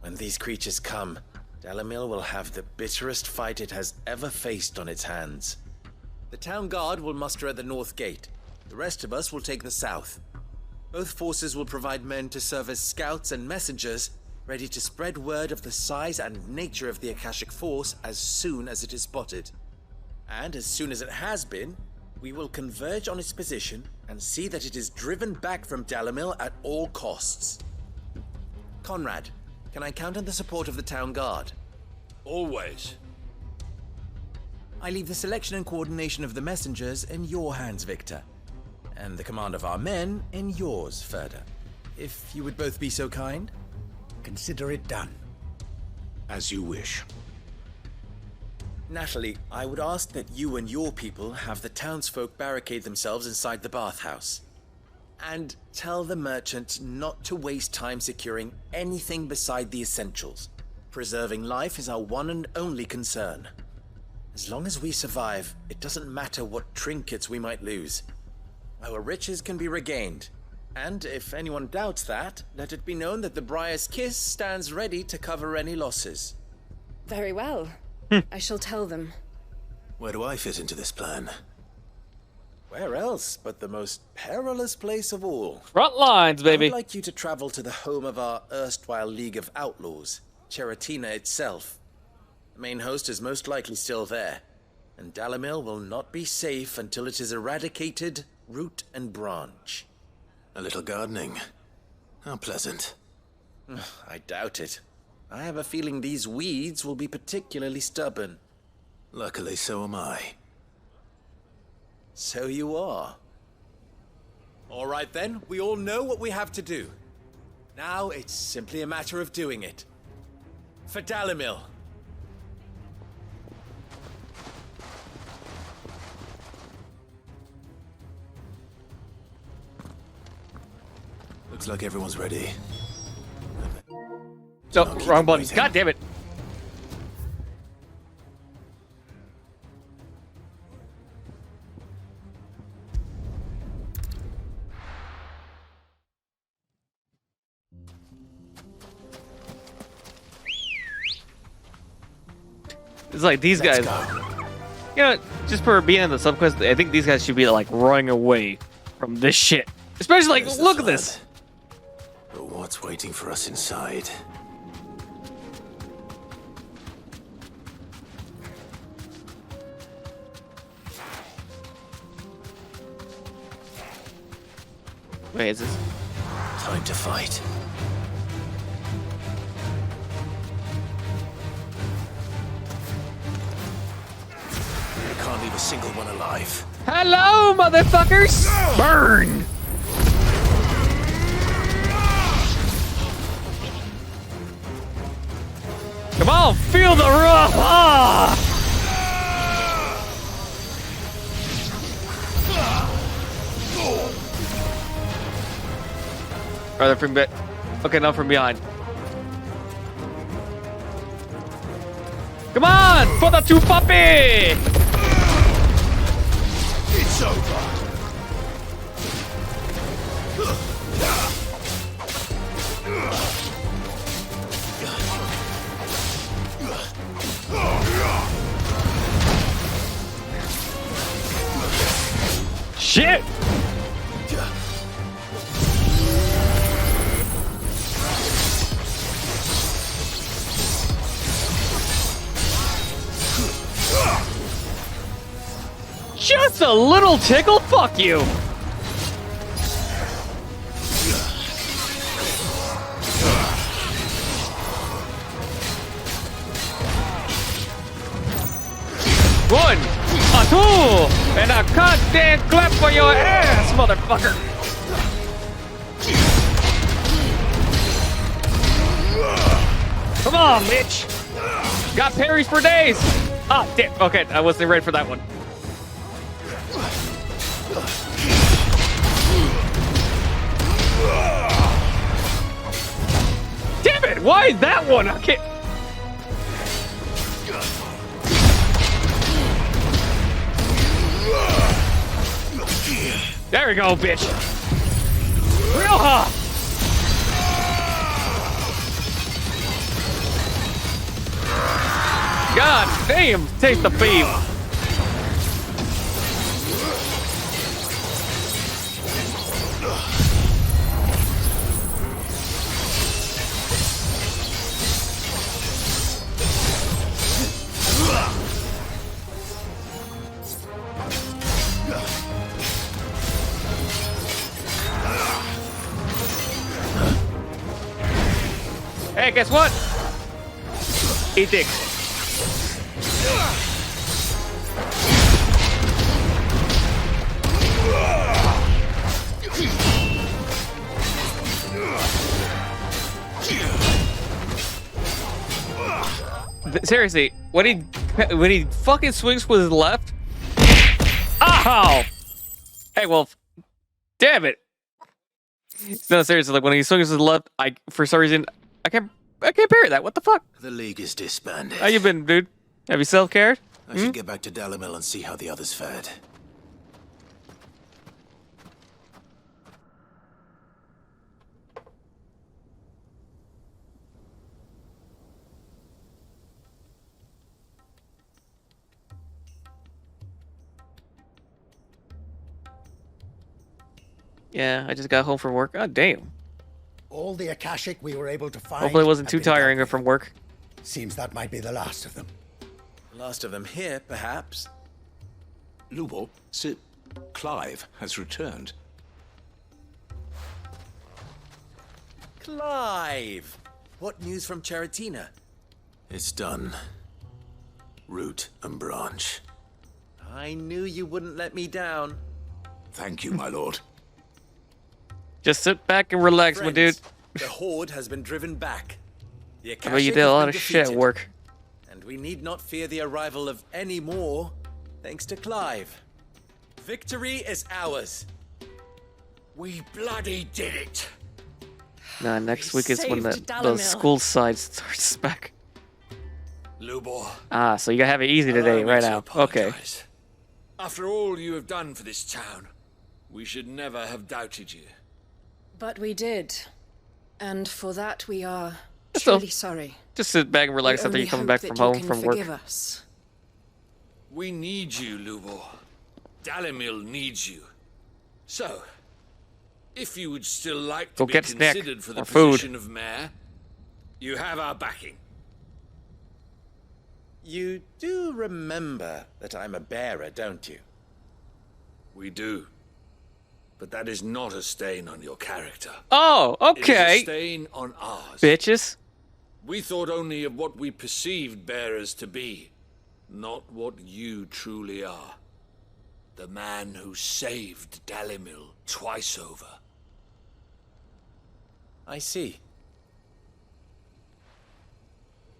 When these creatures come, Dalamil will have the bitterest fight it has ever faced on its hands. The town guard will muster at the north gate. The rest of us will take the south. Both forces will provide men to serve as scouts and messengers, ready to spread word of the size and nature of the Akashic force as soon as it is spotted. And as soon as it has been, we will converge on its position and see that it is driven back from Dalamil at all costs. Conrad, can I count on the support of the town guard? Always. I leave the selection and coordination of the messengers in your hands, Victor. And the command of our men in yours, Ferda. If you would both be so kind. Consider it done. As you wish. Natalie, I would ask that you and your people have the townsfolk barricade themselves inside the bathhouse. And tell the merchant not to waste time securing anything beside the essentials. Preserving life is our one and only concern. As long as we survive, it doesn't matter what trinkets we might lose. Our riches can be regained. And if anyone doubts that, let it be known that the Briar's Kiss stands ready to cover any losses. Very well. I shall tell them. Where do I fit into this plan? Where else but the most perilous place of all? Front lines, baby. I'd like you to travel to the home of our erstwhile League of Outlaws, Cheratina itself. The main host is most likely still there, and Dalimil will not be safe until it is eradicated, root and branch. A little gardening. How pleasant. I doubt it. I have a feeling these weeds will be particularly stubborn. Luckily, so am I. So you are. All right then, we all know what we have to do. Now it's simply a matter of doing it. For Dalimil. Looks like everyone's ready. No, wrong button. God damn it. It's like these guys, you know, just for being in the subquest, I think these guys should be like running away from this shit. Especially like, look at this. But what's waiting for us inside? Wait, is this? Time to fight. We can't leave a single one alive. Hello, motherfuckers! Burn! Come on, feel the rough! Ah! Are they from okay, not from behind. Come on, for the two puppy! It's over. Shit! Just a little tickle? Fuck you! One, a two, and a goddamn clap for your ass, motherfucker! Come on, bitch! Got parries for days! Ah, damn. Okay, I wasn't ready for that one. Damn it! Why that one? I can't. There we go, bitch. Real hot. God damn! Taste the beef. Hey, guess what? Eat dick. Seriously, what did when he fucking swings with his left. Ow! Hey, well, damn it. No, seriously, like when he swings with his left, for some reason I can't parry that. What the fuck? The League is disbanded. How you been, dude? Have you self-cared? I should get back to Dalimil and see how the others fared. Yeah, I just got home from work. God damn. All the Akashic we were able to find. Hopefully it wasn't too have been tiring dealt from work. with. Seems that might be the last of them. The last of them here, perhaps. Lubor, Sir Clive has returned. Clive! What news from Charatina? It's done. Root and branch. I knew you wouldn't let me down. Thank you, my lord. Just sit back and relax, my dude. The Horde has been driven back. The I bet you Akashic did a has lot been of shit defeated. work. And we need not fear the arrival of any more, thanks to Clive. Victory is ours. We bloody did it. Nah, next week is when the Dalimil. school side starts back. Lubor. Ah, so you gotta have it easy today, right now. Okay. After all you have done for this town, we should never have doubted you. But we did. And for that we are So, truly sorry. Just sit back and relax We after only you're coming hope back that from you home can from work. forgive us. We need you, Lubor. Dalimil needs you. So, if you would still like to Go be get snack considered for the or food. position of mayor, you have our backing. You do remember that I'm a bearer, don't you? We do. But that is not a stain on your character. Oh, It is okay. a stain on ours. Bitches. We thought only of what we perceived bearers to be, not what you truly are. The man who saved Dalimil twice over. I see.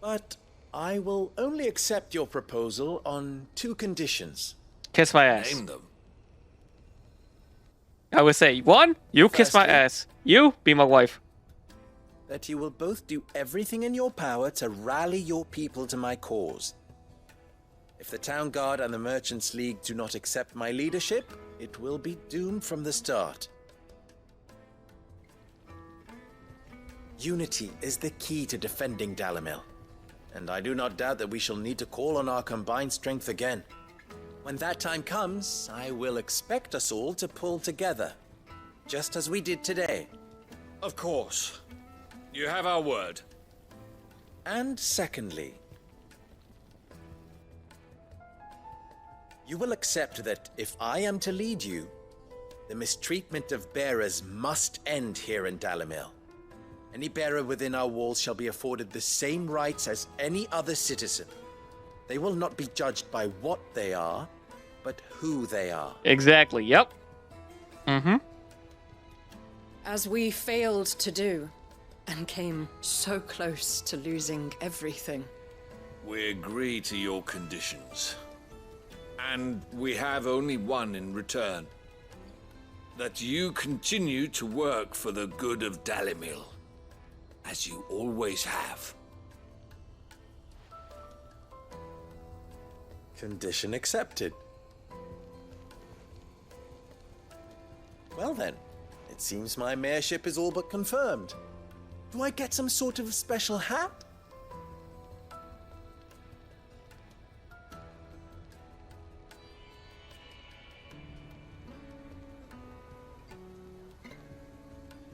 But I will only accept your proposal on 2 conditions. Kiss my ass. Name them. I would say, 1, you kiss my Firstly- ass. You be my wife. That you will both do everything in your power to rally your people to my cause. If the Town Guard and the Merchants League do not accept my leadership, it will be doomed from the start. Unity is the key to defending Dalimil, and I do not doubt that we shall need to call on our combined strength again. When that time comes, I will expect us all to pull together, just as we did today. Of course. You have our word. And secondly, you will accept that if I am to lead you, the mistreatment of bearers must end here in Dalimil. Any bearer within our walls shall be afforded the same rights as any other citizen. They will not be judged by what they are, but who they are. Exactly, yep. Mm-hmm. As we failed to do, and came so close to losing everything. We agree to your conditions. And we have only one in return. That you continue to work for the good of Dalimil, as you always have. Condition accepted. Well then, it seems my mayorship is all but confirmed. Do I get some sort of special hat?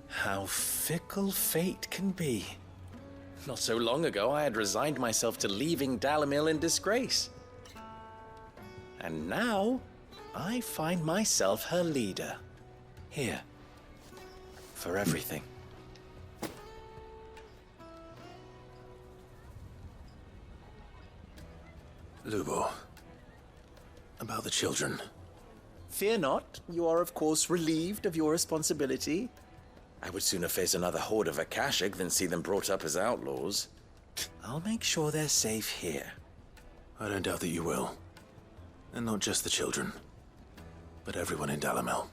How fickle fate can be. Not so long ago, I had resigned myself to leaving Dalimil in disgrace. And now, I find myself her leader. Here. For everything. Lubo. About the children. Fear not, you are of course relieved of your responsibility. I would sooner face another horde of Akashic than see them brought up as outlaws. I'll make sure they're safe here. I don't doubt that you will. And not just the children, but everyone in Dalamel.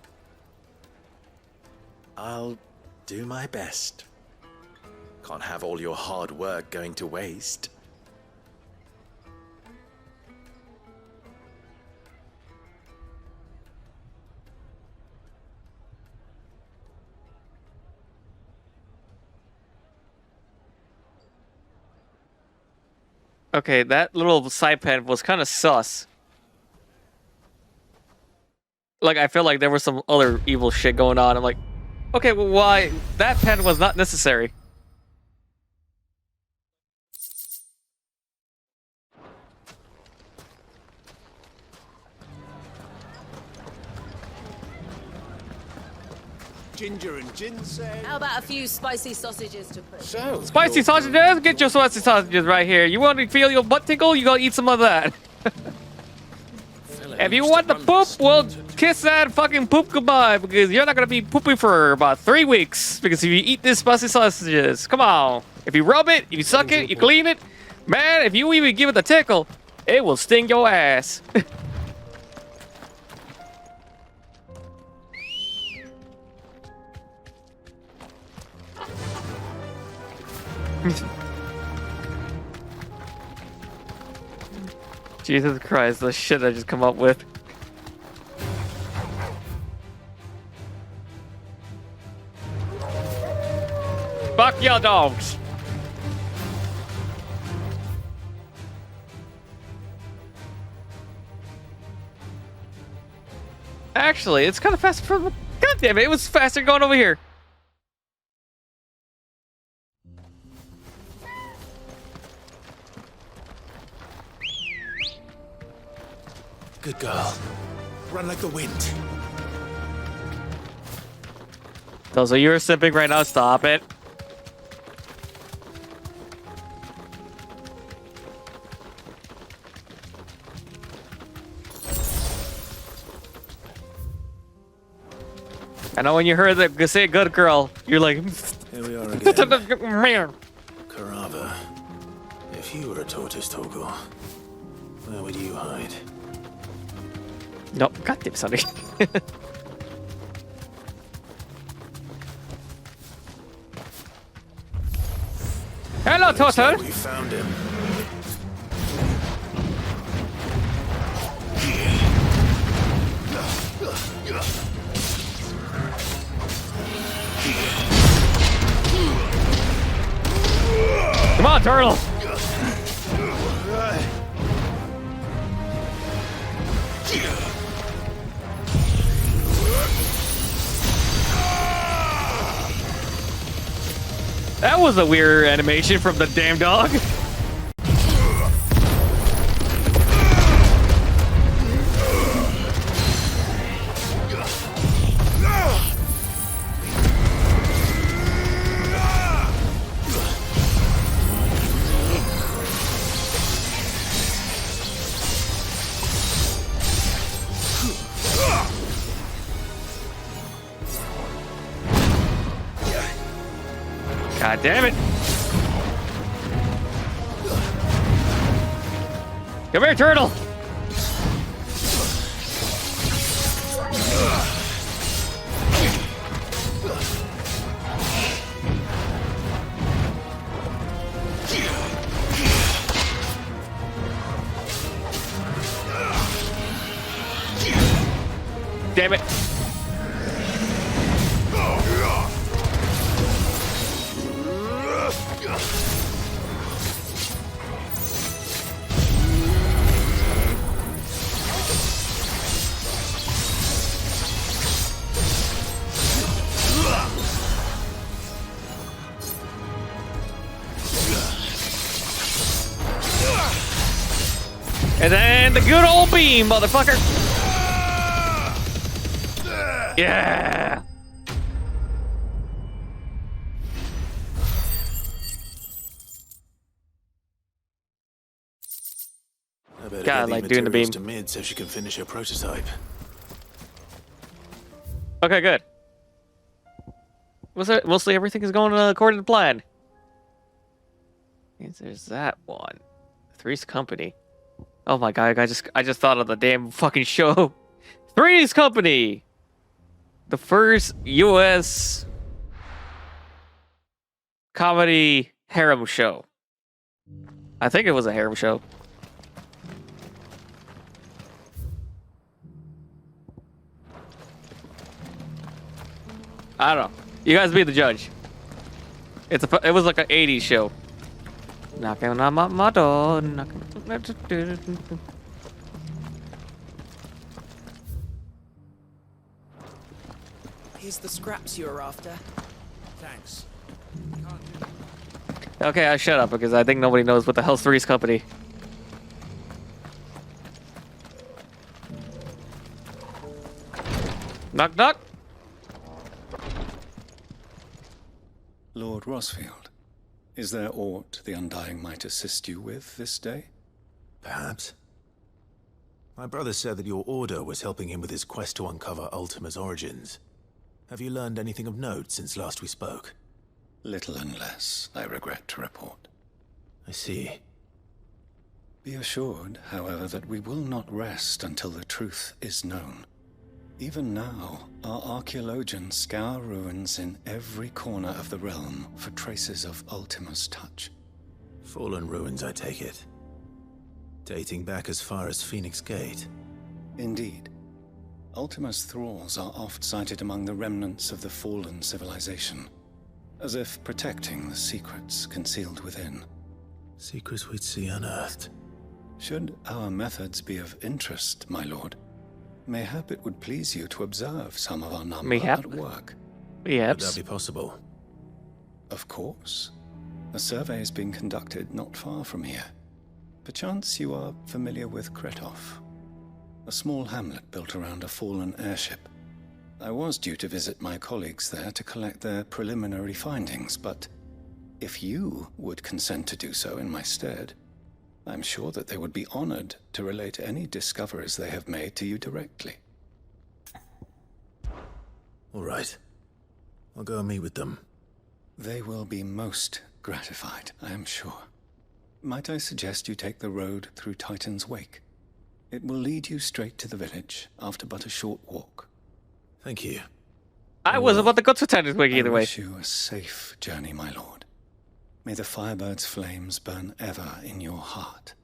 I'll do my best. Can't have all your hard work going to waste. Okay, that little side pen was kind of sus. Like, I feel like there was some other evil shit going on. I'm like, okay, well, why? That pen was not necessary. Ginger and ginseng. How about a few spicy sausages to put? So, Spicy sausages? Get your spicy sausages right here. You want to feel your butt tickle? You gotta eat some of that. If you want the poop, well, kiss that fucking poop goodbye, because you're not gonna be pooping for about 3 weeks. Because if you eat these spicy sausages, come on. If you rub it, if you suck it, you clean it, man, if you even give it the tickle, it will sting your ass. Jesus Christ, the shit I just come up with. Fuck your dogs. Actually, it's kind of fast for... God damn it, it was faster going over here. Good girl. Run like the wind. So you're simping right now, stop it. I know when you heard that say good girl, you're like... Here we are again. Carava, if you were a tortoise, Torgor, where would you hide? No, goddamn Sonny. Hello, Turtle. We found him. Come on, Turtle. That was a weird animation from the damn dog. God damn it. Come here, turtle. Damn it. And then the good old beam, motherfucker. Yeah. I better God, get like these doing the materials beam. to Mid so she can finish her prototype. Okay, good. Mostly everything is going according to plan. There's that one. Three's Company. Oh my god, I just thought of the damn fucking show. Three's Company! The first US comedy harem show. I think it was a harem show. I don't know. You guys be the judge. It was like an 80s show. Knocking on my door. Here's the scraps you were after. Thanks. Okay, I shut up because I think nobody knows what the hell's Three's Company. Knock knock. Lord Rosfield, is there aught the Undying might assist you with this day? Perhaps. My brother said that your order was helping him with his quest to uncover Ultima's origins. Have you learned anything of note since last we spoke? Little and less, I regret to report. I see. Be assured, however, that we will not rest until the truth is known. Even now, our archaeologians scour ruins in every corner of the realm for traces of Ultima's touch. Fallen ruins, I take it. Dating back as far as Phoenix Gate. Indeed. Ultima's thralls are oft sighted among the remnants of the fallen civilization, as if protecting the secrets concealed within. Secrets we'd see unearthed. Should our methods be of interest, my lord, mayhap it would please you to observe some of our number at work. Would that be possible? Of course. A survey is being conducted not far from here. Perchance you are familiar with Kretov, a small hamlet built around a fallen airship. I was due to visit my colleagues there to collect their preliminary findings, but if you would consent to do so in my stead, I'm sure that they would be honored to relate any discoveries they have made to you directly. All right. I'll go and meet with them. They will be most gratified, I am sure. Might I suggest you take the road through Titan's Wake? It will lead you straight to the village after but a short walk. Thank you. I was about to go to Titan's Wake either way. I wish you a safe journey, my lord. May the Firebird's flames burn ever in your heart.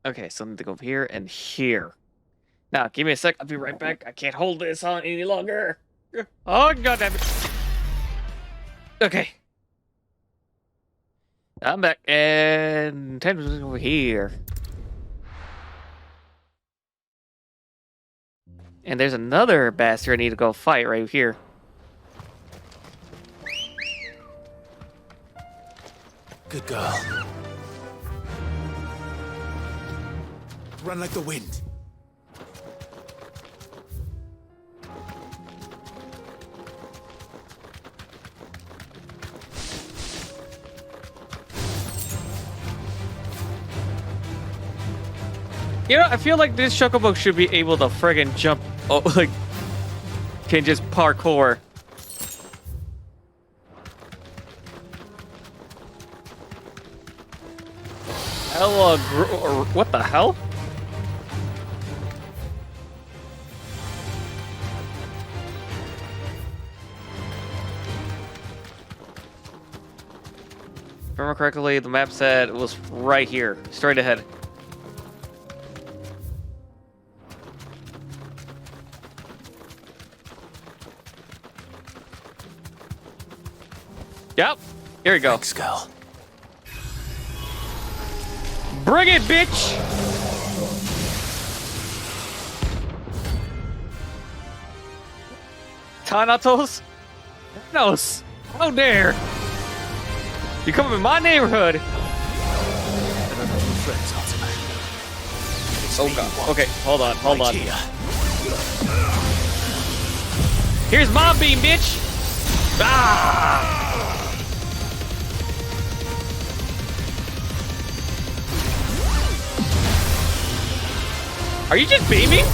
Okay, so I need to go over here and here. Now, give me a sec. I'll be right back. I can't hold this on any longer. Oh, god damn it. Okay. I'm back, and time to over here. And there's another bastard I need to go fight right here. Good girl. Run like the wind. You know, I feel like this chocobo should be able to friggin' jump, oh, like, can just parkour. Hella, what the hell? If I remember correctly, the map said it was right here, straight ahead. Yep. Here we go. Thanks, girl. Bring it, bitch! Thanatos? Thanos! How dare! You come in my neighborhood! Oh god. Okay, hold on, hold on. Here's my beam, bitch! Ah! Are you just beaming?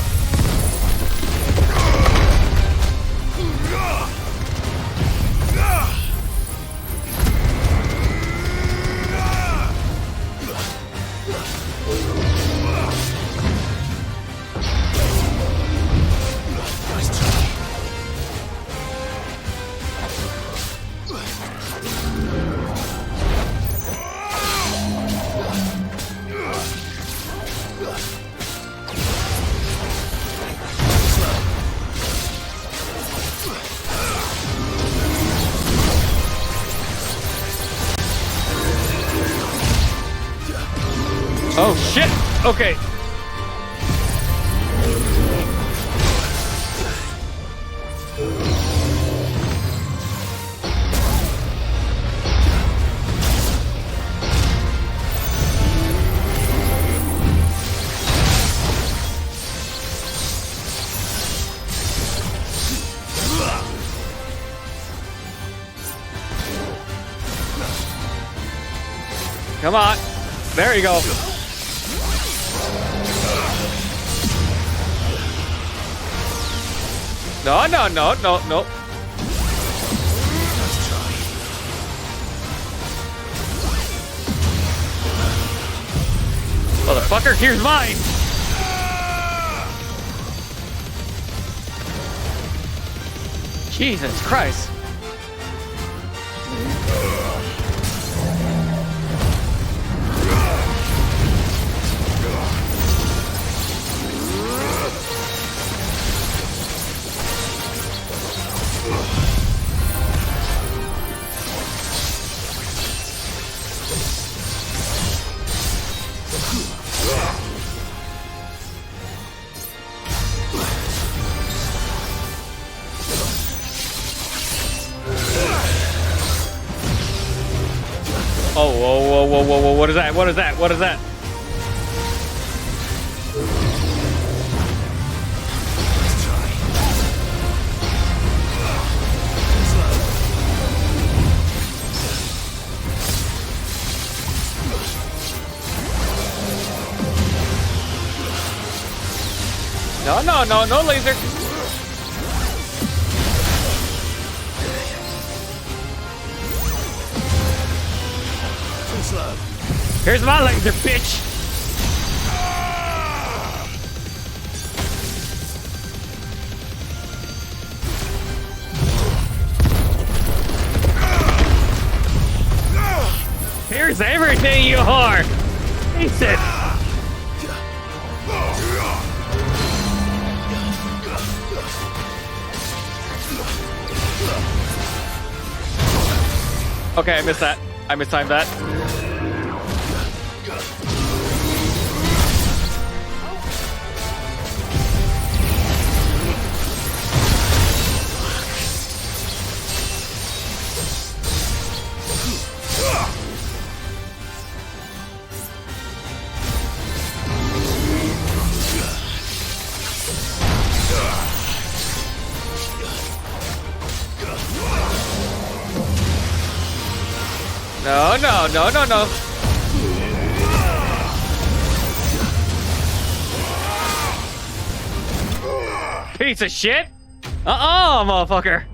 Oh shit! Okay. Come on. There you go. No, no, no, no, no. Motherfucker, here's mine. Jesus Christ. Oh, whoa, whoa, whoa, whoa, whoa, what is that? What is that? What is that? No, no, no, no laser. Here's my laser, bitch. Here's everything, you whore. Face it. Okay, I missed that. I mistimed that. No, no, no, no, no. Piece of shit. Motherfucker.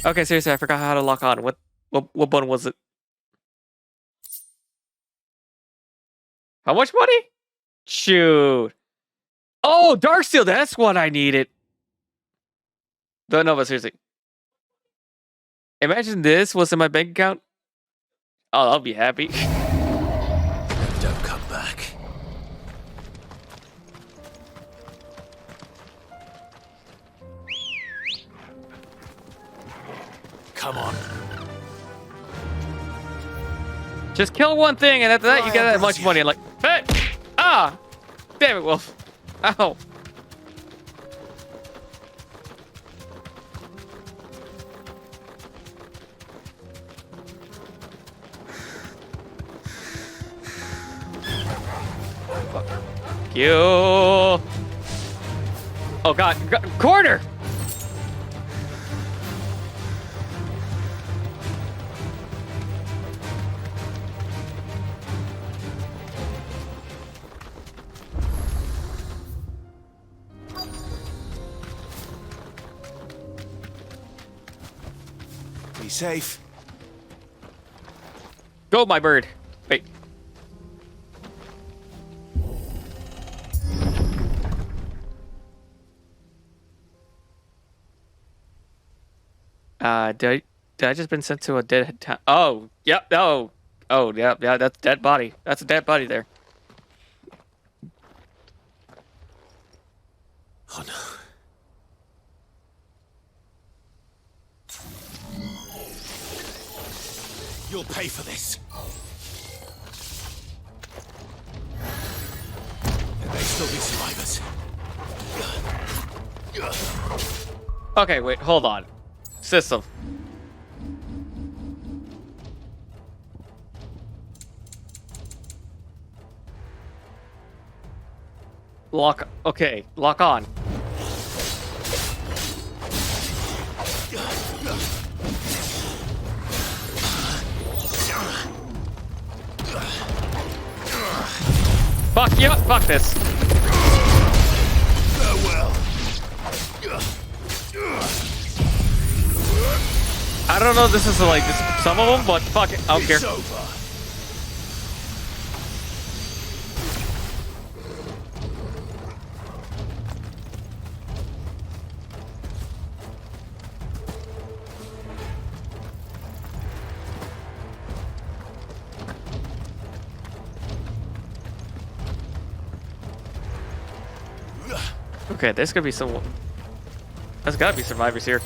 Okay, seriously, I forgot how to lock on. What button was it? How much money? Shoot. Oh, Darksteel, that's what I needed. Don't know, but seriously. Imagine this was in my bank account. Oh, I'll be happy. Don't come back. Come on. Just kill one thing, and after that, you get that much money. Like, hey! Ah! Damn it, Wolf. Ow. You. Oh God, corner. Be safe. Go, my bird. Wait. Did I just been sent to a dead town? Oh, yep. Oh, yeah. That's a dead body. That's a dead body there. Oh no. You'll pay for this. There may still be survivors. Okay, wait, hold on. System. Lock. Okay, lock on. Fuck you! Fuck this. Farewell. I don't know. This is like this, some of them, but fuck it. I don't care. It's over. Okay, there's gonna be some. There's gotta be survivors here.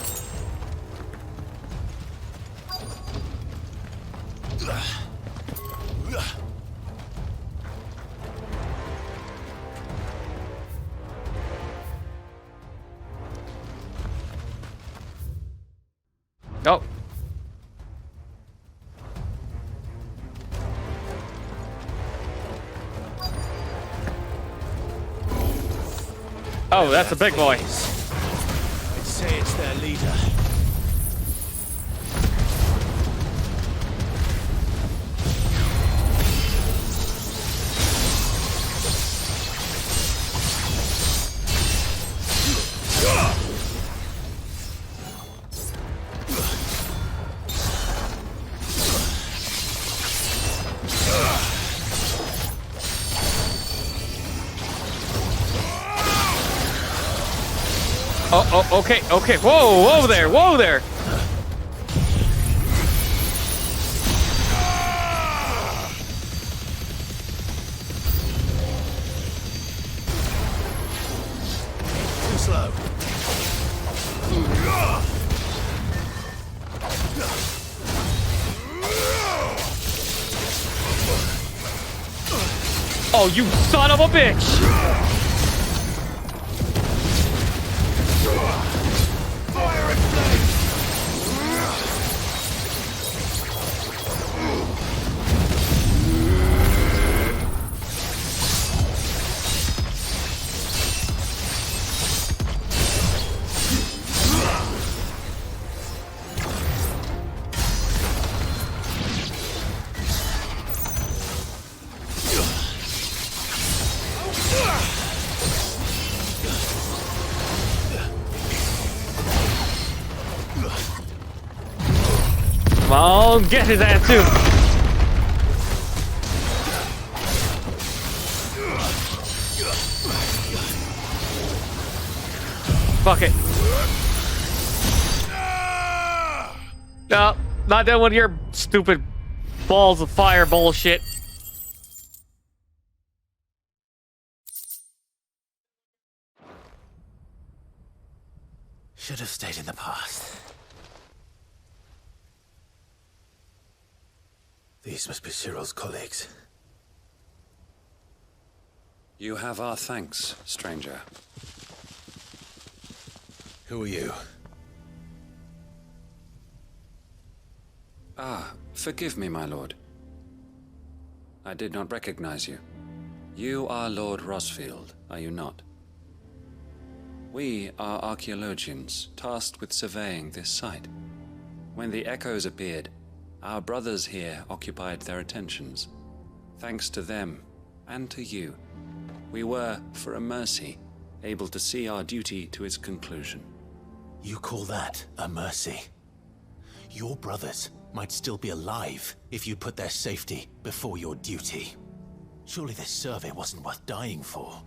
Oh. Oh, that's a big boy. I'd say it's their leader. Oh, okay. Whoa there. Too slow. Oh, you son of a bitch! Fire and flame! Come on, get his ass too. Fuck it. No, not done with your stupid balls of fire bullshit. Should have stayed in the past. These must be Cyril's colleagues. You have our thanks, stranger. Who are you? Ah, forgive me, my lord. I did not recognize you. You are Lord Rosfield, are you not? We are archaeologians, tasked with surveying this site. When the echoes appeared, our brothers here occupied their attentions. Thanks to them, and to you, we were, for a mercy, able to see our duty to its conclusion. You call that a mercy? Your brothers might still be alive if you put their safety before your duty. Surely this survey wasn't worth dying for.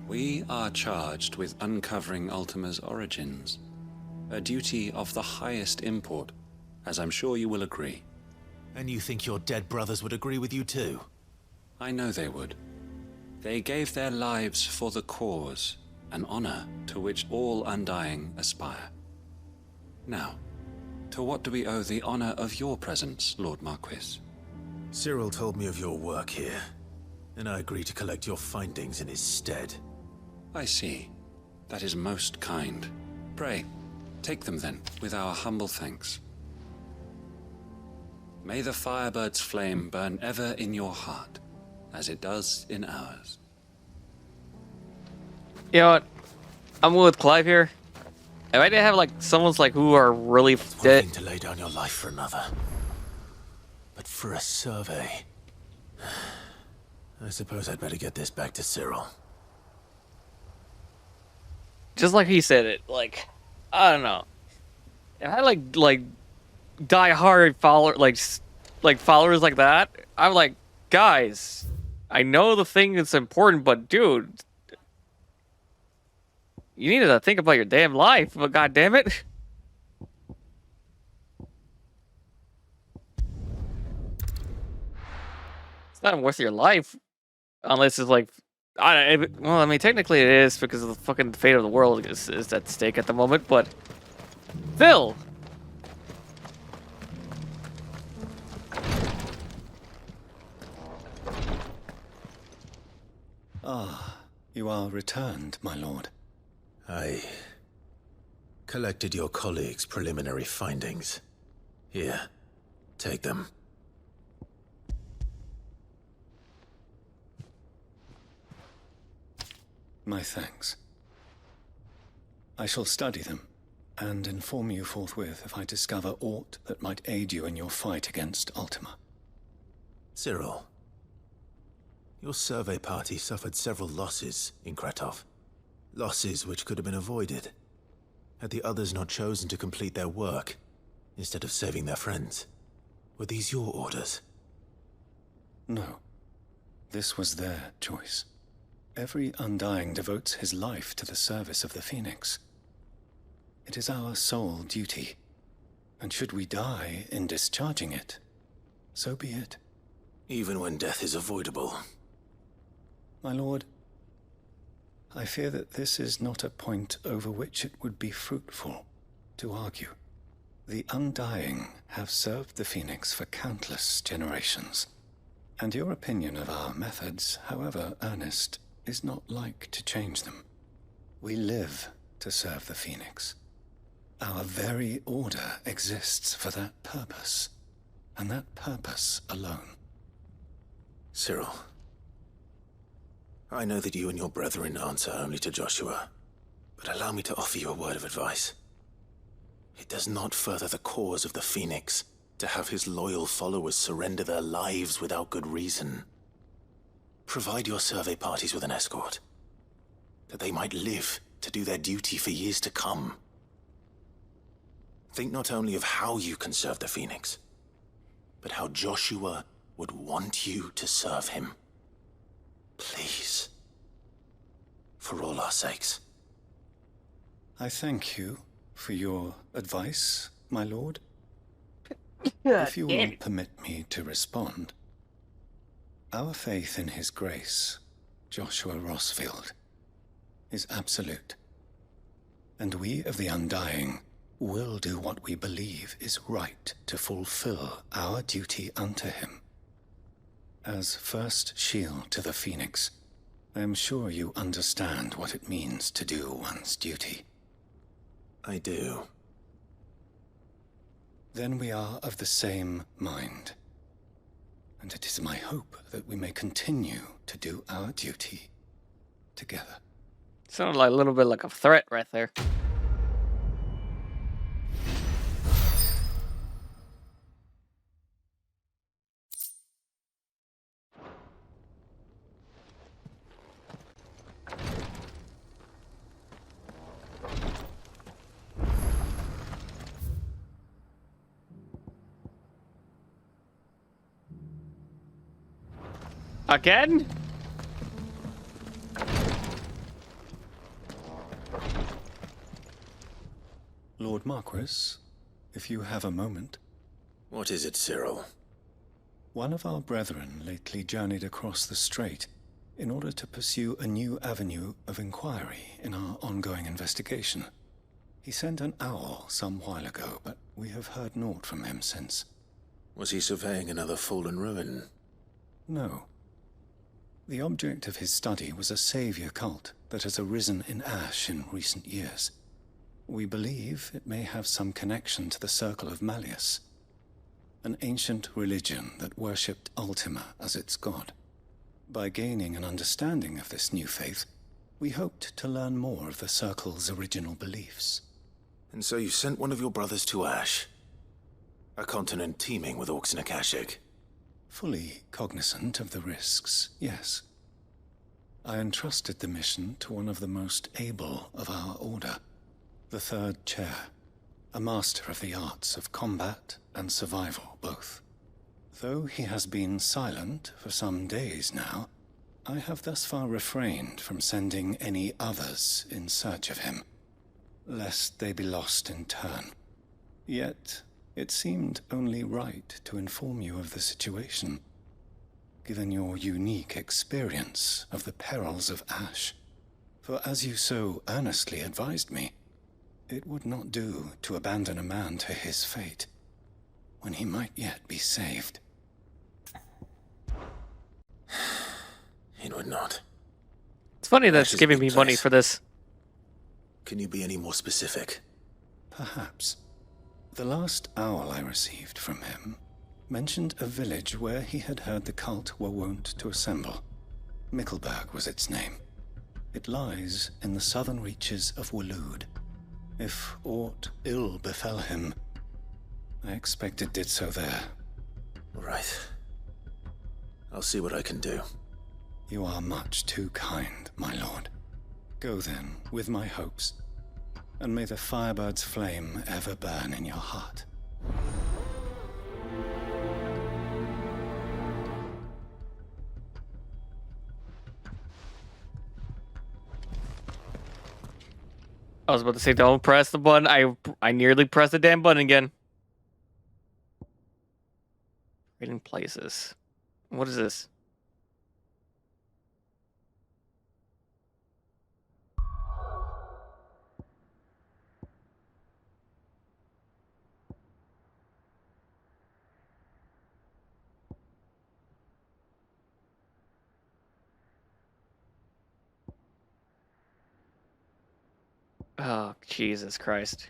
We are charged with uncovering Ultima's origins. A duty of the highest import, as I'm sure you will agree. And you think your dead brothers would agree with you too? I know they would. They gave their lives for the cause, an honor to which all Undying aspire. Now, to what do we owe the honor of your presence, Lord Marquis? Cyril told me of your work here, and I agreed to collect your findings in his stead. I see. That is most kind. Pray, take them then, with our humble thanks. May the Firebird's flame burn ever in your heart, as it does in ours. You know what? I'm with Clive here. If I didn't have like someone's like who are really dead to lay down your life for another, but for a survey, I suppose I'd better get this back to Cyril. Just like he said it, like I don't know. If I had like die-hard followers like that, I'm like, guys, I know the thing is important, but dude, you need to think about your damn life. But god damn it. It's not worth your life unless it's like well, I mean, technically it is because of the fucking fate of the world is at stake at the moment, but Phil. Ah, you are returned, my lord. I collected your colleagues' preliminary findings. Here, take them. My thanks. I shall study them, and inform you forthwith if I discover aught that might aid you in your fight against Ultima. Cyril, your survey party suffered several losses in Kretov. Losses which could have been avoided, had the others not chosen to complete their work, instead of saving their friends. Were these your orders? No. This was their choice. Every Undying devotes his life to the service of the Phoenix. It is our sole duty, and should we die in discharging it, so be it. Even when death is avoidable. My lord, I fear that this is not a point over which it would be fruitful to argue. The Undying have served the Phoenix for countless generations, and your opinion of our methods, however earnest, is not like to change them. We live to serve the Phoenix. Our very order exists for that purpose, and that purpose alone. Cyril, I know that you and your brethren answer only to Joshua, but allow me to offer you a word of advice. It does not further the cause of the Phoenix to have his loyal followers surrender their lives without good reason. Provide your survey parties with an escort, that they might live to do their duty for years to come. Think not only of how you can serve the Phoenix, but how Joshua would want you to serve him. Please. For all our sakes. I thank you for your advice, my lord. If you will permit me to respond. Our faith in his grace, Joshua Rossfield, is absolute. And we of the Undying will do what we believe is right to fulfill our duty unto him. As first shield to the Phoenix, I am sure you understand what it means to do one's duty. I do. Then we are of the same mind. And it is my hope that we may continue to do our duty together. Sounded like a little bit like a threat right there. Again? Lord Marquis, if you have a moment. What is it, Cyril? One of our brethren lately journeyed across the strait in order to pursue a new avenue of inquiry in our ongoing investigation. He sent an owl some while ago, but we have heard naught from him since. Was he surveying another fallen ruin? No. The object of his study was a savior cult that has arisen in Ash in recent years. We believe it may have some connection to the Circle of Malleus, an ancient religion that worshipped Ultima as its god. By gaining an understanding of this new faith, we hoped to learn more of the Circle's original beliefs. And so you sent one of your brothers to Ash, a continent teeming with orcs and Akashic. Fully cognizant of the risks, yes. I entrusted the mission to one of the most able of our order, the Third Chair, a master of the arts of combat and survival both. Though he has been silent for some days now, I have thus far refrained from sending any others in search of him, lest they be lost in turn. Yet, it seemed only right to inform you of the situation, given your unique experience of the perils of Ash. For as you so earnestly advised me, it would not do to abandon a man to his fate, when he might yet be saved. It would not. It's funny that it's giving me money for this. Can you be any more specific? Perhaps. The last owl I received from him mentioned a village where he had heard the cult were wont to assemble. Mickleburg was its name. It lies in the southern reaches of Waloed. If aught ill befell him, I expect it did so there. Right. I'll see what I can do. You are much too kind, my lord. Go then, with my hopes, and may the firebird's flame ever burn in your heart. I was about to say, don't press the button. I nearly pressed the damn button again. Trading places. What is this? Oh, Jesus Christ.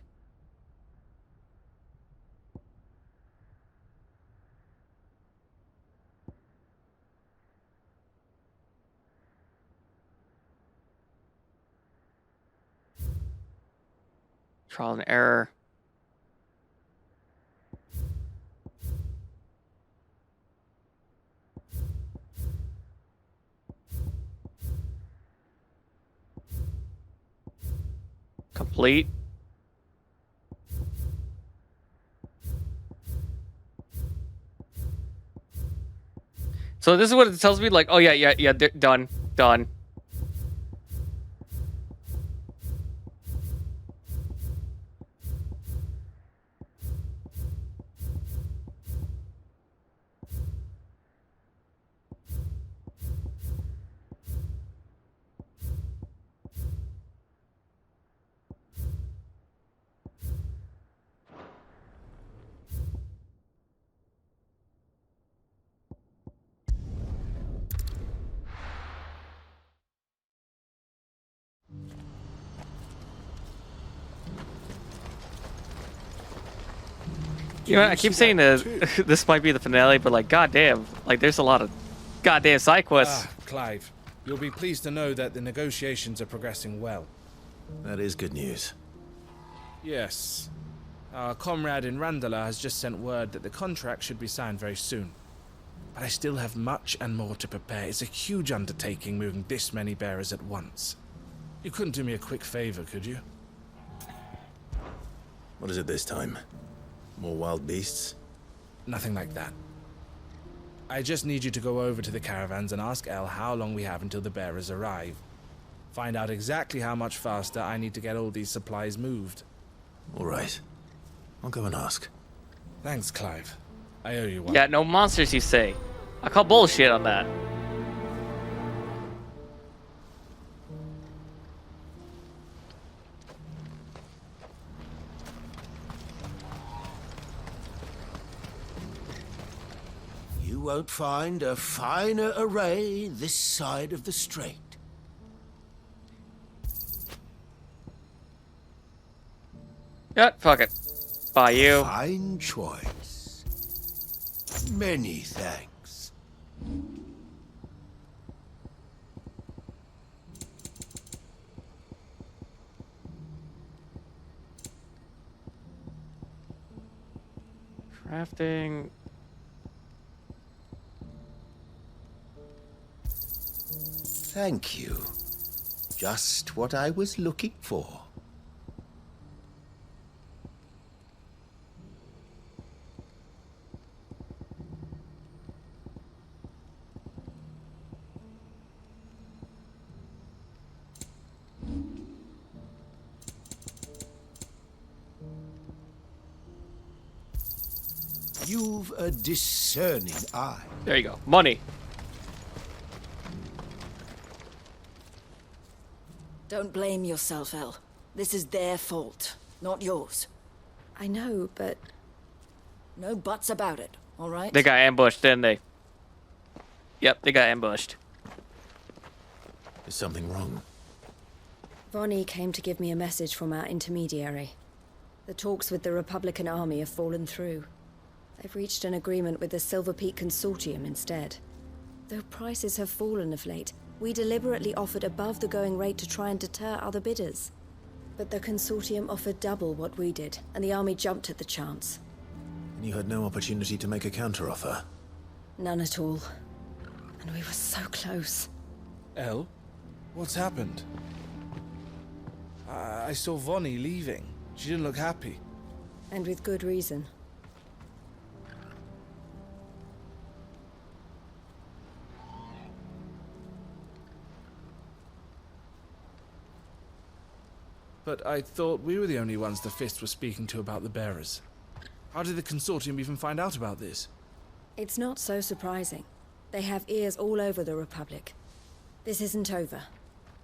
Trial and error. Complete. So this is what it tells me, like, oh yeah, done. You know, I keep saying that this might be the finale, but like, goddamn, like, there's a lot of goddamn side quests. Clive, you'll be pleased to know that the negotiations are progressing well. That is good news. Yes. Our comrade in Randala has just sent word that the contract should be signed very soon. But I still have much and more to prepare. It's a huge undertaking moving this many bearers at once. You couldn't do me a quick favor, could you? What is it this time? More wild beasts? Nothing like that. I just need you to go over to the caravans and ask El how long we have until the bearers arrive. Find out exactly how much faster I need to get all these supplies moved. All right. I'll go and ask. Thanks, Clive. I owe you one. Yeah, no monsters, you say. I call bullshit on that. You won't find a finer array this side of the strait. Yeah, fuck it. Bye, you. Fine choice. Many thanks. Crafting. Thank you. Just what I was looking for. You've a discerning eye. There you go. Money. Don't blame yourself, El. This is their fault, not yours. I know, but... No buts about it, all right? They got ambushed, didn't they? Yep, they got ambushed. Is something wrong? Vonnie came to give me a message from our intermediary. The talks with the Republican army have fallen through. They've reached an agreement with the Silver Peak Consortium instead. Though prices have fallen of late, we deliberately offered above the going rate to try and deter other bidders. But the Consortium offered double what we did, and the army jumped at the chance. And you had no opportunity to make a counteroffer? None at all. And we were so close. El? What's happened? I saw Vonnie leaving. She didn't look happy. And with good reason. But I thought we were the only ones the Fist was speaking to about the bearers. How did the Consortium even find out about this? It's not so surprising. They have ears all over the Republic. This isn't over.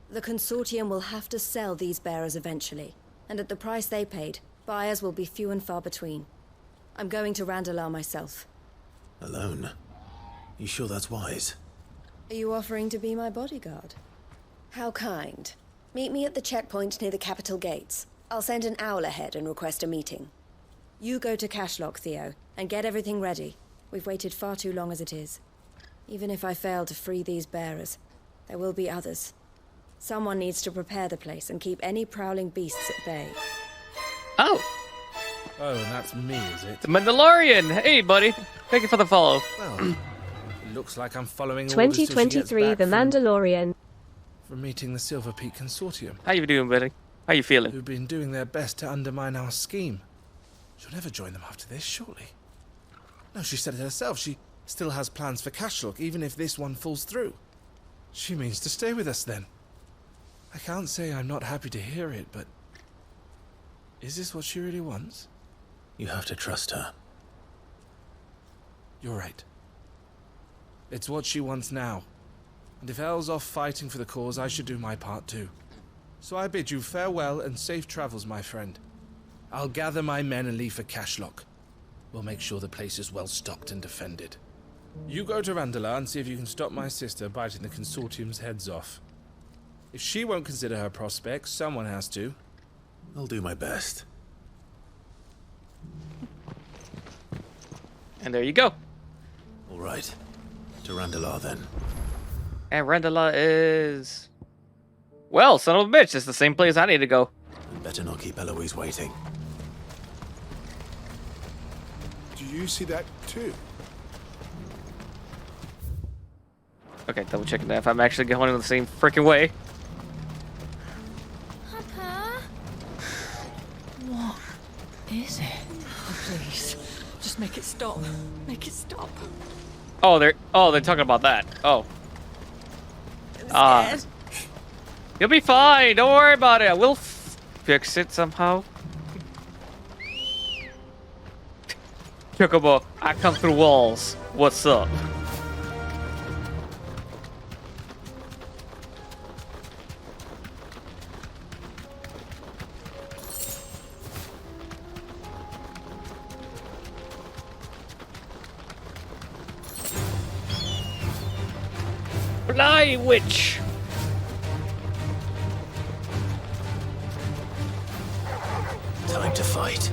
The Consortium will have to sell these bearers eventually, and at the price they paid, buyers will be few and far between. I'm going to Randalar myself. Alone? You sure that's wise? Are you offering to be my bodyguard? How kind. Meet me at the checkpoint near the capital gates. I'll send an owl ahead and request a meeting. You go to Cashlock, Theo, and get everything ready. We've waited far too long as it is. Even if I fail to free these bearers, there will be others. Someone needs to prepare the place and keep any prowling beasts at bay. Oh! Oh, and that's me, is it? The Mandalorian! Hey, buddy. Thank you for the follow. Well, it looks like I'm following orders 2023, The Mandalorian. From meeting the Silver Peak Consortium. How you doing, buddy? How you feeling? Who've been doing their best to undermine our scheme. She'll never join them after this, surely. No, she said it herself. She still has plans for Cashlock, even if this one falls through. She means to stay with us, then. I can't say I'm not happy to hear it, but... is this what she really wants? You have to trust her. You're right. It's what she wants now. And if El's off fighting for the cause, I should do my part too. So I bid you farewell and safe travels, my friend. I'll gather my men and leave for Cashlock. We'll make sure the place is well stocked and defended. You go to Randalar and see if you can stop my sister biting the Consortium's heads off. If she won't consider her prospects, someone has to. I'll do my best. And there you go. All right. To Randalar, then. And Randalar is... well, son of a bitch, it's the same place I need to go. Better not keep Eloise waiting. Do you see that too? Okay, double checking that if I'm actually going in the same freaking way. Papa? What is it? Oh, please, just make it stop. Make it stop. they're talking about that. Oh. You'll be fine. Don't worry about it. We'll fix it somehow. Chocobo, I come through walls. What's up? Fly, witch! Time to fight.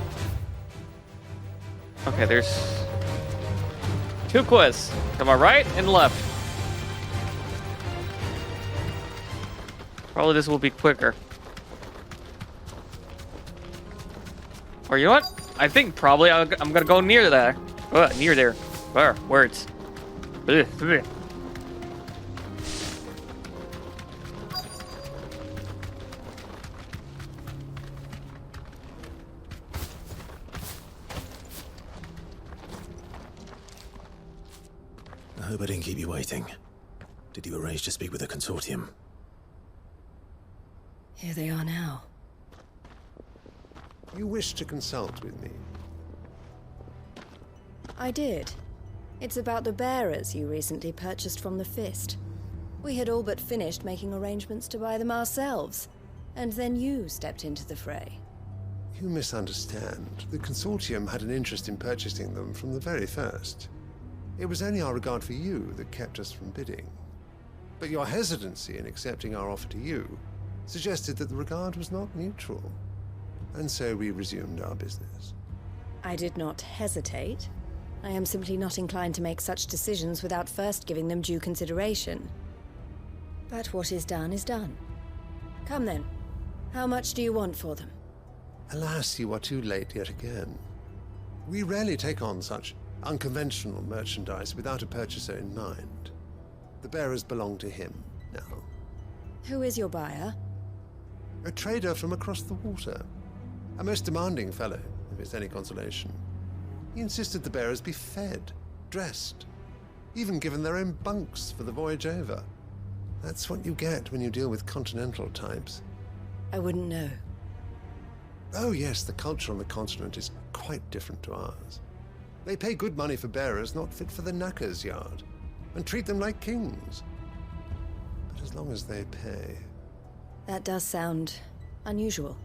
Okay, there's 2 quests to my right and left. Probably this will be quicker. Or you know what? I think probably I'm gonna go near there. Near there. Words. Ugh. I hope I didn't keep you waiting. Did you arrange to speak with the consortium? Here they are now. You wish to consult with me? I did. It's about the bearers you recently purchased from the Fist. We had all but finished making arrangements to buy them ourselves, and then you stepped into the fray. You misunderstand. The consortium had an interest in purchasing them from the very first. It was only our regard for you that kept us from bidding. But your hesitancy in accepting our offer to you suggested that the regard was not mutual. And so we resumed our business. I did not hesitate. I am simply not inclined to make such decisions without first giving them due consideration. But what is done is done. Come then. How much do you want for them? Alas, you are too late yet again. We rarely take on such unconventional merchandise without a purchaser in mind. The bearers belong to him now. Who is your buyer? A trader from across the water. A most demanding fellow, if it's any consolation. He insisted the bearers be fed, dressed, even given their own bunks for the voyage over. That's what you get when you deal with continental types. I wouldn't know. Oh yes, the culture on the continent is quite different to ours. They pay good money for bearers not fit for the knacker's yard, and treat them like kings. But as long as they pay... That does sound unusual.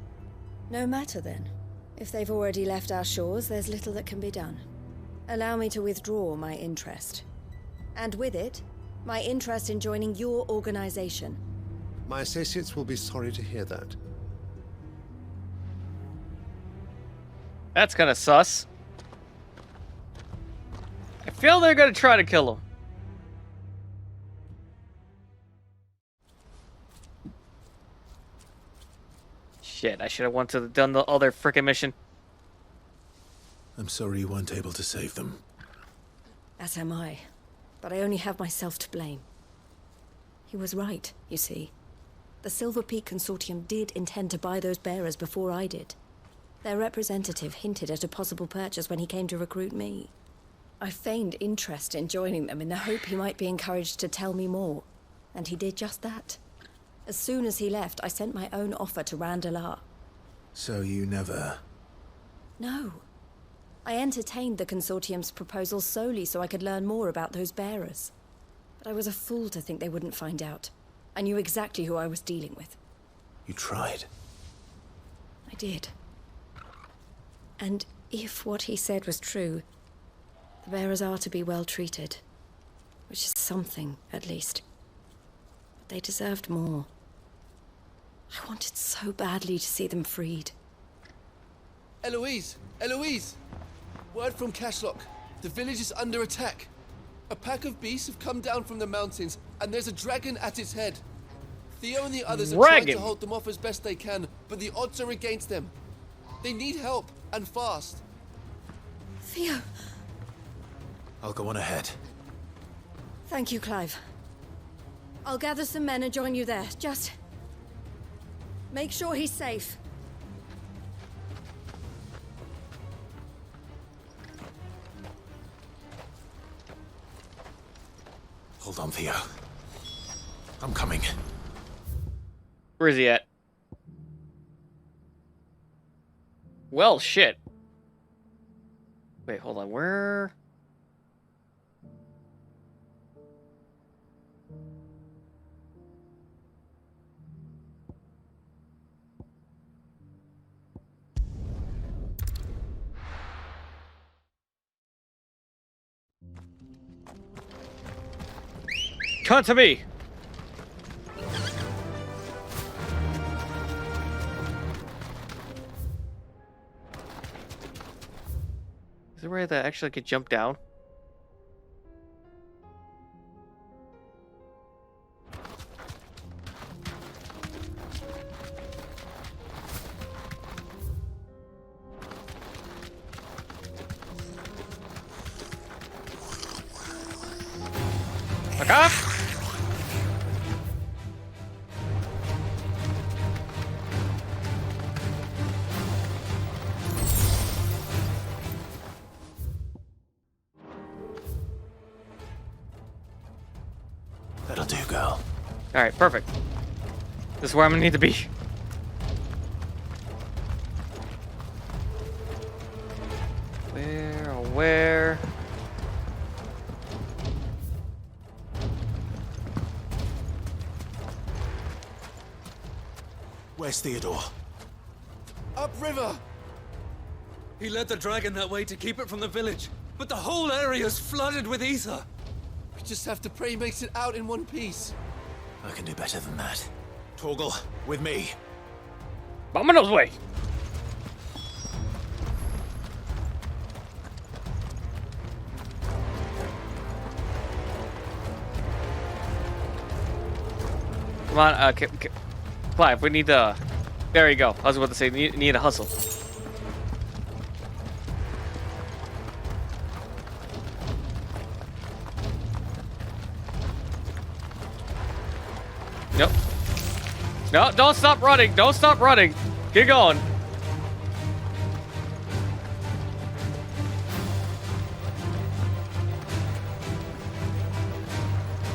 No matter then. If they've already left our shores, there's little that can be done. Allow me to withdraw my interest. And with it, my interest in joining your organization. My associates will be sorry to hear that. That's kind of sus. I feel they're gonna try to kill him. Shit, I should have done the other frickin' mission. I'm sorry you weren't able to save them. As am I. But I only have myself to blame. He was right, you see. The Silver Peak Consortium did intend to buy those bearers before I did. Their representative hinted at a possible purchase when he came to recruit me. I feigned interest in joining them in the hope he might be encouraged to tell me more. And he did just that. As soon as he left, I sent my own offer to Randalar. So you never... No. I entertained the Consortium's proposal solely so I could learn more about those bearers. But I was a fool to think they wouldn't find out. I knew exactly who I was dealing with. You tried. I did. And if what he said was true, the bearers are to be well treated. Which is something, at least. But they deserved more. I wanted so badly to see them freed. Eloise! Eloise! Word from Cashlock. The village is under attack. A pack of beasts have come down from the mountains, and there's a dragon at its head. Theo and the others are trying to hold them off as best they can, but the odds are against them. They need help, and fast. Theo! I'll go on ahead. Thank you, Clive. I'll gather some men and join you there. Just... make sure he's safe. Hold on, Theo. I'm coming. Where is he at? Well, shit. Wait, hold on. Where? Come to me. Is there a way that actually I could jump down? Fuck off! That'll do, girl. Alright, perfect. This is where I'm gonna need to be. Where? Where's Theodore? Upriver! He led the dragon that way to keep it from the village, but the whole area's flooded with ether. We just have to pray he makes it out in one piece. I can do better than that. Torgal, with me. Vámonos, way. Come on, Clive, we need to... There you go. I was about to say, need to hustle. Nope. No, don't stop running. Don't stop running. Get going.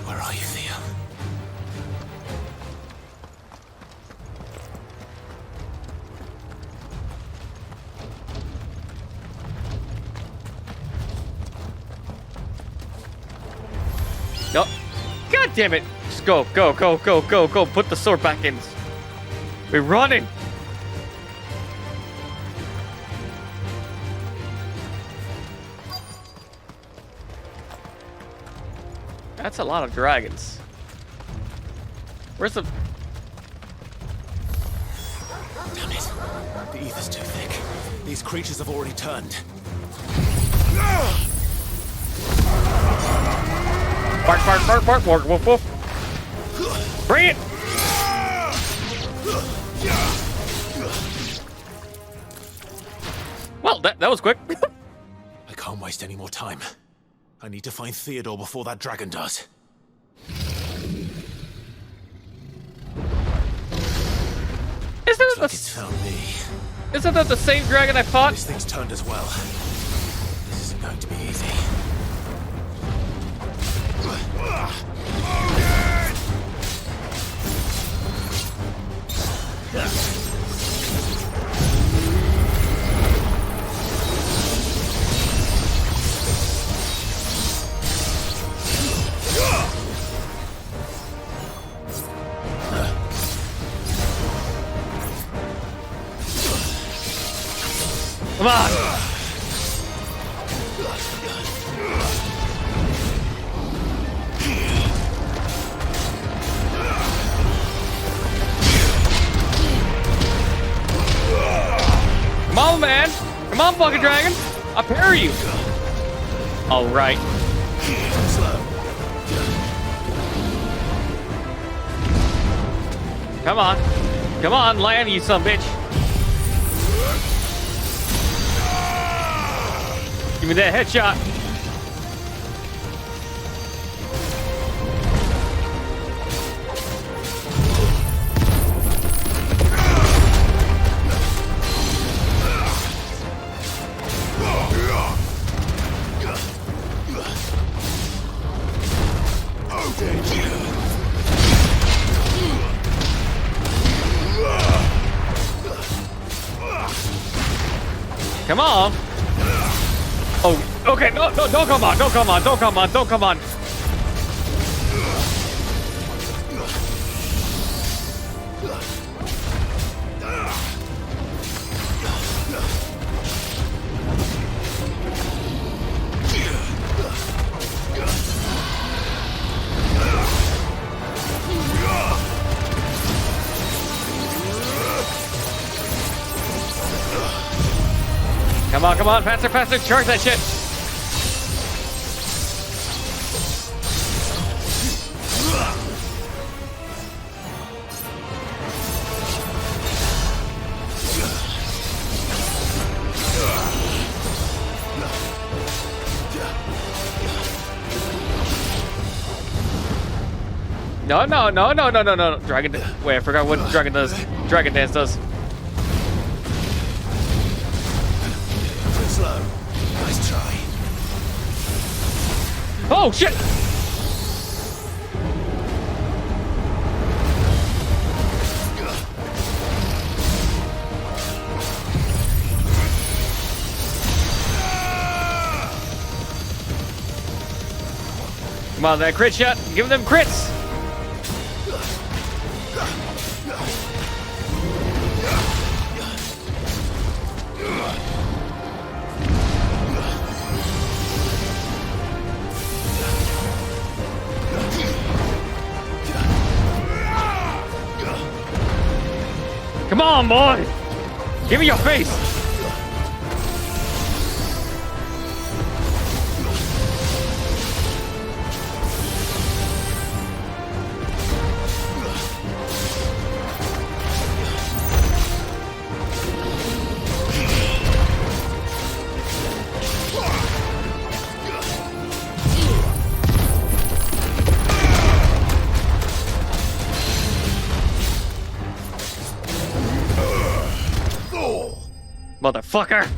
Where are you, Theo? No. God damn it. Just go. Put the sword back in. We're running. That's a lot of dragons. Where's the... Damn it. The ether's too thick. These creatures have already turned. Bark, woof, woof. Bring it! Well, that was quick. I can't waste any more time. I need to find Theodore before that dragon does. Isn't like it's found me. Isn't that the same dragon I fought? This thing's turned as well. This isn't going to be easy. Come on! Come on, man! Come on, fucking dragon! I'll parry you! Alright. Come on. Come on, land, you son of a bitch. Give me that headshot. Come on. Oh, okay. No, no, don't come on. Don't come on. Don't come on. Don't come on. Come on, faster, faster, charge that shit. No. Dragon wait, I forgot what Dragon does. Dragon Dance does. Slow. Nice try. Oh shit! Come on, that crit shot. Give them crits. Come on, boy! Give me your face! Motherfucker!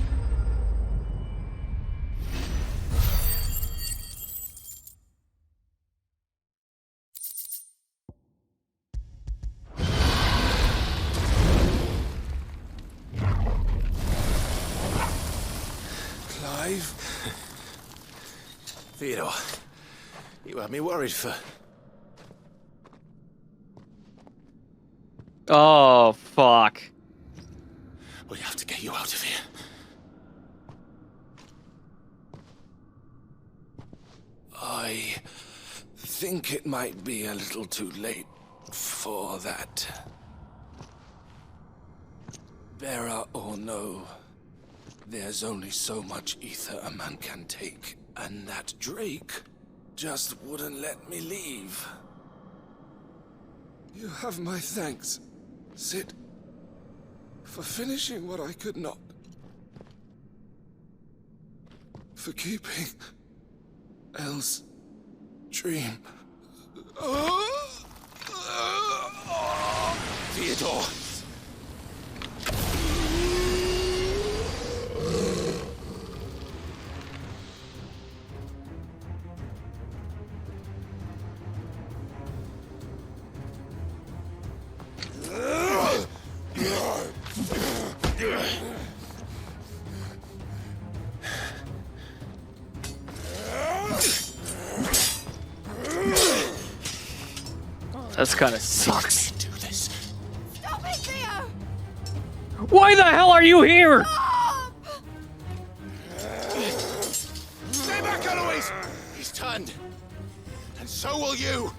Clive? Theodore, you had me worried for... Oh, fuck. We have to get you out of here. I think it might be a little too late for that. Bearer or no, there's only so much ether a man can take, and that Drake just wouldn't let me leave. You have my thanks, Sid, for finishing what I could not. For keeping Elle's dream. Theodore! That's kind of sucks. Do this. Stop it, Theo! Why the hell are you here? Stay back, Eloise! He's turned. And so will you.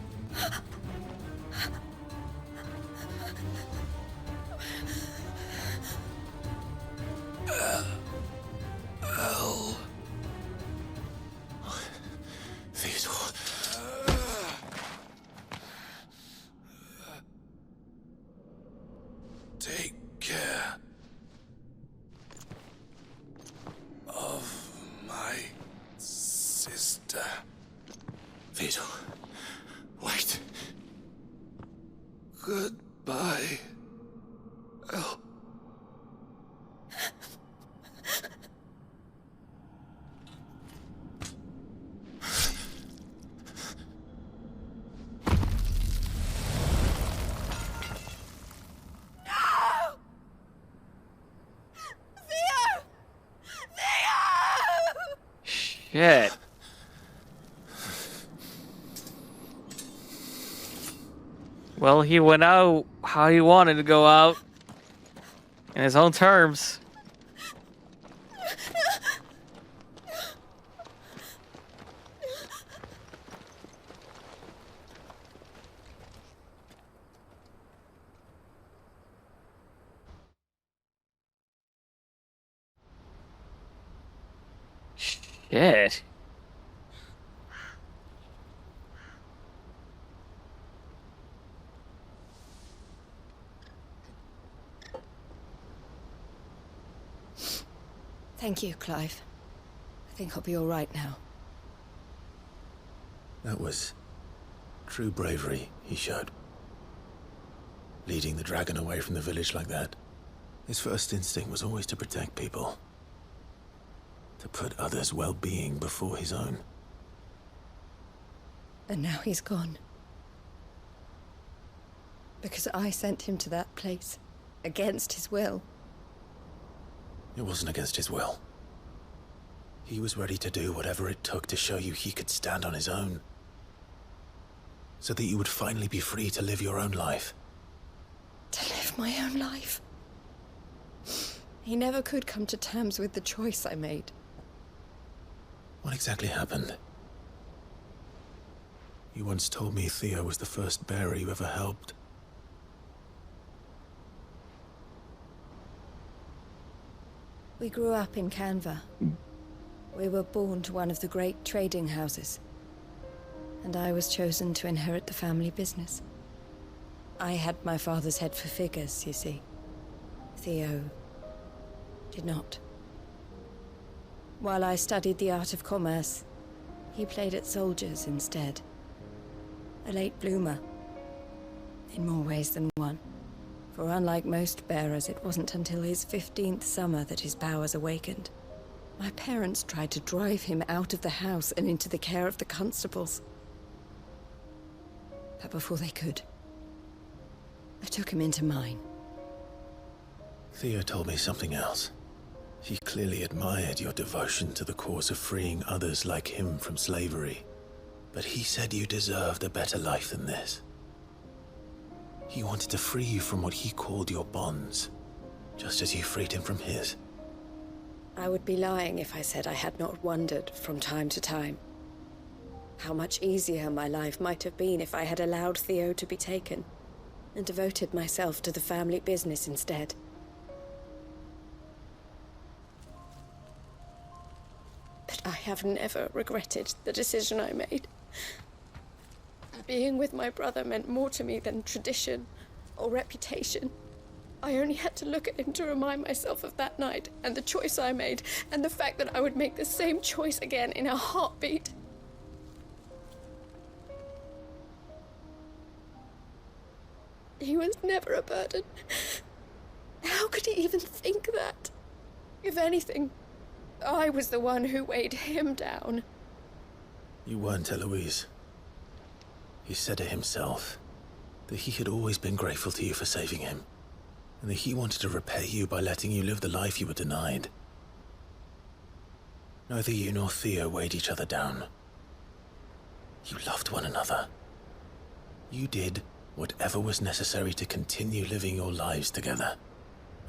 Elle. Theodore. Take care of my sister. Theodore, wait. Goodbye, Elle. Shit. Well, he went out how he wanted to go out. In his own terms. Shit. Thank you, Clive. I think I'll be all right now. That was true bravery he showed. Leading the dragon away from the village like that. His first instinct was always to protect people. To put others' well-being before his own. And now he's gone. Because I sent him to that place. Against his will. It wasn't against his will. He was ready to do whatever it took to show you he could stand on his own. So that you would finally be free to live your own life. To live my own life? He never could come to terms with the choice I made. What exactly happened? You once told me Theo was the first bearer you ever helped. We grew up in Canva. We were born to one of the great trading houses. And I was chosen to inherit the family business. I had my father's head for figures, you see. Theo did not. While I studied the art of commerce, he played at soldiers instead. A late bloomer. In more ways than one. For unlike most bearers, it wasn't until his 15th summer that his powers awakened. My parents tried to drive him out of the house and into the care of the constables. But before they could, I took him into mine. Theo told me something else. He clearly admired your devotion to the cause of freeing others like him from slavery. But he said you deserved a better life than this. He wanted to free you from what he called your bonds, just as you freed him from his. I would be lying if I said I had not wondered from time to time how much easier my life might have been if I had allowed Theo to be taken and devoted myself to the family business instead. But I have never regretted the decision I made. Being with my brother meant more to me than tradition or reputation. I only had to look at him to remind myself of that night and the choice I made and the fact that I would make the same choice again in a heartbeat. He was never a burden. How could he even think that? If anything, I was the one who weighed him down. You weren't, Eloise. He said it himself, that he had always been grateful to you for saving him, and that he wanted to repay you by letting you live the life you were denied. Neither you nor Theo weighed each other down. You loved one another. You did whatever was necessary to continue living your lives together,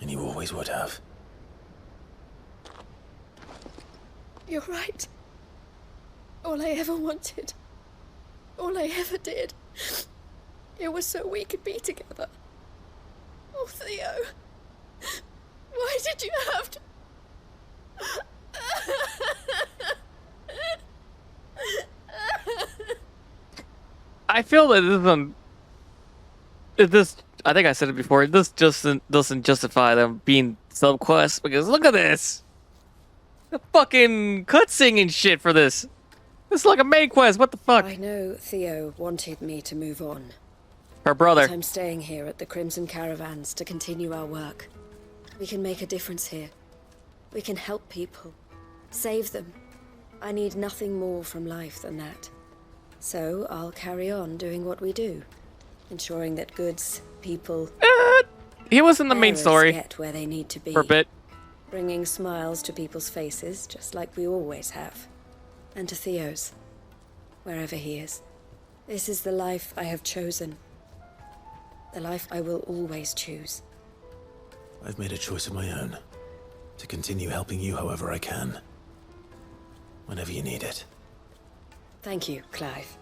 and you always would have. You're right. All I ever wanted, all I ever did, it was so we could be together. Oh, Theo, why did you have to... I feel that I think I said it before, this just doesn't justify them being subquests, because look at this! The fucking cutscene and shit for this! This is like a main quest, what the fuck? I know Theo wanted me to move on. Her brother. But I'm staying here at the Crimson Caravans to continue our work. We can make a difference here. We can help people. Save them. I need nothing more from life than that. So I'll carry on doing what we do. Ensuring that goods, people... He was in the main story. Get where they need to be. For a bit. Bringing smiles to people's faces, just like we always have. And to Theo's, wherever he is. This is the life I have chosen. The life I will always choose. I've made a choice of my own. To continue helping you however I can. Whenever you need it. Thank you, Clive.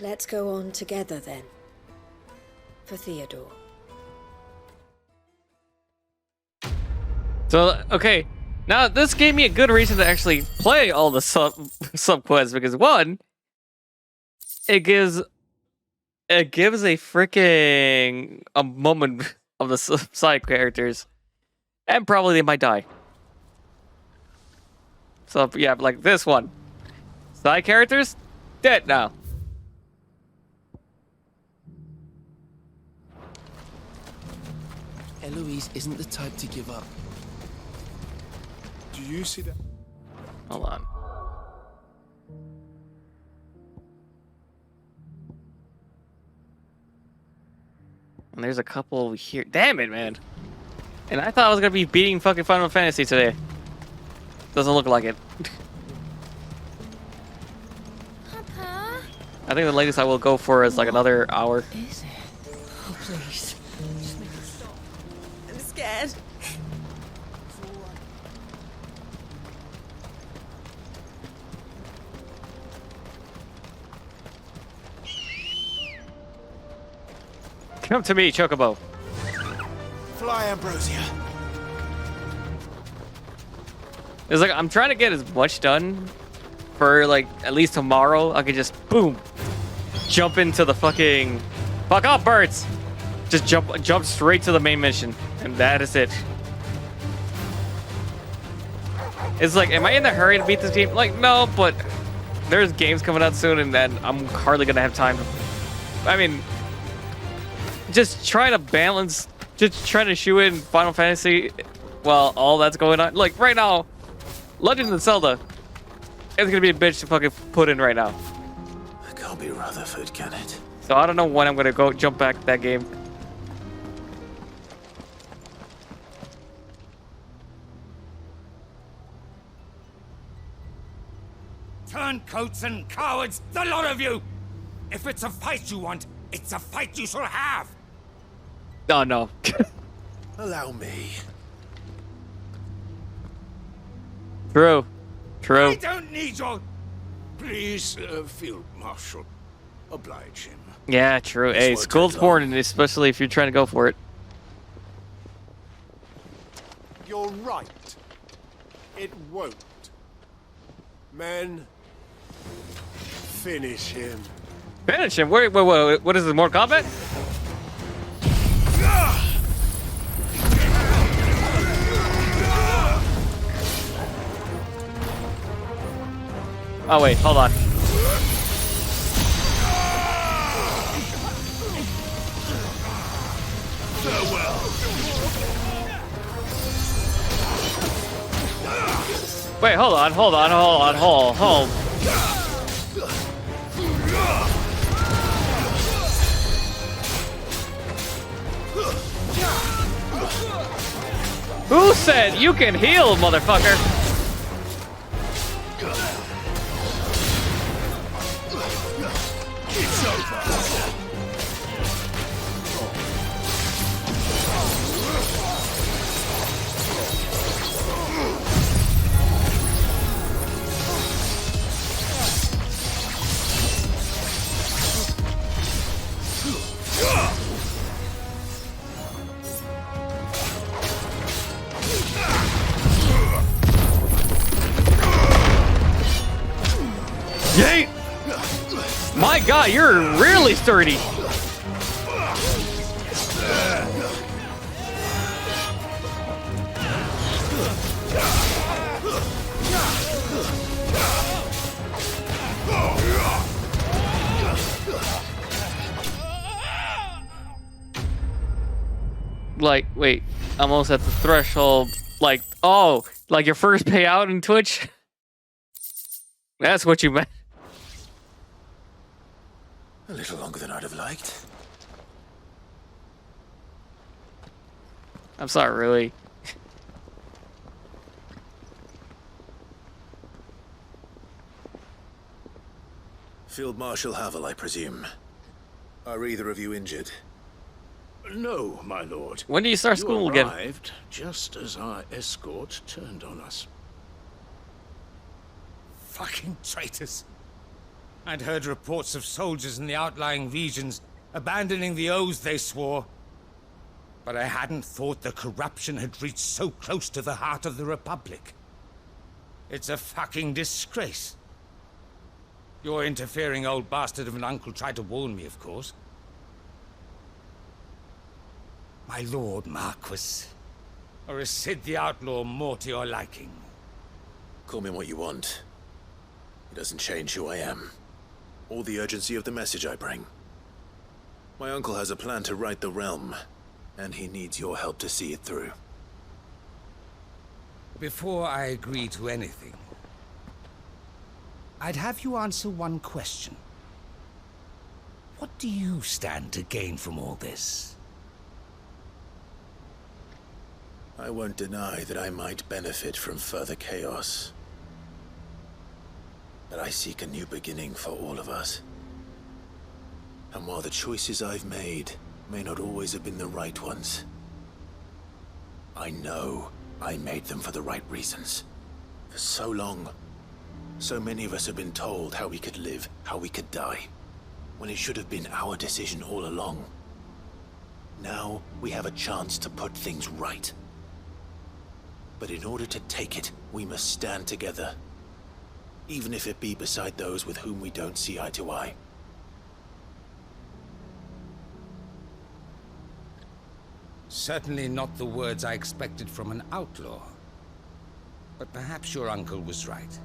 Let's go on together then. For Theodore. So, okay. Now, this gave me a good reason to actually play all the sub-quests, because one, it gives a freaking a moment of the side characters, and probably they might die. So, yeah, like this one. Side characters, dead now. Eloise isn't the type to give up. Do you see that? Hold on. And there's a couple over here. Damn it, man. And I thought I was going to be beating fucking Final Fantasy today. Doesn't look like it. Papa? I think the latest I will go for is like another hour. Is it? Oh, please. Just make it stop. I'm scared. Come to me, Chocobo. Fly, Ambrosia. It's like I'm trying to get as much done for like at least tomorrow. I could just boom, jump into the fucking fuck off birds. Just jump straight to the main mission, and that is it. It's like, am I in a hurry to beat this game? Like, no, but there's games coming out soon, and then I'm hardly gonna have time. I mean, just trying to balance, just trying to shoe in Final Fantasy while all that's going on. Like right now, Legend of Zelda is gonna be a bitch to fucking put in right now. It can't be Rutherford, can it? So I don't know when I'm gonna go jump back to that game. Turncoats and cowards, the lot of you! If it's a fight you want, it's a fight you shall have! Oh no. Allow me. True. True. I don't need your... Please, Field Marshal, oblige him. Yeah, true. Hey, school's important, especially if you're trying to go for it. You're right. It won't. Men, finish him. Finish him? Wait, what is this, Mortal Kombat? Oh wait, hold on. Wait, hold on. Who said you can heal, motherfucker? It's over. Yay! My God, you're really sturdy. Like, wait, almost at the threshold. Like, oh, like your first payout in Twitch? That's what you meant. A little longer than I'd have liked. I'm sorry, really. Field Marshal Havel, I presume. Are either of you injured? No, my lord. When do you start school again? You arrived just as our escort turned on us. Fucking traitors. I'd heard reports of soldiers in the outlying regions abandoning the oaths they swore. But I hadn't thought the corruption had reached so close to the heart of the Republic. It's a fucking disgrace. Your interfering old bastard of an uncle tried to warn me, of course. My lord Marquis. Or is Sid the Outlaw more to your liking? Call me what you want. It doesn't change who I am, or the urgency of the message I bring. My uncle has a plan to right the realm, and he needs your help to see it through. Before I agree to anything, I'd have you answer one question. What do you stand to gain from all this? I won't deny that I might benefit from further chaos. But I seek a new beginning for all of us. And while the choices I've made may not always have been the right ones, I know I made them for the right reasons. For so long, so many of us have been told how we could live, how we could die, when it should have been our decision all along. Now we have a chance to put things right. But in order to take it, we must stand together. Even if it be beside those with whom we don't see eye to eye. Certainly not the words I expected from an outlaw. But perhaps your uncle was right.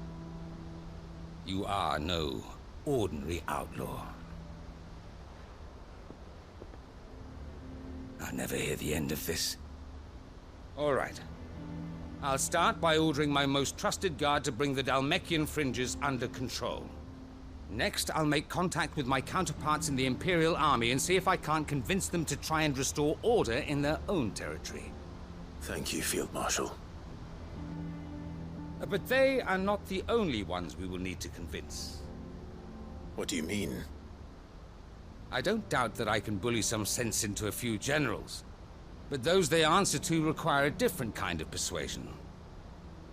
You are no ordinary outlaw. I'll never hear the end of this. All right. I'll start by ordering my most trusted guard to bring the Dalmekian fringes under control. Next, I'll make contact with my counterparts in the Imperial Army and see if I can't convince them to try and restore order in their own territory. Thank you, Field Marshal. But they are not the only ones we will need to convince. What do you mean? I don't doubt that I can bully some sense into a few generals. But those they answer to require a different kind of persuasion.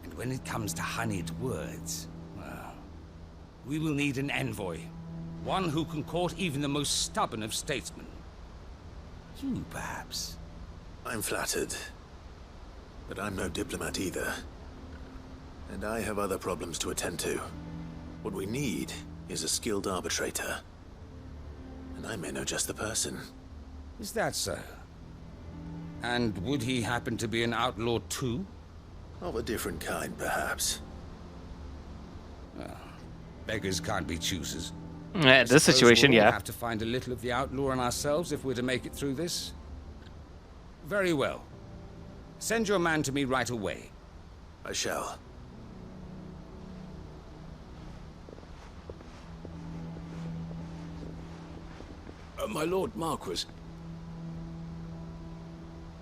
And when it comes to honeyed words, well, we will need an envoy. One who can court even the most stubborn of statesmen. You, perhaps. I'm flattered. But I'm no diplomat either. And I have other problems to attend to. What we need is a skilled arbitrator. And I may know just the person. Is that so? And would he happen to be an outlaw too? Of a different kind, perhaps. Well, beggars can't be choosers. Yeah, this situation, we'll yeah. have to find a little of the outlaw in ourselves if we're to make it through this. Very well. Send your man to me right away. I shall. My Lord Marquis.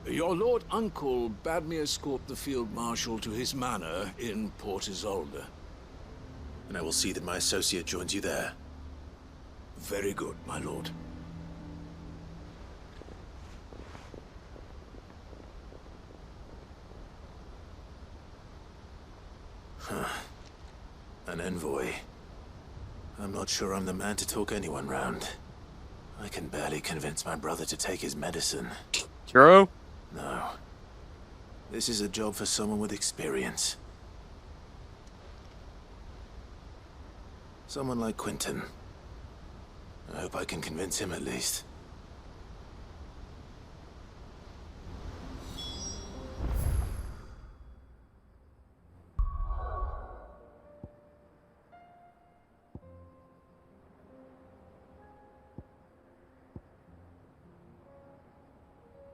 Your Lord Uncle bade me escort the Field Marshal to his manor in Port Isolde. And I will see that my associate joins you there. Very good, my lord. An envoy. I'm not sure I'm the man to talk anyone round. I can barely convince my brother to take his medicine. True. No. This is a job for someone with experience. Someone like Quentin. I hope I can convince him at least.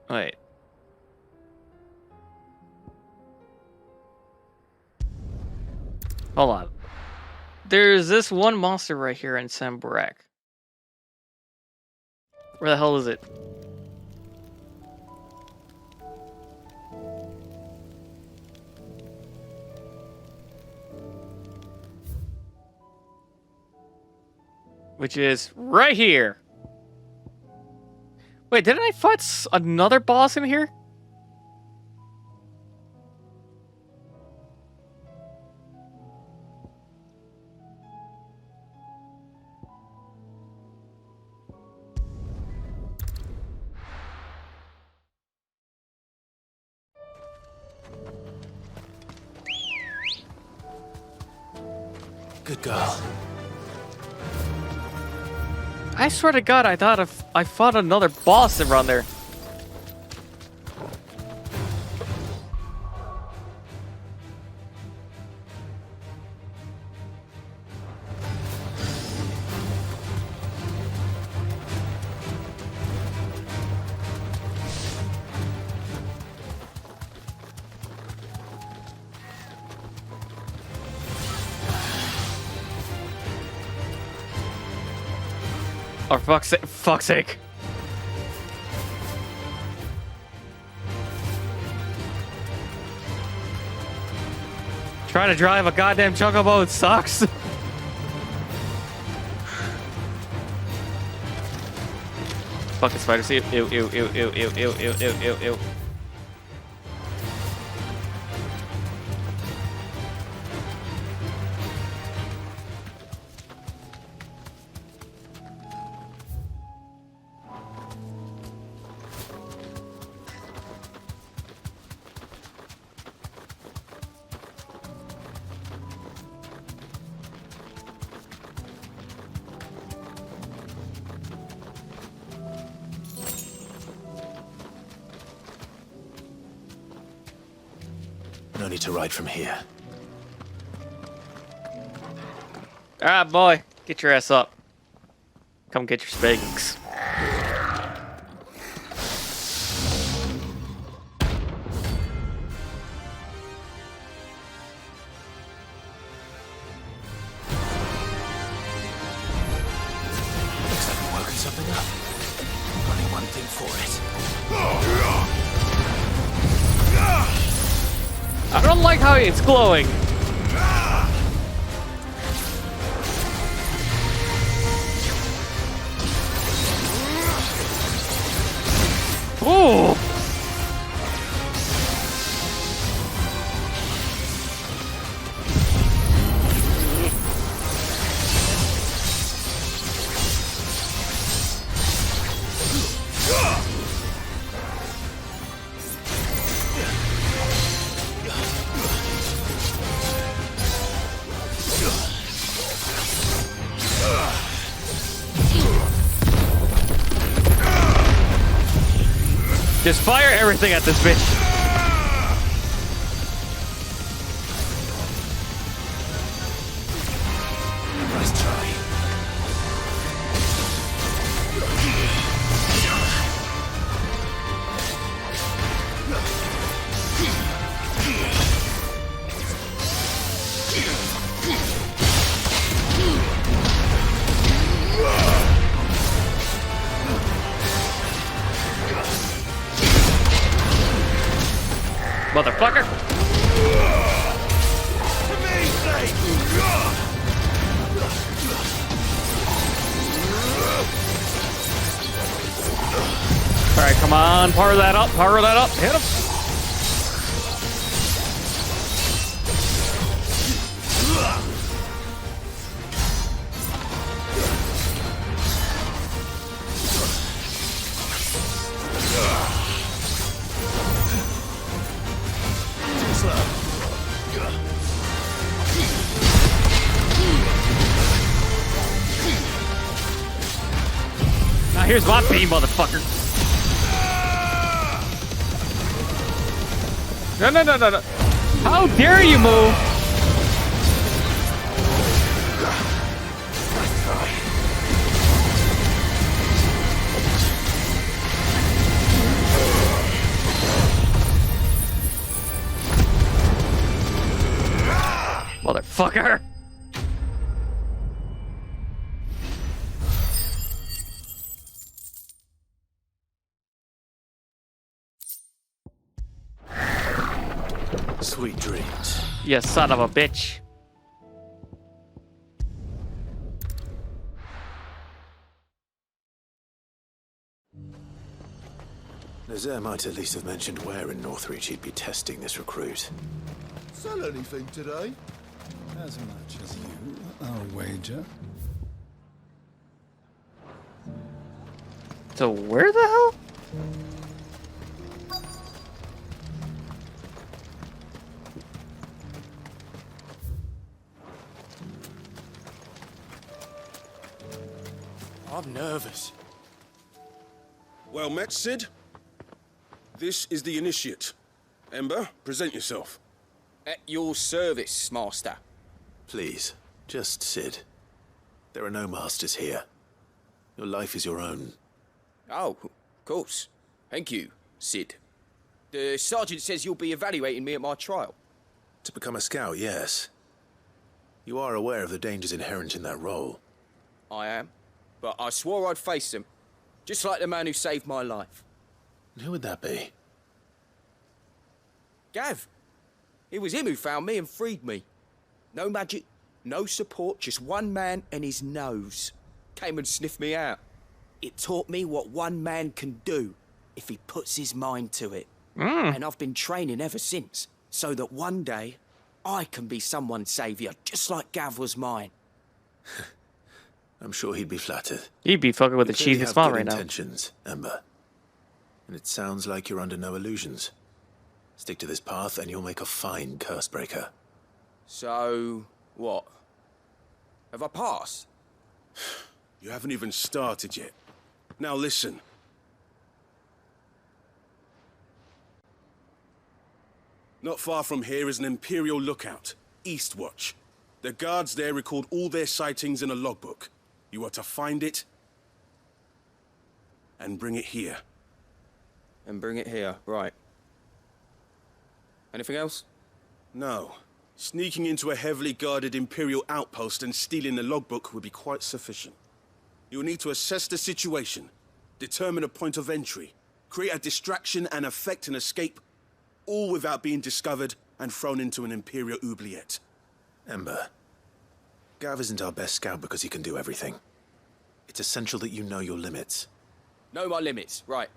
Wait. Hold on. There's this one monster right here in Samburak. Where the hell is it? which is right here. Wait, didn't I fight another boss in here? Good girl. I swear to God, I thought I fought another boss around there. For fuck's sake. Trying to drive a goddamn chocobo sucks. Fucking spider seed. Ew, ew, ew, ew, ew, ew, ew, ew, ew, ew. No need to ride from here. Alright, boy. Get your ass up. Come get your spankings. Looks like we're working something up. Only one thing for it. I don't like how it's glowing. Ooh. Just fire everything at this bitch. Nice try. Motherfucker. Alright, come on. Power that up. Power that up. Hit him. Now here's my beam, motherfucker. No, no, no, no, no. How dare you move? Motherfucker. Sweet dreams. You son of a bitch. Nazaire might at least have mentioned where in Northreach he'd be testing this recruit. Sell anything today? As much as you, I'll wager. So where the hell? I'm nervous. Well met, Sid. This is the initiate. Ember, present yourself. At your service, Master. Please, just Sid. There are no masters here. Your life is your own. Oh, of course. Thank you, Sid. The sergeant says you'll be evaluating me at my trial. To become a scout, yes. You are aware of the dangers inherent in that role. I am. But I swore I'd face them. Just like the man who saved my life. And who would that be? Gav. It was him who found me and freed me. No magic, no support, just one man and his nose. Came and sniffed me out. It taught me what one man can do if he puts his mind to it. And I've been training ever since, so that one day I can be someone's saviour, just like Gav was mine. I'm sure he'd be flattered. He'd be fucking with a cheesy smile right now. Intentions, Ember. And it sounds like you're under no illusions. Stick to this path and you'll make a fine curse breaker. So, what? Have I passed? You haven't even started yet. Now listen. Not far from here is an Imperial lookout, Eastwatch. The guards there record all their sightings in a logbook. You are to find it and bring it here. And bring it here, right. Anything else? No. Sneaking into a heavily guarded Imperial outpost and stealing the logbook would be quite sufficient. You will need to assess the situation, determine a point of entry, create a distraction and effect an escape, all without being discovered and thrown into an Imperial oubliette. Ember, Gav isn't our best scout because he can do everything. It's essential that you know your limits. Know my limits, right.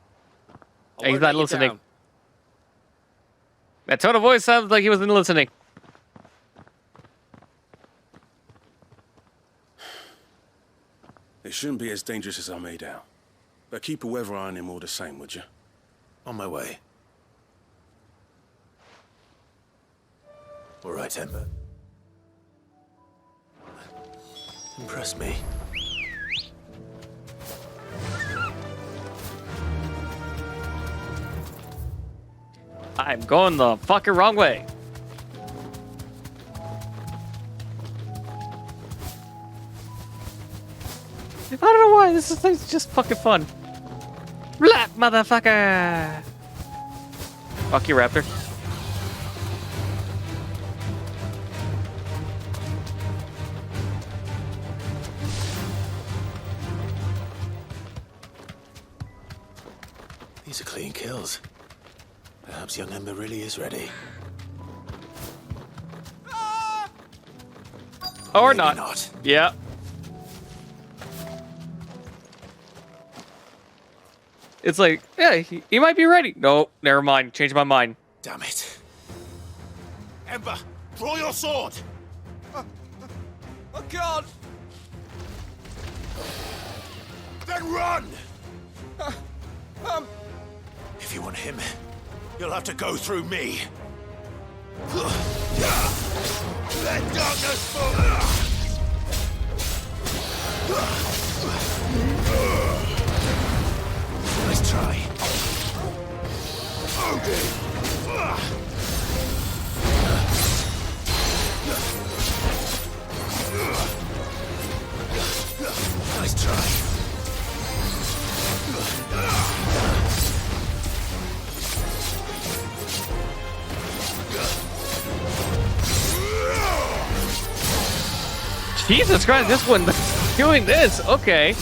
Yeah, he's not listening. That tone of voice sounds like he wasn't listening. It shouldn't be as dangerous as I made out. But keep a weather eye on him all the same, would you? On my way. All right, Ember. Impress me. I'm going the fucking wrong way. I don't know why, this is just fucking fun. Blah, motherfucker! Fuck you, Raptor. These are clean kills. Perhaps young Ember really is ready. Or Maybe not. not. Yeah. It's like, yeah, he might be ready. No, never mind. Change my mind. Damn it. Ember, draw your sword! I can't! Then run! If you want him, you'll have to go through me. Let darkness fall! Nice try. Nice try. Jesus Christ, this one doing this. Okay.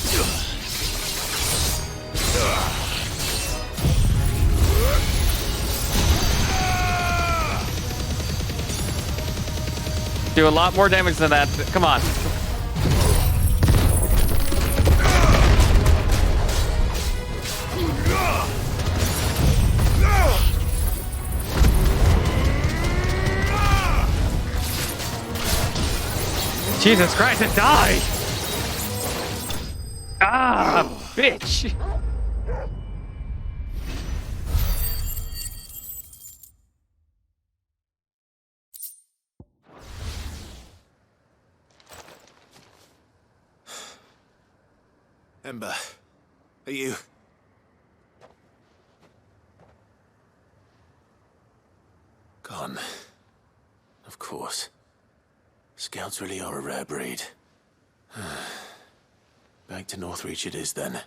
Do a lot more damage than that. Come on. Jesus Christ, it died! Ah, bitch! Ember, are you... Gone. Of course. Scouts really are a rare breed. Back to Northreach it is then.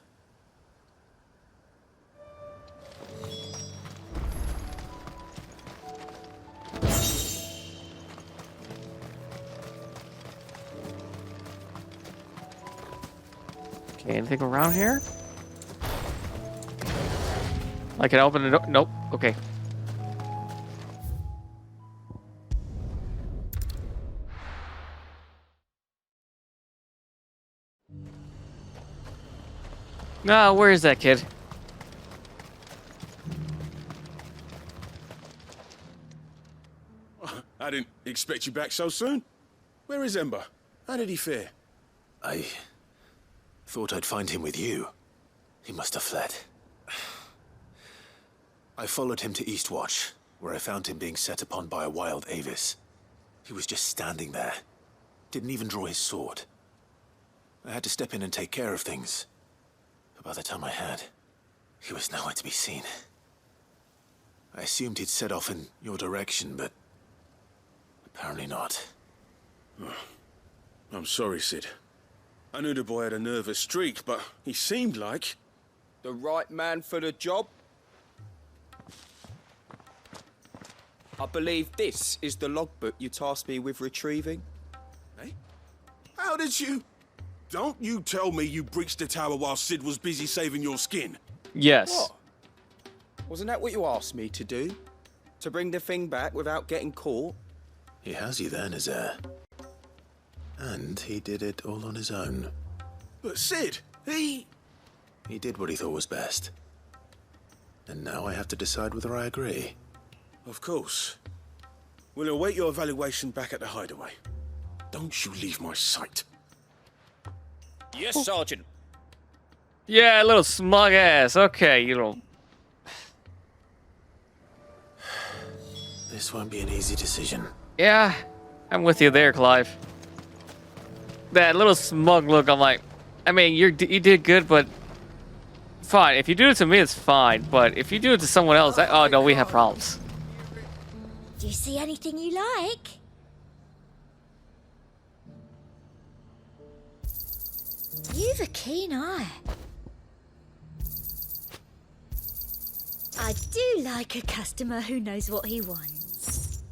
Okay, anything around here? I can open it. Nope. Okay. Ah, where is that kid? I didn't expect you back so soon. Where is Ember? How did he fare? I thought I'd find him with you. He must have fled. I followed him to Eastwatch, where I found him being set upon by a wild Avis. He was just standing there. Didn't even draw his sword. I had to step in and take care of things. But by the time I had, he was nowhere to be seen. I assumed he'd set off in your direction, but apparently not. I'm sorry, Sid. I knew the boy had a nervous streak, but he seemed like... The right man for the job? I believe this is the logbook you tasked me with retrieving. Eh? How did you... Don't you tell me you breached the tower while Sid was busy saving your skin. Yes. What? Wasn't that what you asked me to do? To bring the thing back without getting caught? He has you there, Nazaire. And he did it all on his own. But Sid, he did what he thought was best. And now I have to decide whether I agree. Of course. We'll await your evaluation back at the hideaway. Don't you leave my sight. Yes, Sergeant. Yeah, little smug ass. Okay, you little... This won't be an easy decision. Yeah, I'm with you there, Clive. That little smug look, I'm like, I mean, you did good, but fine. If you do it to me, it's fine. But if you do it to someone else, oh no, we have problems. Do you see anything you like? You've a keen eye. I do like a customer who knows what he wants.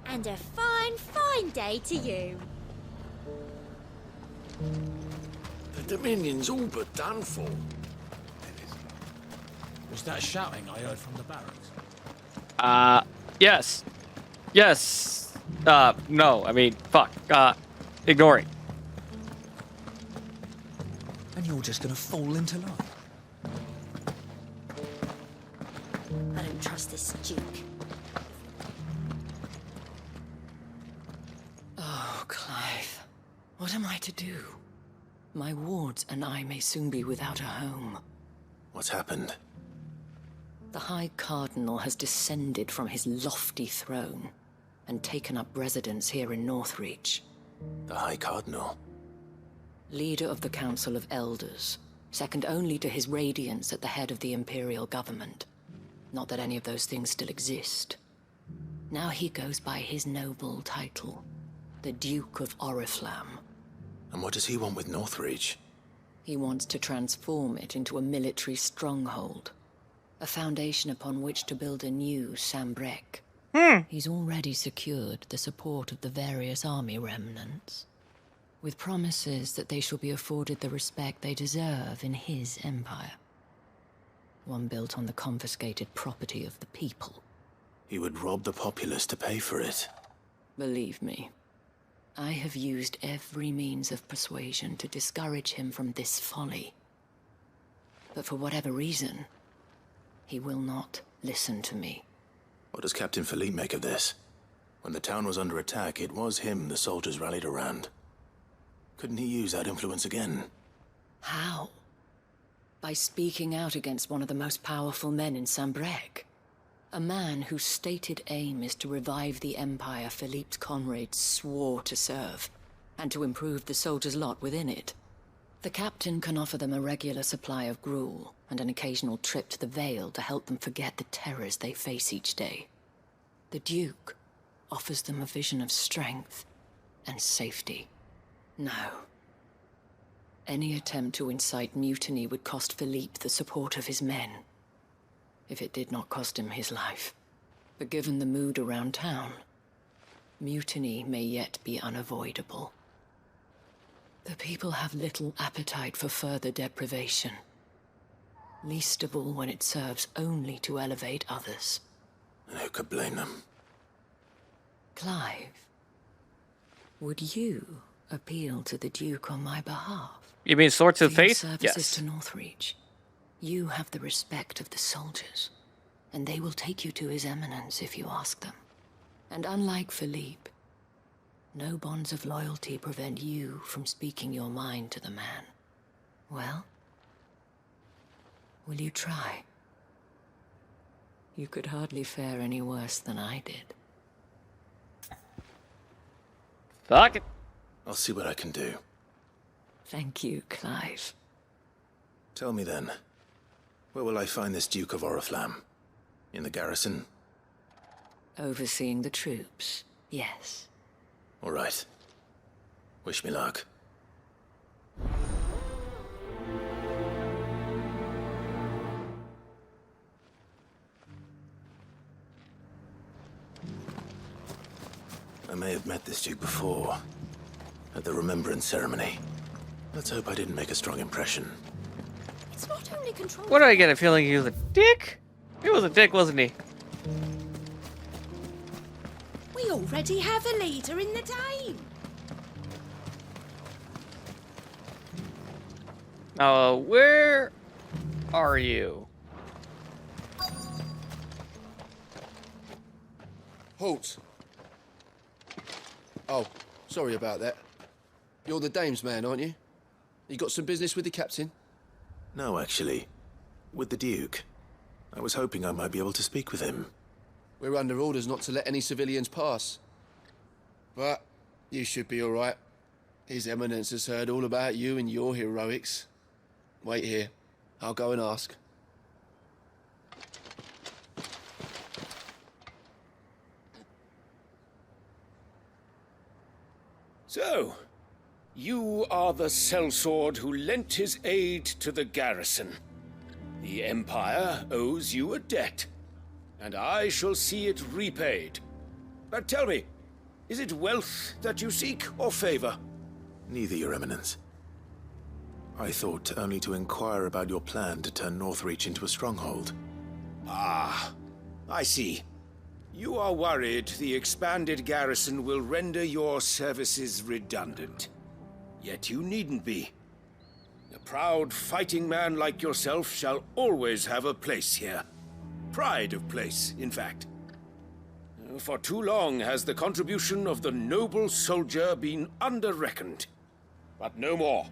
And a fine, fine day to you. The Dominion's all but done for. Was that shouting I heard from the barracks? Yes. Yes. No, I mean, fuck. Ignoring. And you're just gonna fall into line. I don't trust this Duke. Oh, Clive. What am I to do? My wards and I may soon be without a home. What's happened? The High Cardinal has descended from his lofty throne and taken up residence here in Northreach. The High Cardinal? Leader of the Council of Elders, second only to his Radiance at the head of the Imperial government. Not that any of those things still exist. Now he goes by his noble title, the Duke of Oriflamme. And what does he want with Northreach? He wants to transform it into a military stronghold. A foundation upon which to build a new Sambrec. He's already secured the support of the various army remnants, with promises that they shall be afforded the respect they deserve in his empire. One built on the confiscated property of the people. He would rob the populace to pay for it. Believe me, I have used every means of persuasion to discourage him from this folly. But for whatever reason, He will not listen to me. What does Captain Philippe make of this? When the town was under attack, it was him the soldiers rallied around. Couldn't he use that influence again? How? By speaking out against one of the most powerful men in Sambrec. A man whose stated aim is to revive the Empire Philippe's comrades swore to serve, and to improve the soldiers' lot within it. The captain can offer them a regular supply of gruel, and an occasional trip to the Vale to help them forget the terrors they face each day. The Duke offers them a vision of strength and safety. No. Any attempt to incite mutiny would cost Philippe the support of his men, if it did not cost him his life. But given the mood around town, mutiny may yet be unavoidable. The people have little appetite for further deprivation, least of all when it serves only to elevate others. And who could blame them? Clive, would you appeal to the Duke on my behalf? You mean Sword to the For your Face? services Yes. to Northreach, you have the respect of the soldiers, and they will take you to His Eminence if you ask them. And unlike Philippe, no bonds of loyalty prevent you from speaking your mind to the man. Well, will you try? You could hardly fare any worse than I did. Fuck it. I'll see what I can do. Thank you, Clive. Tell me then, where will I find this Duke of Oriflamme? In the garrison? Overseeing the troops, yes. All right. Wish me luck. I may have met this Duke before, at the Remembrance Ceremony. Let's hope I didn't make a strong impression. It's not only control. What do I get a feeling he was a dick? He was a dick, wasn't he? We already have a leader in the Dame. Where are you? Halt. Oh, sorry about that. You're the Dame's man, aren't you? You got some business with the captain? No, actually. With the Duke. I was hoping I might be able to speak with him. We're under orders not to let any civilians pass. But you should be all right. His Eminence has heard all about you and your heroics. Wait here. I'll go and ask. So, you are the sellsword who lent his aid to the garrison. The Empire owes you a debt, and I shall see it repaid. But tell me, is it wealth that you seek, or favor? Neither, Your Eminence. I thought only to inquire about your plan to turn Northreach into a stronghold. Ah, I see. You are worried the expanded garrison will render your services redundant. Yet you needn't be. A proud fighting man like yourself shall always have a place here. Pride of place, in fact. For too long has the contribution of the noble soldier been under-reckoned. But no more.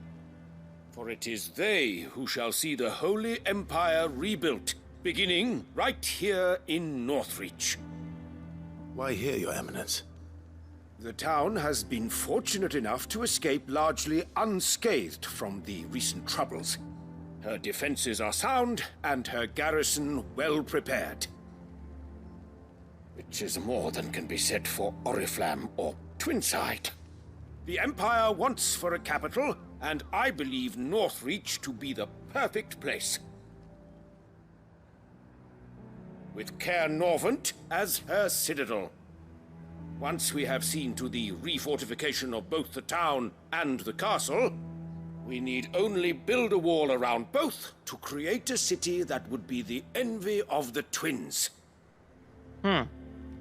For it is they who shall see the Holy Empire rebuilt, beginning right here in Northreach. Why here, Your Eminence? The town has been fortunate enough to escape largely unscathed from the recent troubles. Her defenses are sound, and her garrison well prepared. Which is more than can be said for Oriflamme or Twinside. The Empire wants for a capital, and I believe Northreach to be the perfect place. With Caer Norvent as her citadel. Once we have seen to the refortification of both the town and the castle, we need only build a wall around both to create a city that would be the envy of the twins.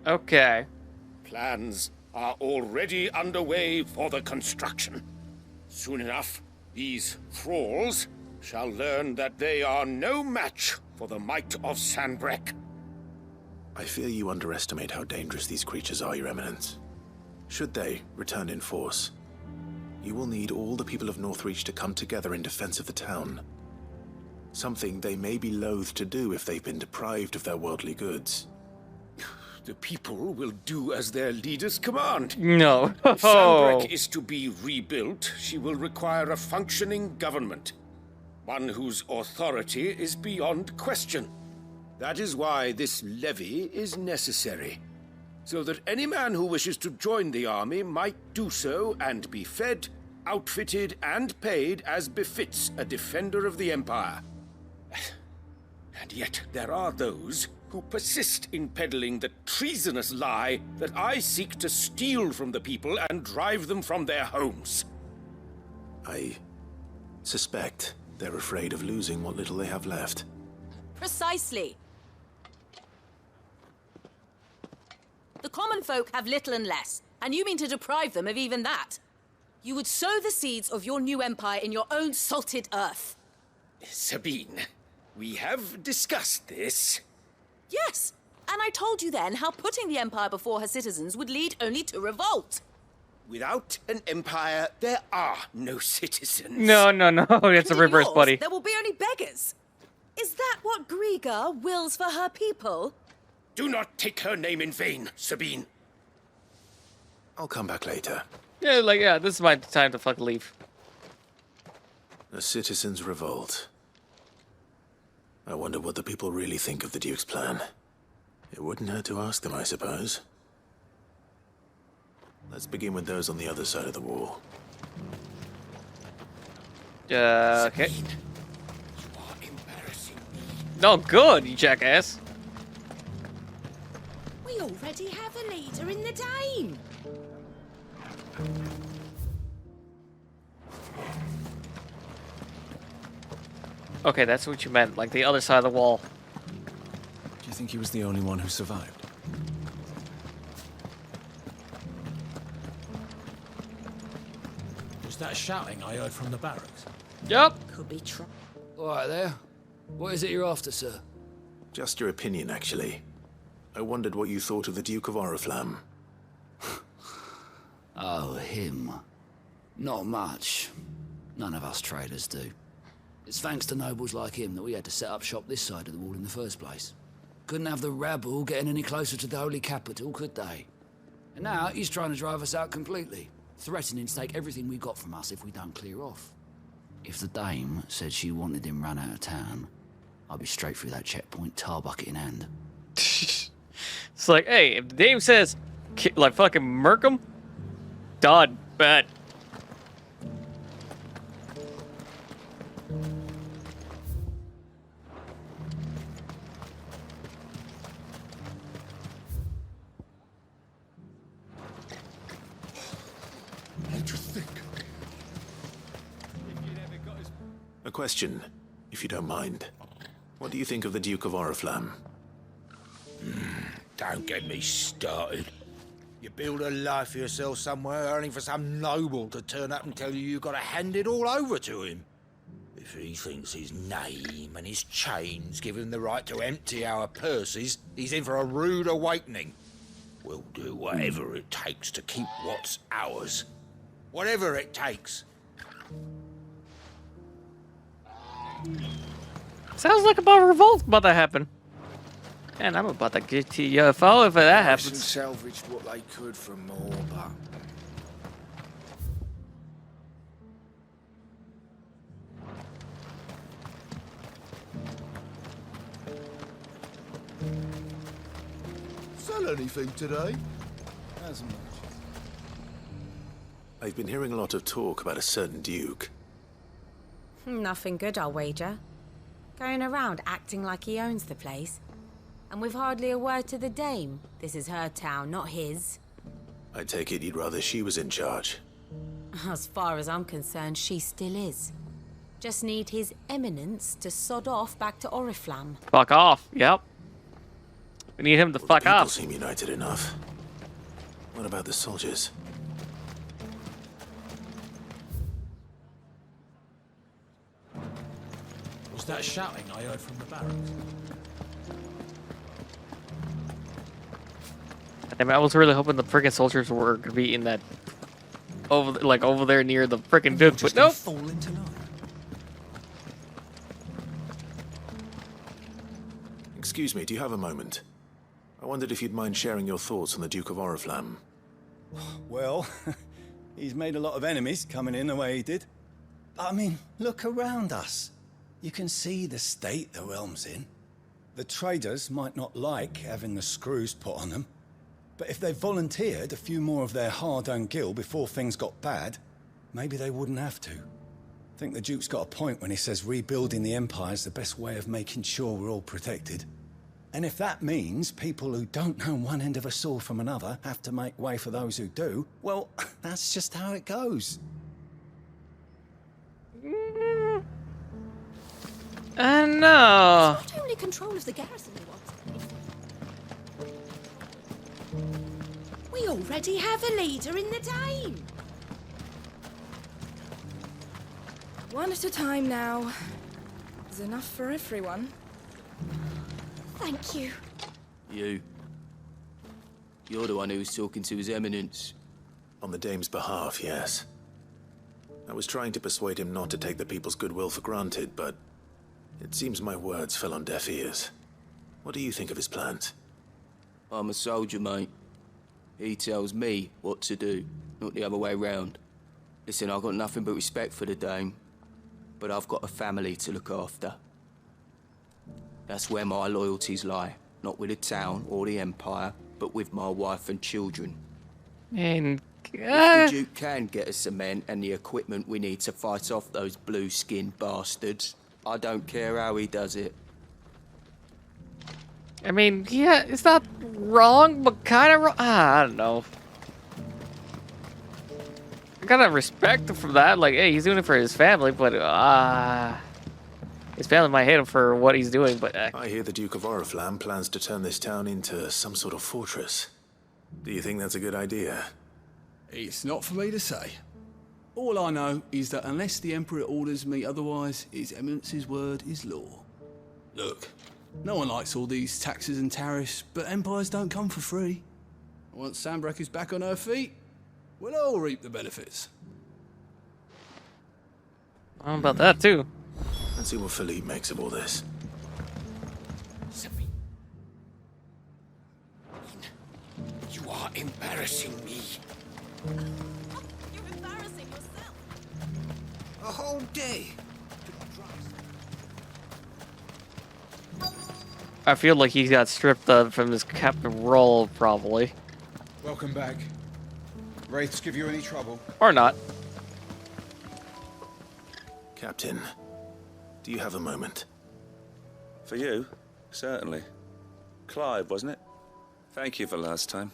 Okay. Plans are already underway for the construction. Soon enough, these thralls shall learn that they are no match for the might of Sanbreque. I fear you underestimate how dangerous these creatures are, Your Eminence. Should they return in force, you will need all the people of Northreach to come together in defense of the town. Something they may be loath to do if they've been deprived of their worldly goods. The people will do as their leaders command. No. If Sanbreque is to be rebuilt, she will require a functioning government. One whose authority is beyond question. That is why this levy is necessary. So that any man who wishes to join the army might do so and be fed, outfitted, and paid as befits a defender of the Empire. And yet there are those who persist in peddling the treasonous lie that I seek to steal from the people and drive them from their homes. I suspect they're afraid of losing what little they have left. Precisely. The common folk have little and less, and you mean to deprive them of even that. You would sow the seeds of your new empire in your own salted earth. Sabine, we have discussed this. Yes, and I told you then how putting the empire before her citizens would lead only to revolt. Without an empire, there are no citizens. No. It's a reverse, yours, buddy. There will be only beggars. Is that what Griga wills for her people? Do not take her name in vain, Sabine. I'll come back later. Yeah, this is my time to fucking leave. A citizens' revolt. I wonder what the people really think of the Duke's plan. It wouldn't hurt to ask them, I suppose. Let's begin with those on the other side of the wall. Okay. No good, you jackass. We already have a leader in the Dame. Okay, that's what you meant, like the other side of the wall. Do you think he was the only one who survived? Was that shouting I heard from the barracks? Yep. Could be trouble. All right there. What is it you're after, sir? Just your opinion, actually. I wondered what you thought of the Duke of Oriflamme. Oh, him. Not much. None of us traders do. It's thanks to nobles like him that we had to set up shop this side of the wall in the first place. Couldn't have the rabble getting any closer to the holy capital, could they? And now he's trying to drive us out completely, threatening to take everything we got from us if we don't clear off. If the dame said she wanted him run out of town, I'd be straight through that checkpoint, tar bucket in hand. It's like, hey, if the dame says, like, fucking murk him, done, bet. What do you think? A question, if you don't mind. What do you think of the Duke of Oriflamme? Don't get me started. You build a life for yourself somewhere, only for some noble to turn up and tell you you've got to hand it all over to him. If he thinks his name and his chains give him the right to empty our purses, he's in for a rude awakening. We'll do whatever it takes to keep what's ours. Whatever it takes. Sounds like a revolt about to happen. And I'm about to get to your UFO if that Harrison happens. salvaged what they could from more, but sell anything today? As much. I've been hearing a lot of talk about a certain Duke. Nothing good, I'll wager. Going around acting like he owns the place. And with hardly a word to the dame. This is her town, not his. I take it you'd rather she was in charge. As far as I'm concerned, she still is. Just need his eminence to sod off back to Oriflamme. Fuck off, yep. We need him to fuck People off. seem united enough. What about the soldiers? Was that shouting I heard from the barracks? I mean, I was really hoping the freaking soldiers were gonna be in that over there near the freaking dude, but nope. Fall into line. Excuse me, do you have a moment? I wondered if you'd mind sharing your thoughts on the Duke of Oriflamme. Well, he's made a lot of enemies coming in the way he did. I mean, look around us. You can see the state the realm's in. The traders might not like having the screws put on them, but if they volunteered a few more of their hard-earned gil before things got bad, maybe they wouldn't have to. I think the Duke's got a point when he says rebuilding the Empire's the best way of making sure we're all protected. And if that means people who don't know one end of a sword from another have to make way for those who do, well, that's just how it goes. No. It's not only control of the garrison we want. We already have a leader in the Dame. One at a time now. There's enough for everyone. Thank you. You're the one who was talking to His Eminence. On the Dame's behalf, yes. I was trying to persuade him not to take the people's goodwill for granted, but it seems my words fell on deaf ears. What do you think of his plans? I'm a soldier, mate. He tells me what to do, not the other way round. Listen, I've got nothing but respect for the Dame, but I've got a family to look after. That's where my loyalties lie. Not with the town or the Empire, but with my wife and children. And if the Duke can get us the men and the equipment we need to fight off those blue-skinned bastards, I don't care how he does it. I mean, yeah, it's not wrong, but kind of wrong. I don't know. I gotta respect him for that. Like, hey, he's doing it for his family, but his family might hate him for what he's doing, but... I hear the Duke of Oriflamme plans to turn this town into some sort of fortress. Do you think that's a good idea? It's not for me to say. All I know is that unless the Emperor orders me otherwise, His Eminence's word is law. Look, no one likes all these taxes and tariffs, but empires don't come for free. Once Sanbreque is back on her feet, we'll all reap the benefits. How about that, too? Let's see what Philippe makes of all this. You are embarrassing me. You're embarrassing yourself. A whole day. I feel like he got stripped from his captain role, probably. Welcome back. Wraiths give you any trouble? Or not. Captain, do you have a moment? For you? Certainly. Clive, wasn't it? Thank you for last time.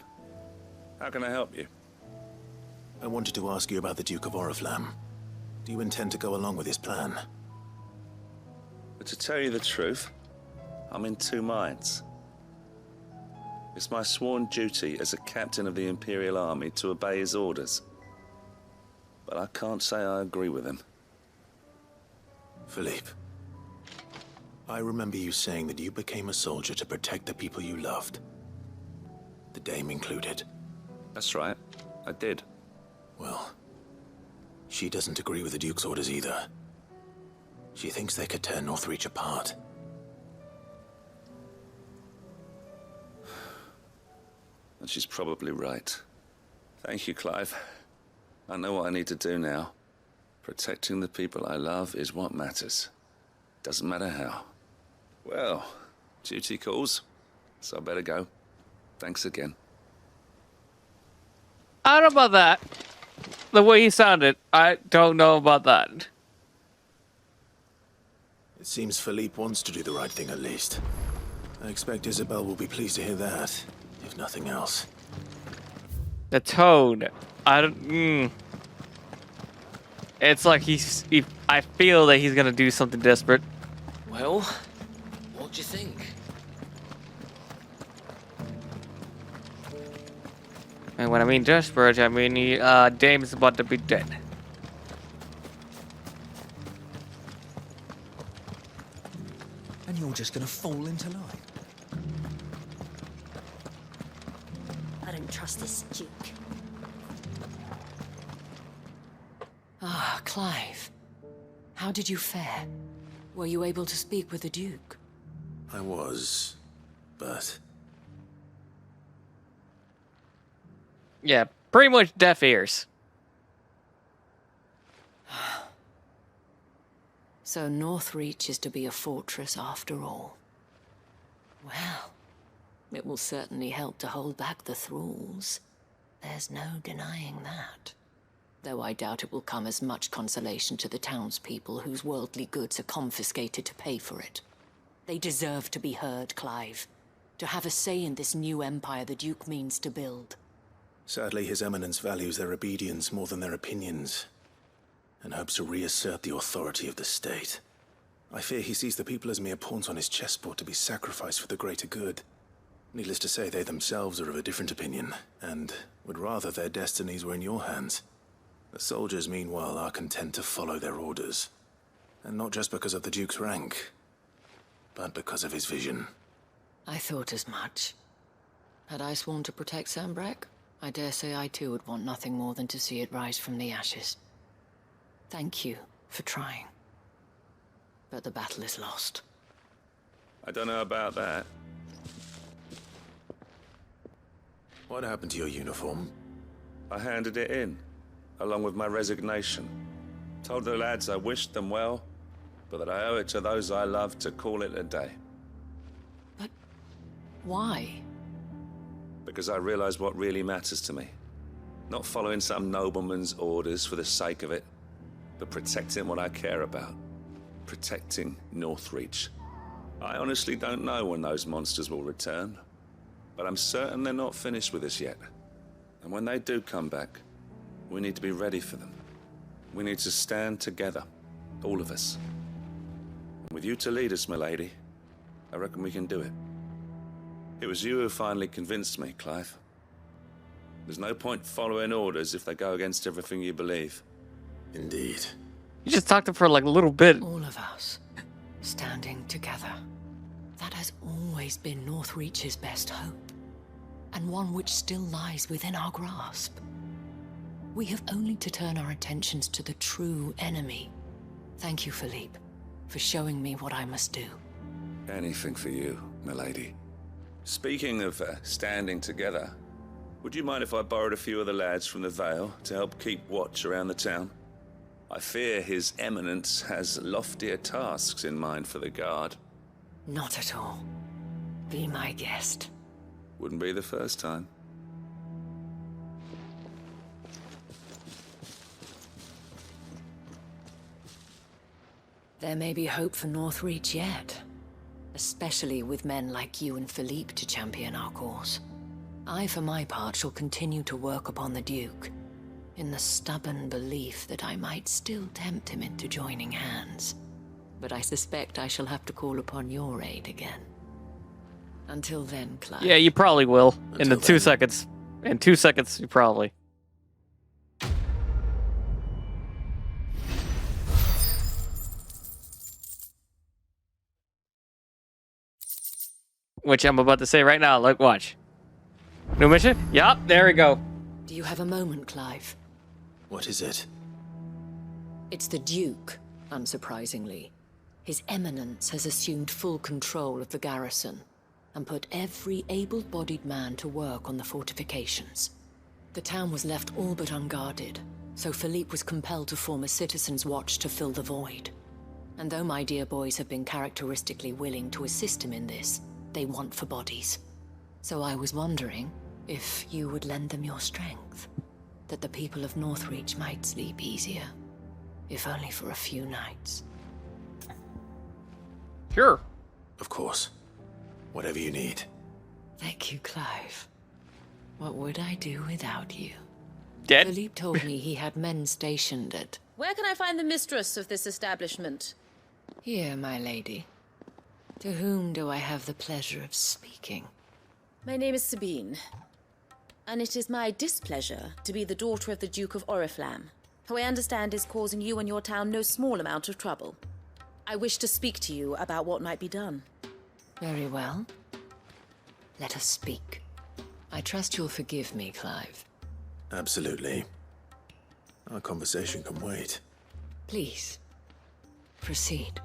How can I help you? I wanted to ask you about the Duke of Oriflamme. Do you intend to go along with his plan? But to tell you the truth, I'm in two minds. It's my sworn duty as a captain of the Imperial Army to obey his orders. But I can't say I agree with him. Philippe, I remember you saying that you became a soldier to protect the people you loved. The Dame included. That's right, I did. Well, she doesn't agree with the Duke's orders either. She thinks they could tear Northreach apart. And she's probably right. Thank you, Clive. I know what I need to do now. Protecting the people I love is what matters. Doesn't matter how. Well, duty calls, so I better go. Thanks again. I don't know about that. The way he sounded, I don't know about that. It seems Philippe wants to do the right thing at least. I expect Isabel will be pleased to hear that, if nothing else. The tone, I don't. It's like I feel that he's gonna do something desperate. Well, what do you think? And when I mean desperate, I mean Dame is about to be dead. And you're just gonna fall into line. I don't trust this Duke. Ah, Clive. How did you fare? Were you able to speak with the Duke? I was, but... Yeah, pretty much deaf ears. So Northreach is to be a fortress after all. Well, it will certainly help to hold back the thralls. There's no denying that. Though I doubt it will come as much consolation to the townspeople whose worldly goods are confiscated to pay for it. They deserve to be heard, Clive. To have a say in this new empire the Duke means to build. Sadly, His Eminence values their obedience more than their opinions, and hopes to reassert the authority of the state. I fear he sees the people as mere pawns on his chessboard to be sacrificed for the greater good. Needless to say, they themselves are of a different opinion, and would rather their destinies were in your hands. The soldiers, meanwhile, are content to follow their orders. And not just because of the Duke's rank, but because of his vision. I thought as much. Had I sworn to protect Sandbreck, I dare say I too would want nothing more than to see it rise from the ashes. Thank you for trying. But the battle is lost. I don't know about that. What happened to your uniform? I handed it in, along with my resignation. Told the lads I wished them well, but that I owe it to those I love to call it a day. But why? Because I realize what really matters to me. Not following some nobleman's orders for the sake of it, but protecting what I care about. Protecting Northreach. I honestly don't know when those monsters will return, but I'm certain they're not finished with us yet. And when they do come back, we need to be ready for them. We need to stand together, all of us. And with you to lead us, milady, I reckon we can do it. It was you who finally convinced me, Clive. There's no point following orders if they go against everything you believe. Indeed. You just talked to him for like a little bit. All of us, standing together. That has always been Northreach's best hope, and one which still lies within our grasp. We have only to turn our attentions to the true enemy. Thank you, Philippe, for showing me what I must do. Anything for you, milady. Speaking of standing together, would you mind if I borrowed a few of the lads from the Vale to help keep watch around the town? I fear His Eminence has loftier tasks in mind for the guard. Not at all. Be my guest. Wouldn't be the first time. There may be hope for Northreach yet. Especially with men like you and Philippe to champion our cause. I, for my part, shall continue to work upon the Duke, in the stubborn belief that I might still tempt him into joining hands. But I suspect I shall have to call upon your aid again. Until then, Clive. Yeah, you probably will. In the 2 seconds. In 2 seconds, you probably. Which I'm about to say right now. Like, watch. New mission? Yup, there we go. Do you have a moment, Clive? What is it? It's the Duke, unsurprisingly. His Eminence has assumed full control of the garrison and put every able-bodied man to work on the fortifications. The town was left all but unguarded, so Philippe was compelled to form a citizens' watch to fill the void. And though my dear boys have been characteristically willing to assist him in this, they want for bodies. So I was wondering if you would lend them your strength, that the people of Northreach might sleep easier, if only for a few nights. Sure. Of course. Whatever you need. Thank you, Clive. What would I do without you? Dead? Philippe told me he had men stationed at... Where can I find the mistress of this establishment? Here, my lady. To whom do I have the pleasure of speaking? My name is Sabine, and it is my displeasure to be the daughter of the Duke of Oriflamme, who I understand is causing you and your town no small amount of trouble. I wish to speak to you about what might be done. Very well. Let us speak. I trust you'll forgive me, Clive. Absolutely. Our conversation can wait. Please, proceed.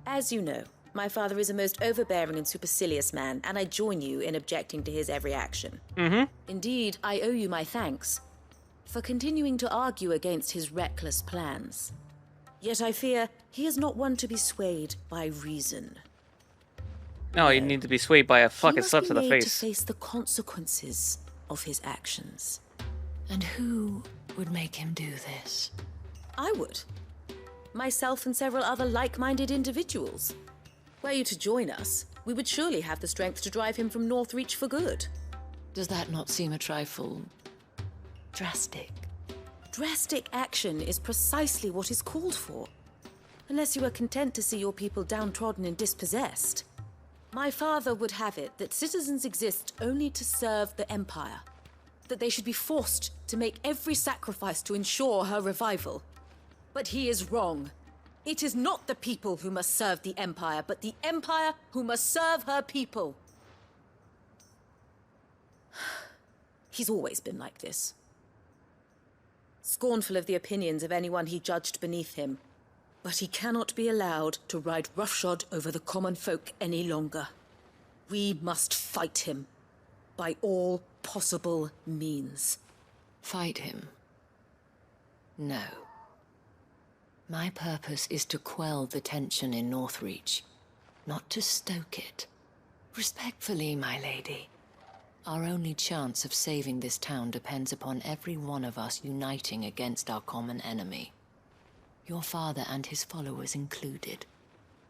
As you know, my father is a most overbearing and supercilious man, and I join you in objecting to his every action. Indeed, I owe you my thanks for continuing to argue against his reckless plans. Yet I fear he is not one to be swayed by reason. No, you need to be swayed by a fucking slap to the He must be made to face. face the consequences of his actions. And who would make him do this? I would. Myself and several other like-minded individuals. Were you to join us, we would surely have the strength to drive him from Northreach for good. Does that not seem a trifle drastic? Drastic action is precisely what is called for. Unless you are content to see your people downtrodden and dispossessed. My father would have it that citizens exist only to serve the Empire. That they should be forced to make every sacrifice to ensure her revival. But he is wrong. It is not the people who must serve the Empire, but the Empire who must serve her people. He's always been like this. Scornful of the opinions of anyone he judged beneath him. But he cannot be allowed to ride roughshod over the common folk any longer. We must fight him. By all possible means. Fight him? No. My purpose is to quell the tension in Northreach, not to stoke it. Respectfully, my lady. Our only chance of saving this town depends upon every one of us uniting against our common enemy. Your father and his followers included.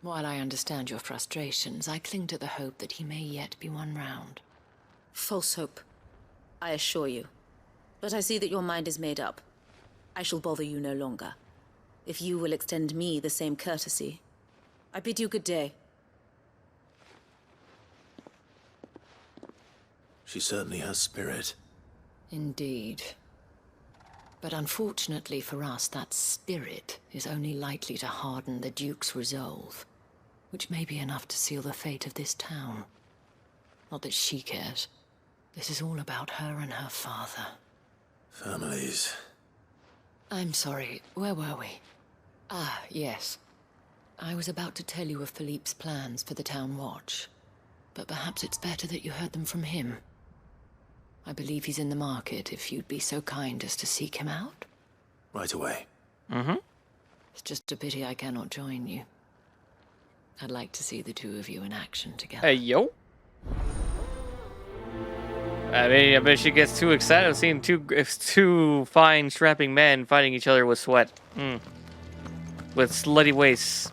While I understand your frustrations, I cling to the hope that he may yet be won round. False hope, I assure you. But I see that your mind is made up. I shall bother you no longer. If you will extend me the same courtesy, I bid you good day. She certainly has spirit. Indeed. But unfortunately for us, that spirit is only likely to harden the Duke's resolve, which may be enough to seal the fate of this town. Not that she cares. This is all about her and her father. Families. I'm sorry, where were we? Ah, yes. I was about to tell you of Philippe's plans for the town watch, but perhaps it's better that you heard them from him. I believe he's in the market, if you'd be so kind as to seek him out. Right away. It's just a pity I cannot join you. I'd like to see the two of you in action together. Hey, yo. I mean, I bet she gets too excited of seeing two fine, strapping men fighting each other with sweat. With slutty waists.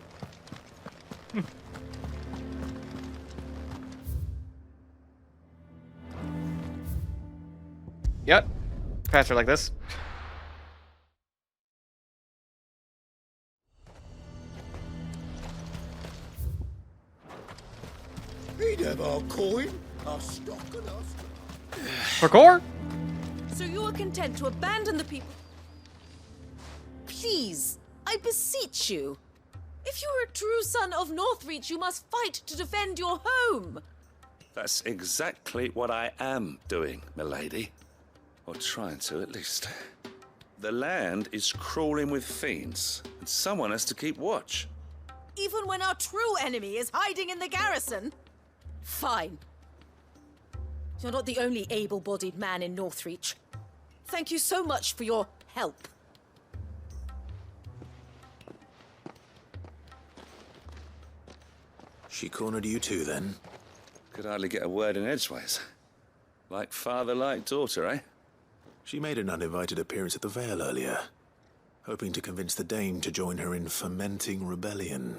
Yep. Faster like this. He'd have our coin, our stock and us. Parkour? So you are content to abandon the people? Please, I beseech you. If you are a true son of Northreach, you must fight to defend your home. That's exactly what I am doing, milady. Or trying to, at least. The land is crawling with fiends, and someone has to keep watch. Even when our true enemy is hiding in the garrison? Fine. You're not the only able-bodied man in Northreach. Thank you so much for your help. She cornered you too, then? Could hardly get a word in edgeways. Like father, like daughter, eh? She made an uninvited appearance at the Vale earlier, hoping to convince the Dame to join her in fomenting rebellion.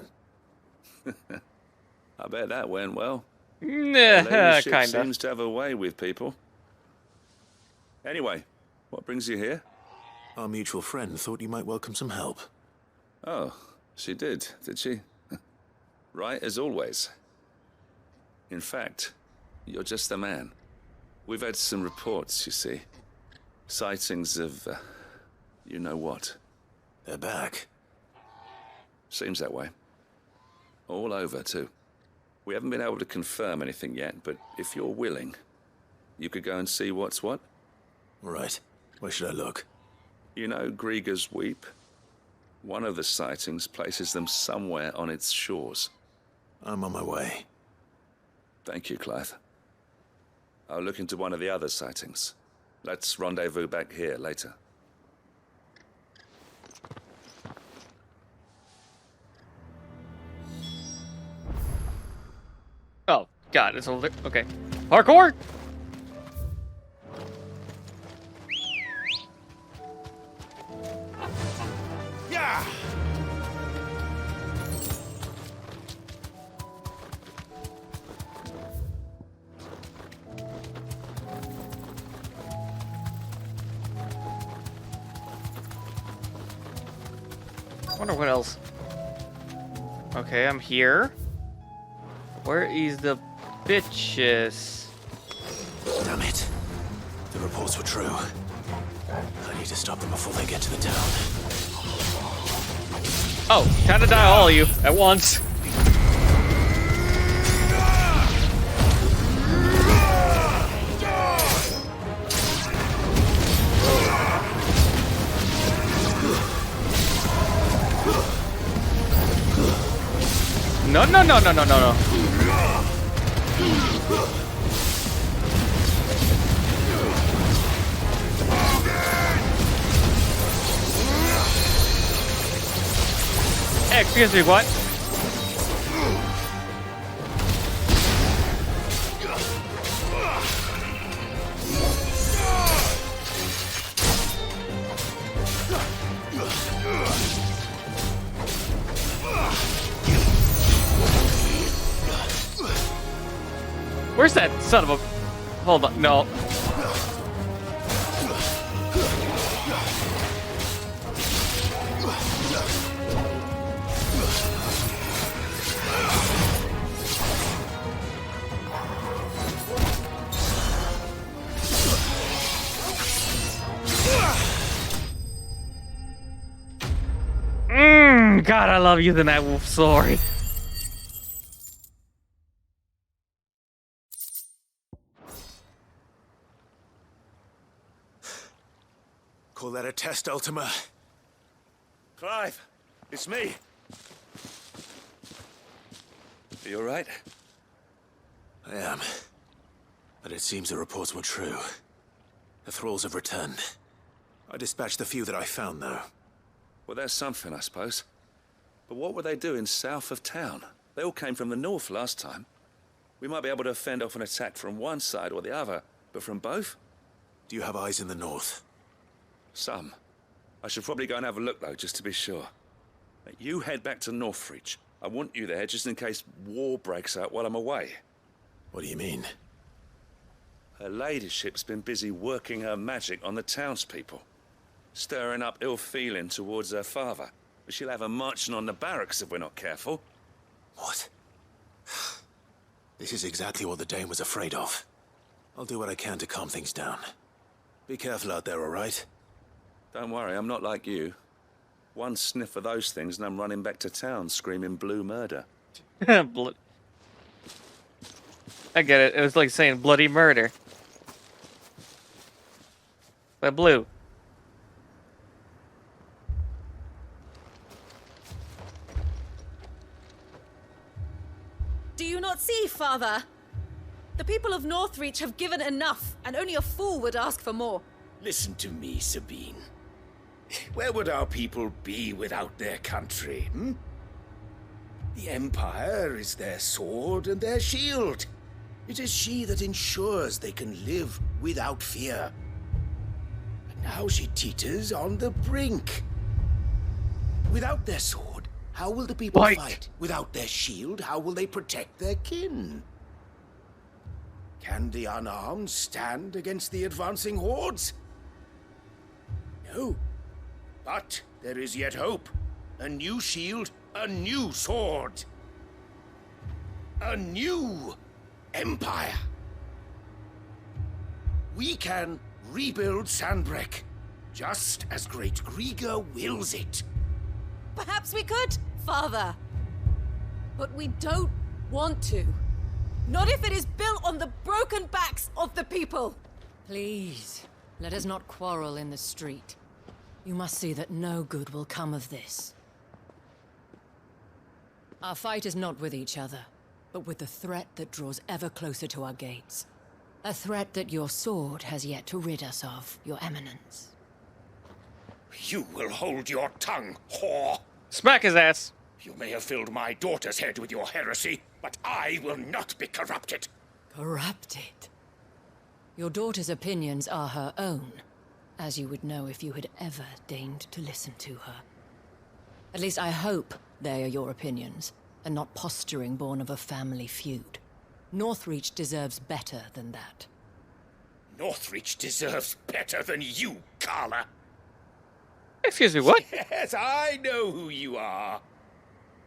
I bet that went well. Kinda. Seems to have a way with people. Anyway, what brings you here? Our mutual friend thought you might welcome some help. Oh, she did she? Right as always. In fact, you're just the man. We've had some reports, you see. Sightings of, you know what. They're back. Seems that way. All over, too. We haven't been able to confirm anything yet, but if you're willing, you could go and see what's what. Right. Where should I look? You know Grieger's Weep? One of the sightings places them somewhere on its shores. I'm on my way. Thank you, Clive. I'll look into one of the other sightings. Let's rendezvous back here later. Oh, God, it's over there. Okay. Parkour! Yeah! I wonder what else. Okay, I'm here. Where is the bitches? Damn it. The reports were true. I need to stop them before they get to the town. Oh, time to die all of you at once. No, no, no, no, no, no, no. Hey, excuse me, what? Where's that son of a... Hold on, no. God, I love you, the Night Wolf sword. Call that a test, Ultima? Clive, it's me. Are you all right? I am. But it seems the reports were true. The thralls have returned. I dispatched the few that I found, though. Well, there's something, I suppose. But what were they doing south of town? They all came from the north last time. We might be able to fend off an attack from one side or the other, but from both? Do you have eyes in the north? Some. I should probably go and have a look, though, just to be sure. You head back to Northreach. I want you there just in case war breaks out while I'm away. What do you mean? Her ladyship's been busy working her magic on the townspeople, stirring up ill feeling towards her father. But she'll have her marching on the barracks if we're not careful. What? This is exactly what the Dane was afraid of. I'll do what I can to calm things down. Be careful out there, all right? Don't worry, I'm not like you. One sniff of those things and I'm running back to town screaming blue murder. I get it. It was like saying bloody murder. But blue. Do you not see, Father? The people of Northreach have given enough, and only a fool would ask for more. Listen to me, Sabine. Where would our people be without their country, hmm? The Empire is their sword and their shield. It is she that ensures they can live without fear. But now she teeters on the brink. Without their sword, how will the people fight? Without their shield, how will they protect their kin? Can the unarmed stand against the advancing hordes? No. But there is yet hope. A new shield, a new sword. A new empire. We can rebuild Sandbreck, just as Great Grieger wills it. Perhaps we could, Father. But we don't want to. Not if it is built on the broken backs of the people. Please, let us not quarrel in the street. You must see that no good will come of this. Our fight is not with each other, but with the threat that draws ever closer to our gates. A threat that your sword has yet to rid us of, Your Eminence. You will hold your tongue, whore. Smack his ass. You may have filled my daughter's head with your heresy, but I will not be corrupted. Corrupted? Your daughter's opinions are her own, as you would know if you had ever deigned to listen to her. At least I hope they are your opinions, and not posturing born of a family feud. Northreach deserves better than that. Northreach deserves better than you, Carla. Excuse me, what? Yes, I know who you are.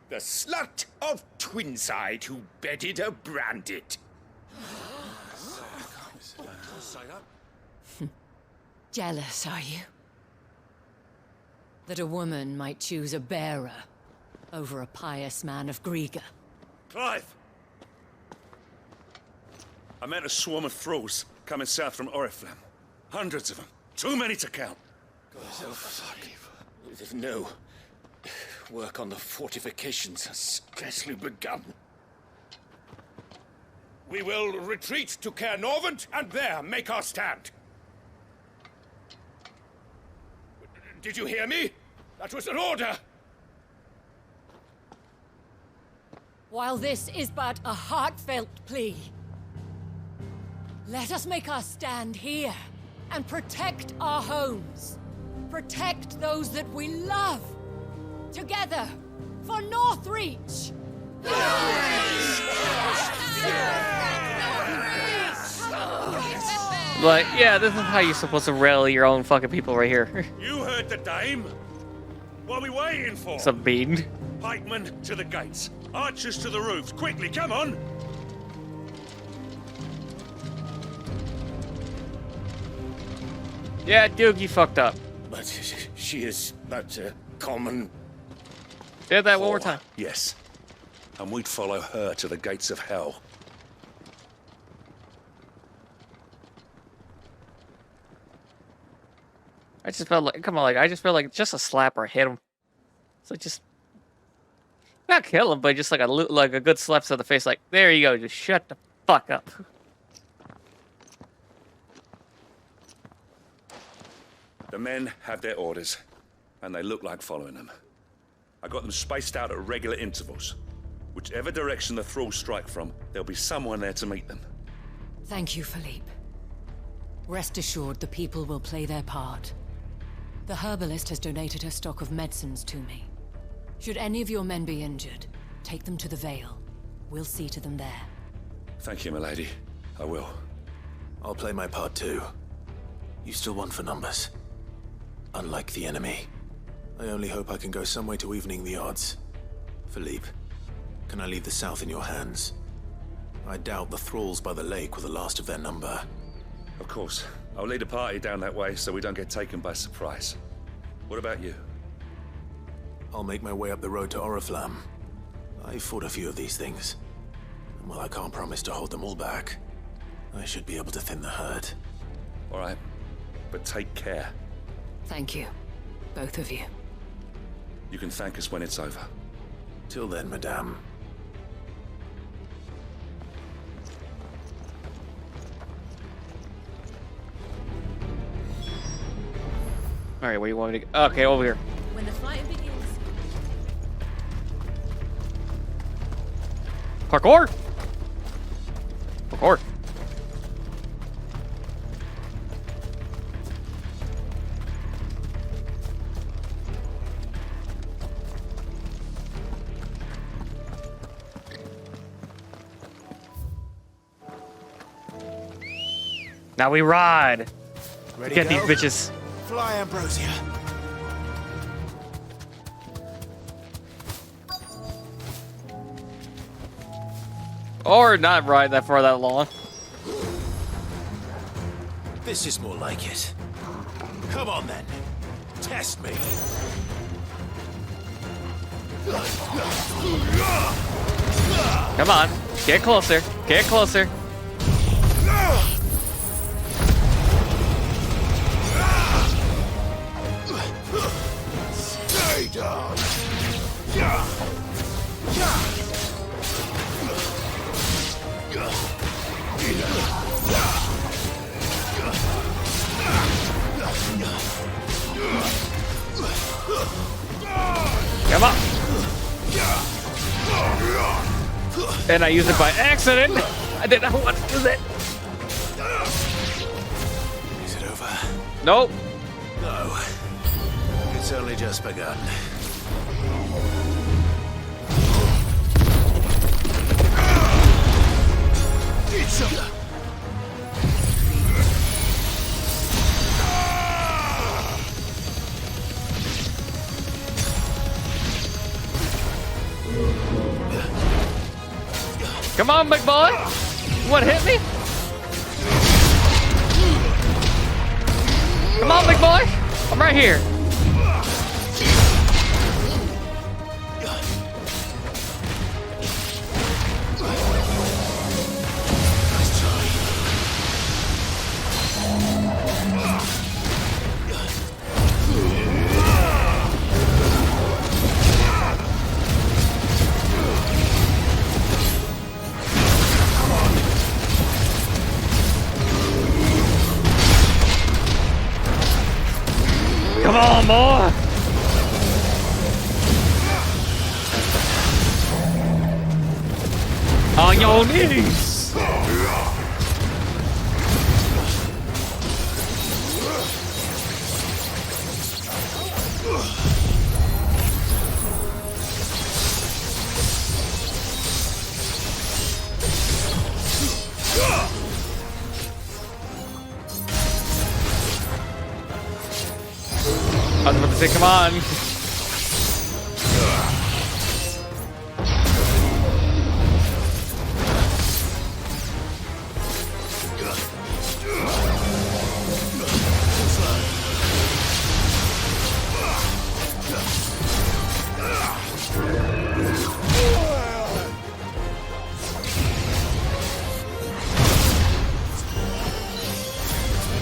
The slut of Twinside who bedded a Brandit. Jealous, are you? That a woman might choose a bearer over a pious man of Griga. Clive! I met a swarm of thralls coming south from Oriflamme. Hundreds of them. Too many to count. Oh, fuck. No. Work on the fortifications has scarcely begun. We will retreat to Caer Norvent and there make our stand. Did you hear me? That was an order! While this is but a heartfelt plea, let us make our stand here and protect our homes. Protect those that we love. Together, for Northreach! Like, yeah, this is how you're supposed to rally your own fucking people right here. You heard the dame. What are we waiting for? Some bean. Pikemen to the gates. Archers to the roofs. Quickly, come on! Yeah, Duke, you fucked up. But she is but a common... Say that one more time. Yes. And we'd follow her to the gates of hell. I just felt like, come on, like, I just feel like just a slap or hit him. So just, not kill him, but just like a good slap to the face, like, there you go, just shut the fuck up. The men have their orders, and they look like following them. I got them spaced out at regular intervals. Whichever direction the thralls strike from, there'll be someone there to meet them. Thank you, Philippe. Rest assured the people will play their part. The herbalist has donated her stock of medicines to me. Should any of your men be injured, take them to the Vale. We'll see to them there. Thank you, milady. I will. I'll play my part too. You still want for numbers. Unlike the enemy. I only hope I can go some way to evening the odds. Philippe, can I leave the south in your hands? I doubt the thralls by the lake were the last of their number. Of course. I'll lead a party down that way so we don't get taken by surprise. What about you? I'll make my way up the road to Oriflamme. I fought a few of these things. And while I can't promise to hold them all back, I should be able to thin the herd. All right. But take care. Thank you. Both of you. You can thank us when it's over. Till then, madame. Alright, where you want me to go? Okay, over here. When the fighting begins. Parkour! Parkour. Now we ride. Ready Get to these go? bitches. Fly, Ambrosia. Or not ride that for that long. This is more like it. Come on then. Test me. Come on. Get closer. Get closer. Stay down. Come on. And I used it by accident. I did not want to use it. Is it over? Nope. No. It's only just begun. Come on, big boy. What hit me? Come on, big boy. I'm right here. Come on, boy! On your knees! I was about to say, come on.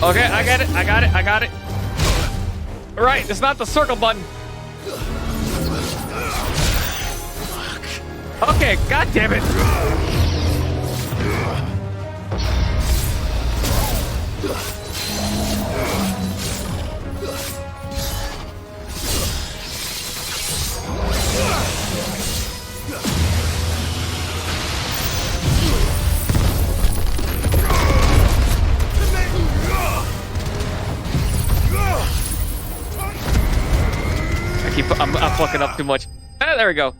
Okay, I got it, I got it, I got it. Right, it's not the circle button. Okay, god damn it. I'm fucking up too much. Ah, there we go.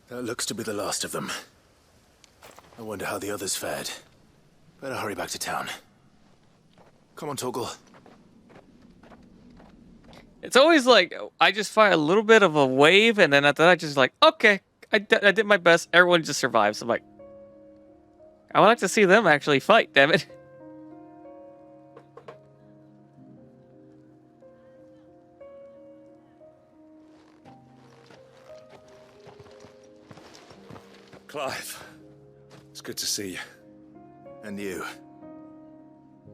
That looks to be the last of them. I wonder how the others fared. Better hurry back to town. Come on, Torgal. It's always like, I just fire a little bit of a wave, and then after that, just like, okay, I did my best. Everyone just survives. I'm like, I would like to see them actually fight, damn it. Clive, it's good to see you. And you.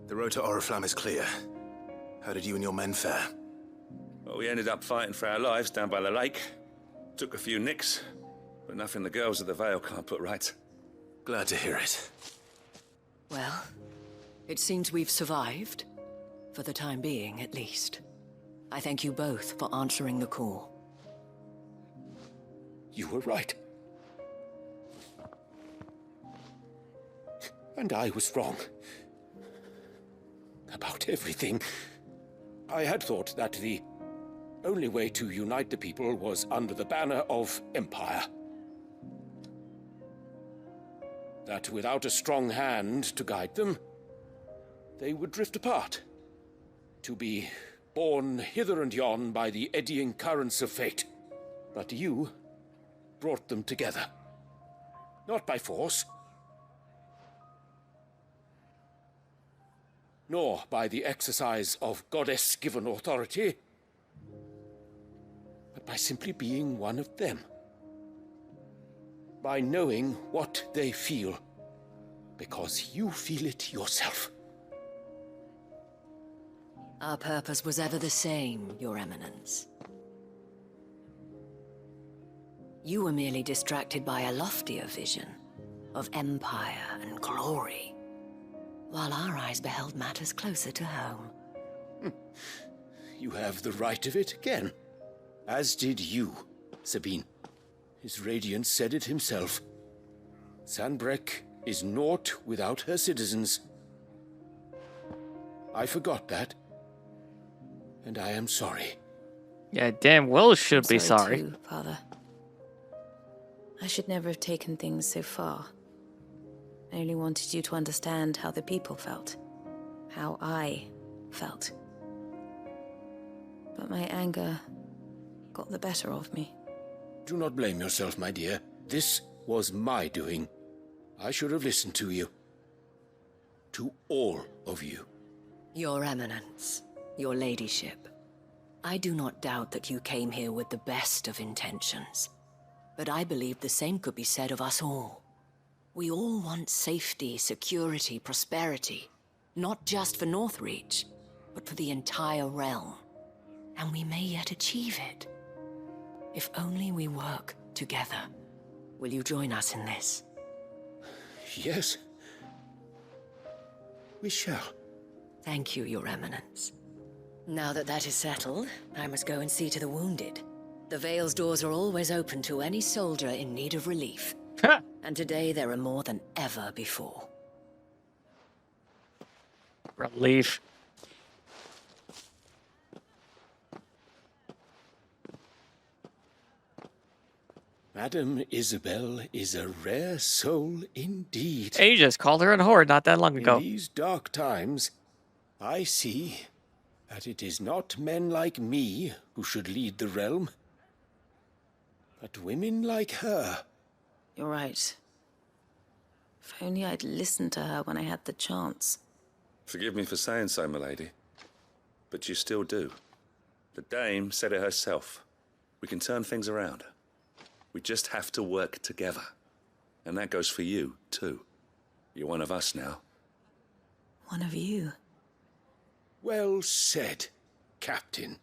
The road to Oriflamme is clear. How did you and your men fare? Well, we ended up fighting for our lives down by the lake. Took a few nicks, but nothing the girls of the Vale can't put right. Glad to hear it. Well, it seems we've survived. For the time being, at least. I thank you both for answering the call. You were right. And I was wrong. About everything. I had thought that the only way to unite the people was under the banner of Empire. That without a strong hand to guide them, they would drift apart. To be borne hither and yon by the eddying currents of fate. But you brought them together. Not by force, nor by the exercise of goddess-given authority, but by simply being one of them. By knowing what they feel, because you feel it yourself. Our purpose was ever the same, Your Eminence. You were merely distracted by a loftier vision of empire and glory, while our eyes beheld matters closer to home. You have the right of it again. As did you, Sabine. His radiance said it himself. Sanbreque is naught without her citizens. I forgot that, and I am sorry. Yeah, damn well should be sorry. Too, Father. I should never have taken things so far. I only wanted you to understand how the people felt. How I felt. But my anger got the better of me. Do not blame yourself, my dear. This was my doing. I should have listened to you. To all of you. Your Eminence, your ladyship, I do not doubt that you came here with the best of intentions. But I believe the same could be said of us all. We all want safety, security, prosperity. Not just for Northreach, but for the entire realm. And we may yet achieve it. If only we work together. Will you join us in this? Yes. We shall. Thank you, Your Eminence. Now that that is settled, I must go and see to the wounded. The Vale's doors are always open to any soldier in need of relief. And today there are more than ever before. Relief. Madame Isabel is a rare soul indeed. Hey, you just called her a whore not that long ago. In these dark times, I see that it is not men like me who should lead the realm, but women like her. You're right. If only I'd listened to her when I had the chance. Forgive me for saying so, milady, but you still do. The dame said it herself. We can turn things around. We just have to work together. And that goes for you, too. You're one of us now. One of you? Well said, Captain.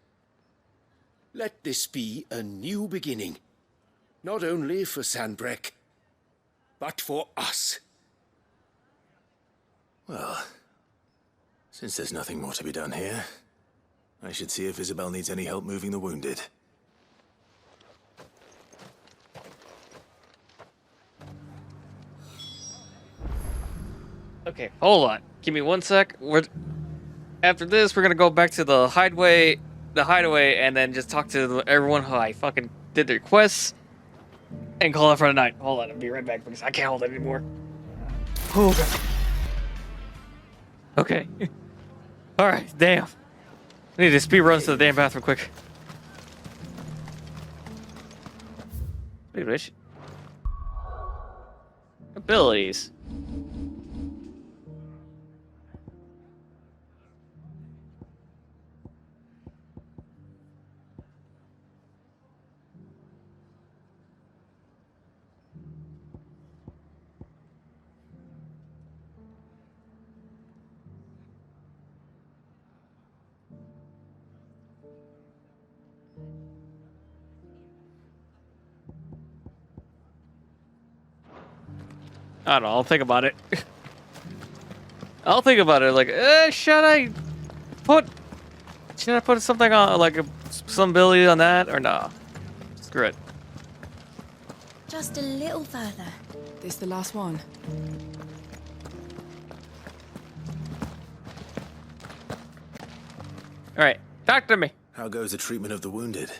Let this be a new beginning. Not only for Sanbreque, but for us. Well, since there's nothing more to be done here, I should see if Isabel needs any help moving the wounded. Okay, hold on. Give me 1 sec. After this, we're gonna go back to the hideaway, and then just talk to everyone who I fucking did their quests, and call it for the night. Hold on, I'll be right back because I can't hold it anymore. Oh, God. Okay. All right, damn. I need to speed run to the damn bathroom quick. Wait, which abilities? I don't know. I'll think about it. I'll think about it. Like, should I put something on, like some ability on that, or nah? Screw it. Just a little further. This the last one? All right, talk to me. How goes the treatment of the wounded?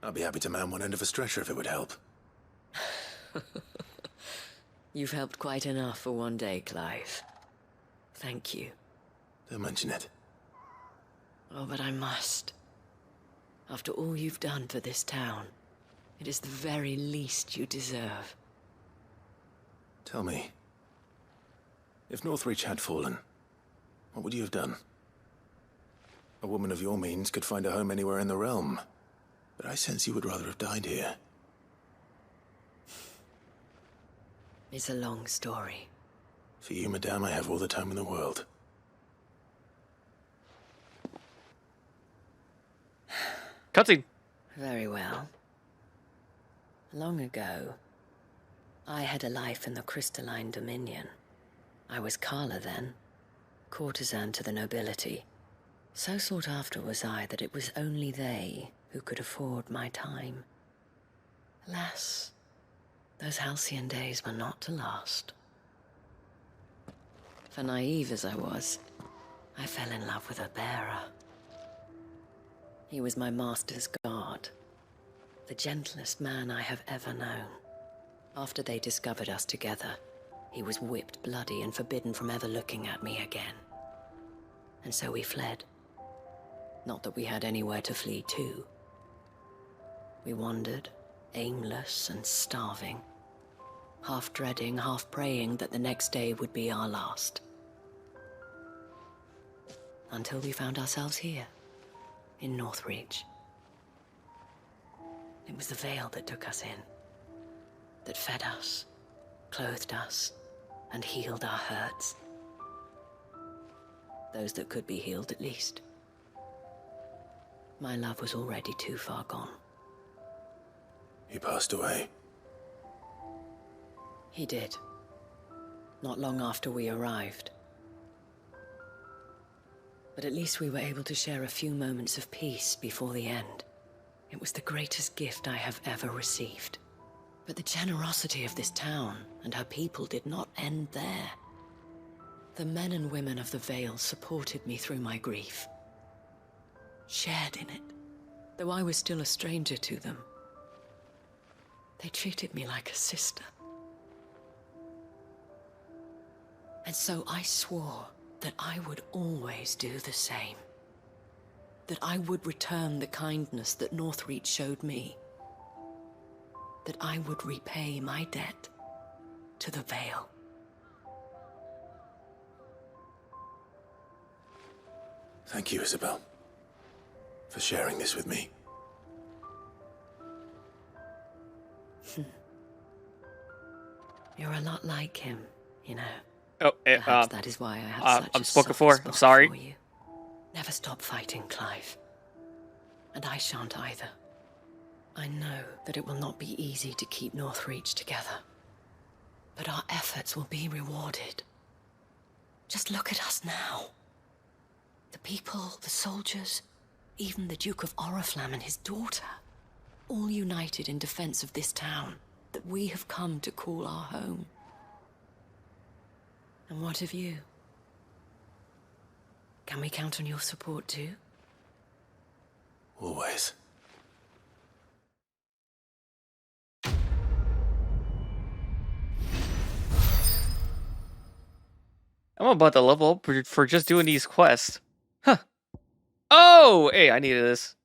I'll be happy to man one end of a stretcher if it would help. You've helped quite enough for one day, Clive. Thank you. Don't mention it. Oh, but I must. After all you've done for this town, it is the very least you deserve. Tell me, if Northreach had fallen, What would you have done? A woman of your means could find a home anywhere in the realm. But I sense you would rather have died here. It's a long story. For you, madame, I have all the time in the world. Cutscene. Very well. Long ago, I had a life in the Crystalline Dominion. I was Carla then, courtesan to the nobility. So sought after was I that it was only they who could afford my time. Alas, those halcyon days were not to last. For naive as I was, I fell in love with a bearer. He was my master's guard, the gentlest man I have ever known. After they discovered us together, he was whipped bloody and forbidden from ever looking at me again. And so we fled. Not that we had anywhere to flee to. We wandered, aimless and starving, half dreading, half praying that the next day would be our last. Until we found ourselves here, in Northreach. It was the veil that took us in, that fed us, clothed us, and healed our hurts. Those that could be healed, at least. My love was already too far gone. He passed away. He did. Not long after we arrived. But at least we were able to share a few moments of peace before the end. It was the greatest gift I have ever received. But the generosity of this town and her people did not end there. The men and women of the Vale supported me through my grief. Shared in it, though I was still a stranger to them. They treated me like a sister. And so I swore that I would always do the same. That I would return the kindness that Northreach showed me. That I would repay my debt to the Vale. Thank you, Isabel, for sharing this with me. You're a lot like him, you know. Oh, Perhaps that is why I have such I'm a spoken soft for. spot I'm sorry. for you. Never stop fighting, Clive. And I shan't either. I know that it will not be easy to keep Northreach together. But our efforts will be rewarded. Just look at us now. The people, the soldiers, even the Duke of Oriflamme and his daughter, all united in defense of this town that we have come to call our home. And what of you? Can we count on your support too? Always. I'm about to level up for just doing these quests. Huh. Oh, hey, I needed this.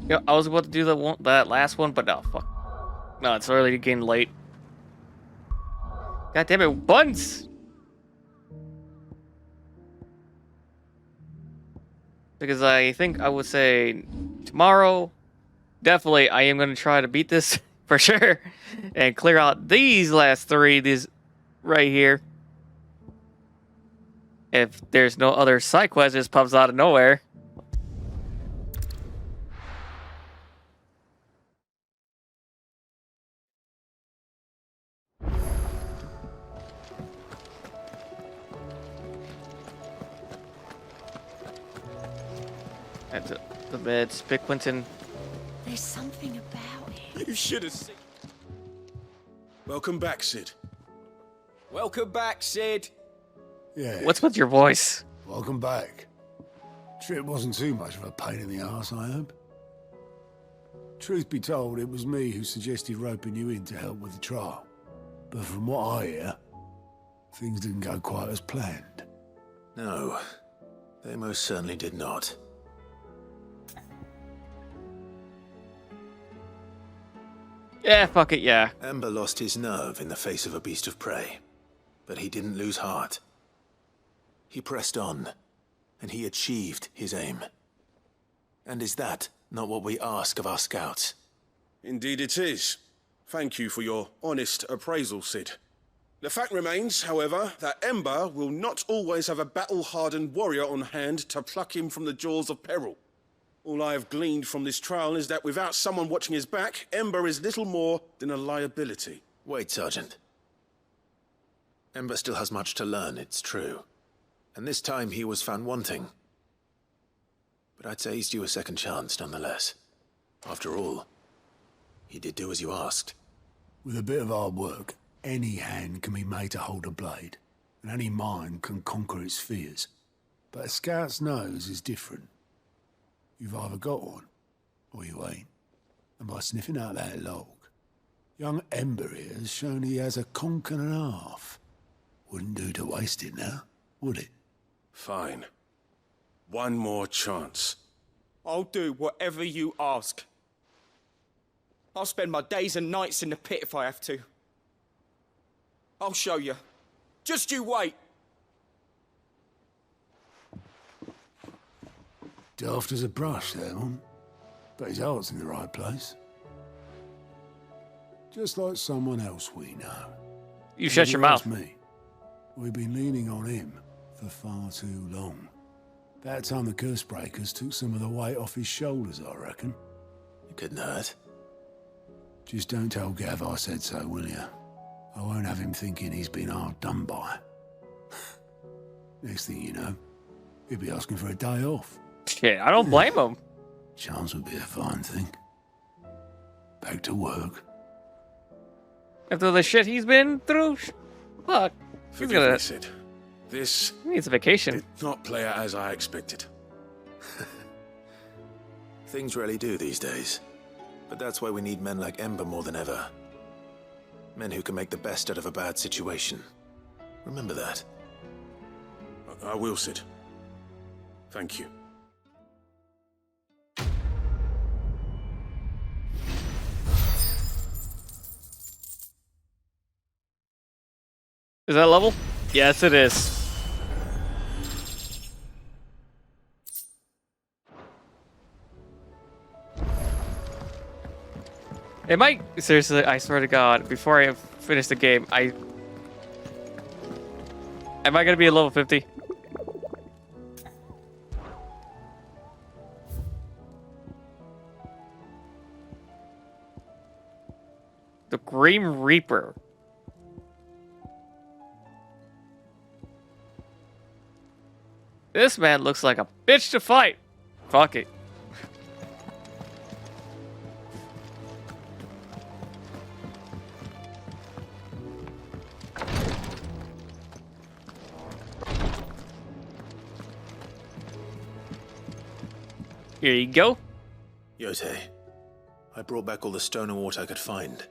Yeah, I was about to do that last one, but no, fuck. No, it's already getting late. God damn it, buns! Because I think I would say tomorrow, definitely I am going to try to beat this for sure. And clear out these last three, these right here. If there's no other side quest that just pops out of nowhere. That's the bed, Spick Clinton. There's something about it. You should have seen. Welcome back, Sid. Welcome back, Sid. Yeah. What's with your voice? Welcome back. Trip wasn't too much of a pain in the arse, I hope. Truth be told, it was me who suggested roping you in to help with the trial. But from what I hear, things didn't go quite as planned. No, they most certainly did not. Yeah, fuck it, yeah. Ember lost his nerve in the face of a beast of prey, but he didn't lose heart. He pressed on, and he achieved his aim. And is that not what we ask of our scouts? Indeed it is. Thank you for your honest appraisal, Sid. The fact remains, however, that Ember will not always have a battle-hardened warrior on hand to pluck him from the jaws of peril. All I have gleaned from this trial is that without someone watching his back, Ember is little more than a liability. Wait, Sergeant. Ember still has much to learn, it's true. And this time he was found wanting. But I'd say he's due a second chance, nonetheless. After all, he did do as you asked. With a bit of hard work, any hand can be made to hold a blade, and any mind can conquer its fears. But a scout's nose is different. You've either got one, or you ain't. And by sniffing out that log, young Ember here has shown he has a conch and a half. Wouldn't do to waste it now, would it? Fine. One more chance. I'll do whatever you ask. I'll spend my days and nights in the pit if I have to. I'll show you. Just you wait. Daft as a brush, that one. But his heart's in the right place. Just like someone else we know. You shut your mouth. Me. We've been leaning on him for far too long. That time the curse breakers took some of the weight off his shoulders, I reckon. It couldn't hurt. Just don't tell Gav I said so, will you? I won't have him thinking he's been hard done by. Next thing you know, he'll be asking for a day off. Shit, I don't blame him. Chance would be a fine thing. Back to work. After the shit he's been through, fuck. He's Forgive gonna... me, Sid. This He needs a vacation. did not play out as I expected. Things rarely do these days. But that's why we need men like Ember more than ever. Men who can make the best out of a bad situation. Remember that. I will, Sid. Thank you. Is that level? Yes, it is. It might, seriously, I swear to God, before I finish the game, am I gonna be at level 50? The Grim Reaper. This man looks like a bitch to fight. Fuck it. Here you go. Yote, I brought back all the stone and water I could find.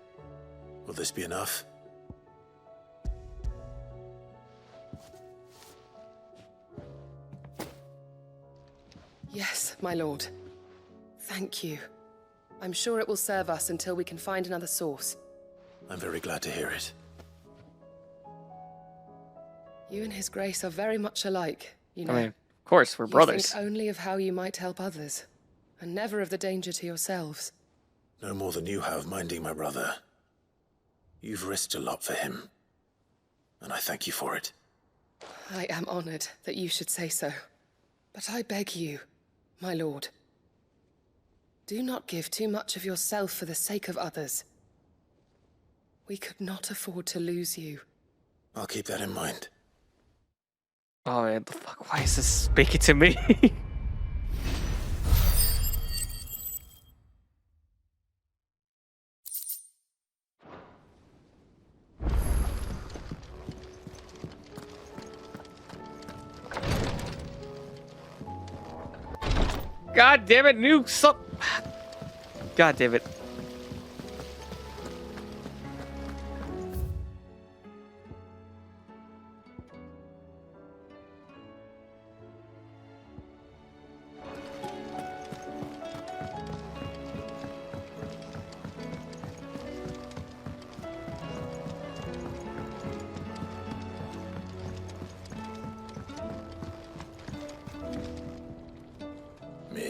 Will this be enough? Yes, my lord. Thank you. I'm sure it will serve us until we can find another source. I'm very glad to hear it. You and His Grace are very much alike, you know. I mean, of course, we're brothers. You think only of how you might help others, and never of the danger to yourselves. No more than you have minding my brother. You've risked a lot for him, and I thank you for it. I am honored that you should say so. But I beg you, my lord, do not give too much of yourself for the sake of others. We could not afford to lose you. I'll keep that in mind. Oh man, the fuck, why is this speaking to me? God damn it, new sup. God damn it.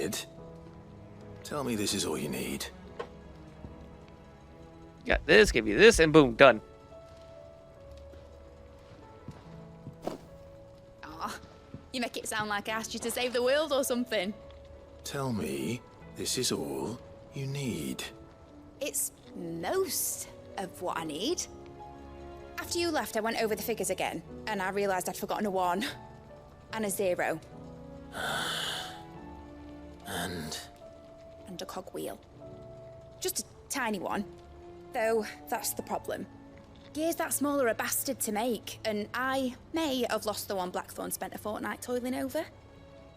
Sid, tell me this is all you need. Got this, give you this, and boom, done. Aw, you make it sound like I asked you to save the world or something. Tell me this is all you need. It's most of what I need. After you left, I went over the figures again, and I realised I'd forgotten a 1 and a 0. And a cogwheel. Just a tiny one. Though, that's the problem. Gears that small are a bastard to make, and I may have lost the one Blackthorn spent a fortnight toiling over.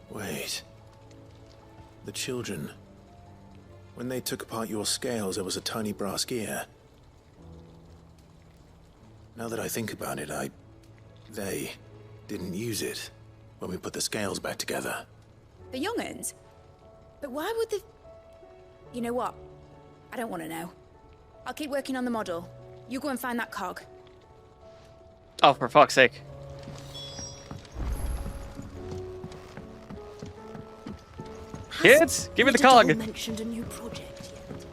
wait. The children. When they took apart your scales, there was a tiny brass gear. Now that I think about it, they didn't use it when we put the scales back together. The young'uns? But why would the... You know what? I don't want to know. I'll keep working on the model. You go and find that cog. Oh, for fuck's sake. Kids, give me the cog. Mentioned a new project yet?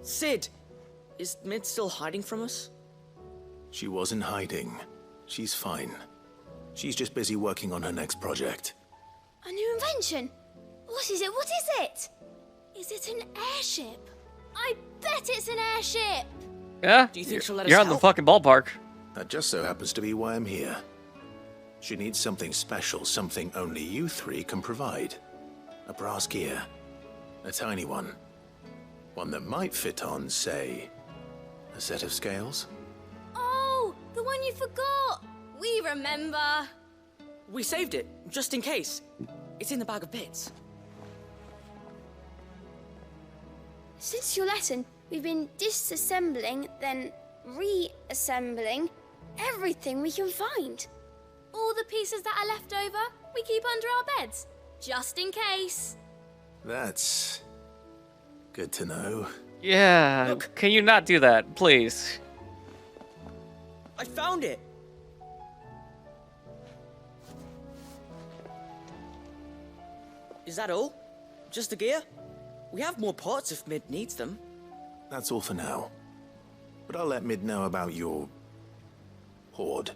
Sid, is Mid still hiding from us? She wasn't hiding. She's fine. She's just busy working on her next project. A new invention? What is it? What is it? Is it an airship? I bet it's an airship! Yeah? Do you think she'll let us You're on the help? fucking ballpark. That just so happens to be why I'm here. She needs something special, something only you three can provide. A brass gear. A tiny one. One that might fit on, say, a set of scales? Oh, the one you forgot! We remember! We saved it, just in case. It's in the bag of bits. Since your lesson, we've been disassembling, then reassembling everything we can find. All the pieces that are left over, we keep under our beds, just in case. That's good to know. Yeah, Look. can you not do that, please? I found it! Is that all? Just the gear? We have more parts if Mid needs them. That's all for now. But I'll let Mid know about your hoard.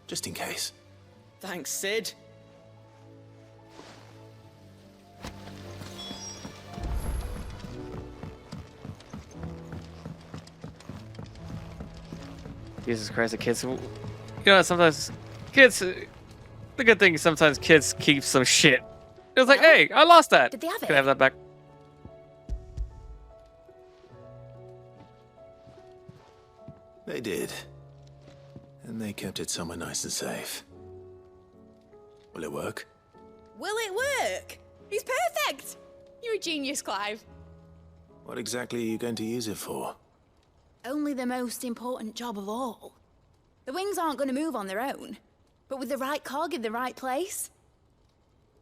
Just in case. Thanks, Sid. Jesus Christ, the kids. You know, sometimes kids. The good thing is sometimes kids keep some shit. It was like, hey, I lost that. Did they have it? Can I have that back? They did. And they kept it somewhere nice and safe. Will it work? Will it work? He's perfect! You're a genius, Clive. What exactly are you going to use it for? Only the most important job of all. The wings aren't going to move on their own. But with the right cog in the right place...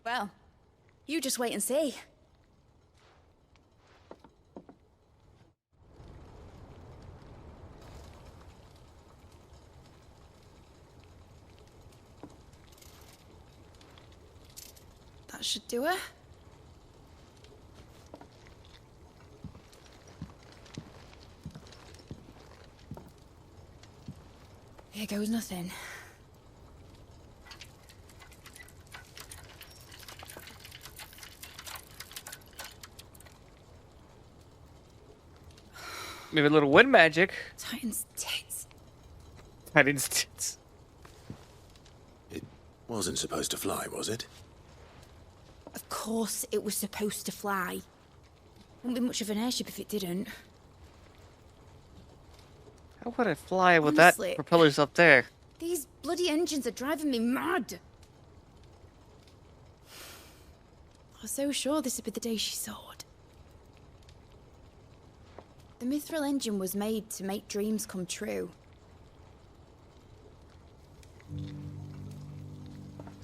Well, you just wait and see. That should do it. Here goes nothing. Maybe a little wind magic. Titan's tits. Titan's tits. It wasn't supposed to fly, was it? Of course it was supposed to fly. Wouldn't be much of an airship if it didn't. How would it fly with Honestly, that propellers up there? These bloody engines are driving me mad. I was so sure this would be the day she soared. The mithril engine was made to make dreams come true.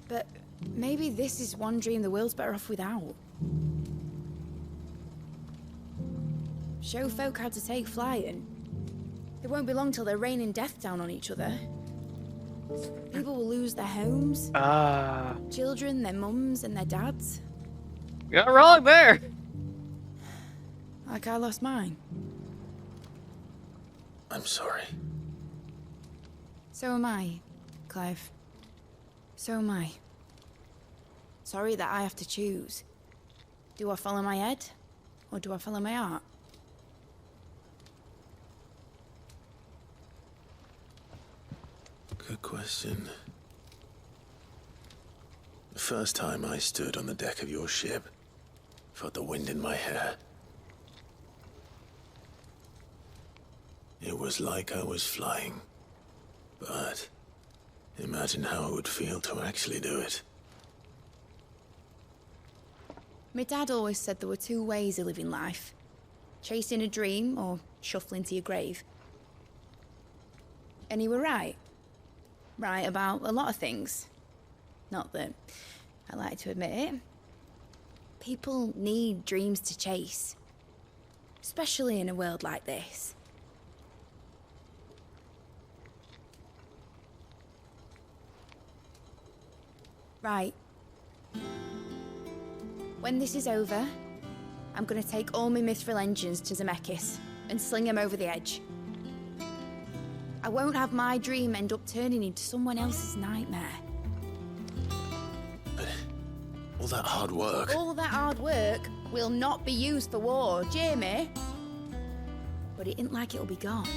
But maybe this is one dream the world's better off without. Show folk how to take flying. It won't be long till they're raining death down on each other. People will lose their homes. Children, their mums and their dads. You're not wrong there. Like I lost mine. I'm sorry. So am I, Clive. So am I. Sorry that I have to choose. Do I follow my head, or do I follow my heart? Good question. The first time I stood on the deck of your ship, felt the wind in my hair. It was like I was flying. But imagine how it would feel to actually do it. My dad always said there were two ways of living life. Chasing a dream or shuffling to your grave. And he were right. Right about a lot of things. Not that I like to admit it. People need dreams to chase. Especially in a world like this. Right. When this is over, I'm gonna take all my mithril engines to Zemeckis and sling them over the edge. I won't have my dream end up turning into someone else's nightmare. But all that hard work... All that hard work will not be used for war, Jamie. But it isn't like it'll be gone.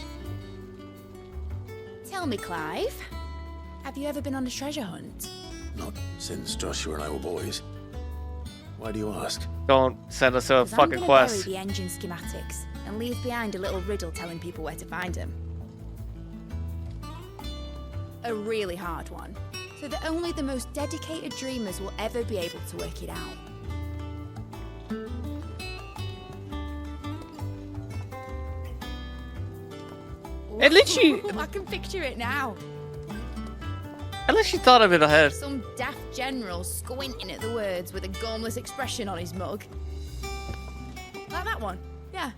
Tell me, Clive, have you ever been on a treasure hunt? Not since Joshua and I were boys. Why do you ask? Don't send us a fucking I'm quest. bury the engine schematics and leave behind a little riddle telling people where to find them. A really hard one, so that only the most dedicated dreamers will ever be able to work it out. At least she... I can picture it now. At least she thought of it ahead. Some daft general squinting at the words with a gormless expression on his mug. Like that one, yeah.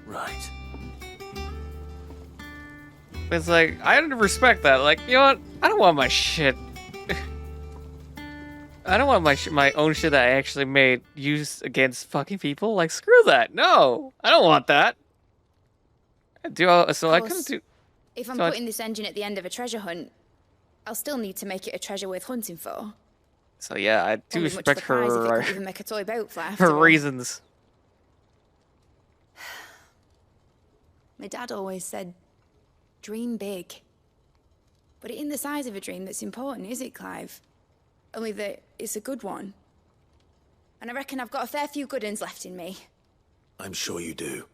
Right. It's like, I respect that. Like, you know what? I don't want my shit. I don't want my own shit that I actually made used against fucking people. Like, screw that. No, I don't want that. I couldn't do. If I'm putting this engine at the end of a treasure hunt, I'll still need to make it a treasure worth hunting for. So yeah, I do Won't be much respect surprise if it her can't even make a toy boat fly after her all. reasons. My dad always said, dream big. But it ain't the size of a dream that's important, is it, Clive? Only that it's a good one. And I reckon I've got a fair few good uns left in me. I'm sure you do.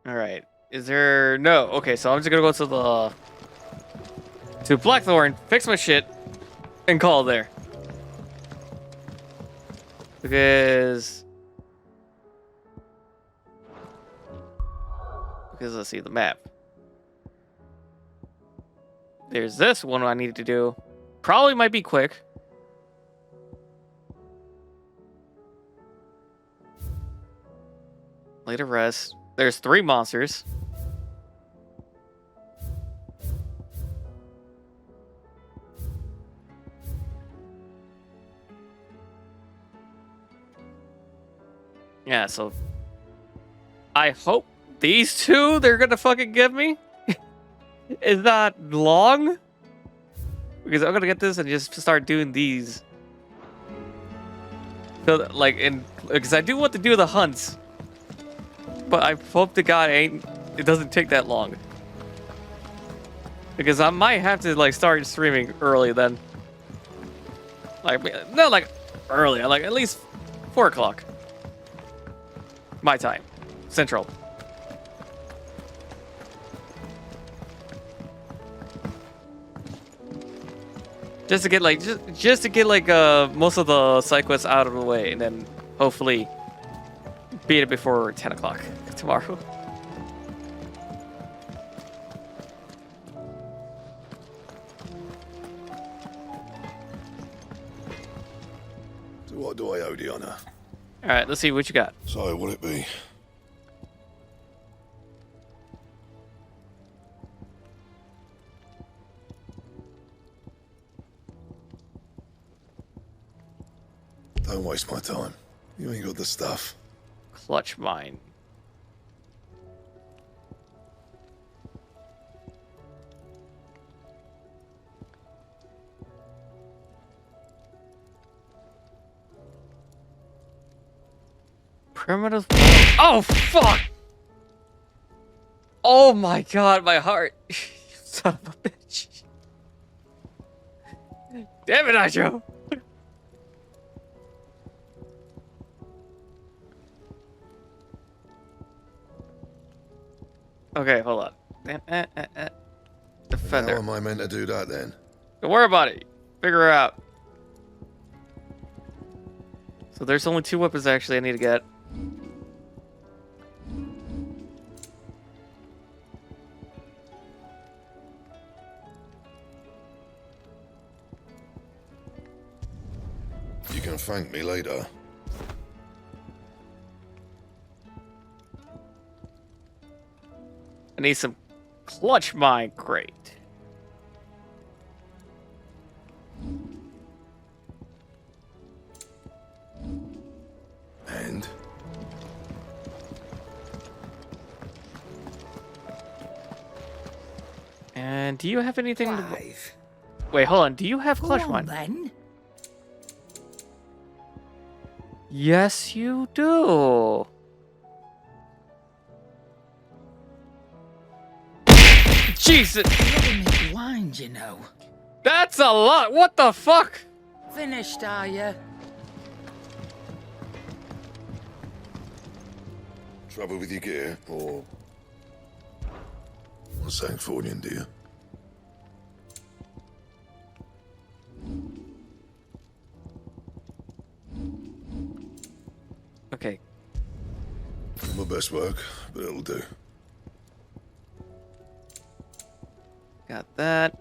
All right. Is there no? Okay, so I'm just gonna go to Blackthorn, fix my shit, and call it there. Because let's see the map. There's this one I need to do. Probably might be quick. Later rest. There's 3 monsters. Yeah, so I hope these 2 they're gonna fucking give me. Is that long? Because I'm gonna get this and just start doing these. So like, because I do want to do the hunts. But I hope to God it doesn't take that long. Because I might have to like start streaming early then. Like, not like early, like at least 4 o'clock. My time. Central. Just to get like, just to get like most of the side quests out of the way and then hopefully beat it before 10 o'clock tomorrow. What do I owe the honor? All right, let's see what you got. So, what it be? Don't waste my time. You ain't got the stuff. Clutch mine. Primitive. Oh fuck! Oh my god, my heart! Son of a bitch! Damn it, Nacho! Okay, hold on. Defender. How am I meant to do that then? Don't worry about it. Figure it out. So there's only 2 weapons actually I need to get. You can thank me later. I need some clutch mine crate. And? And do you have anything to... Wait, hold on. Do you have clutch mine? Then. Yes, you do. Jesus. Wind, you know. That's a lot. What the fuck? Finished, are you? Trouble with your gear, or... What's saying Fordian, do you? Okay. My best work, but it'll do. Got that.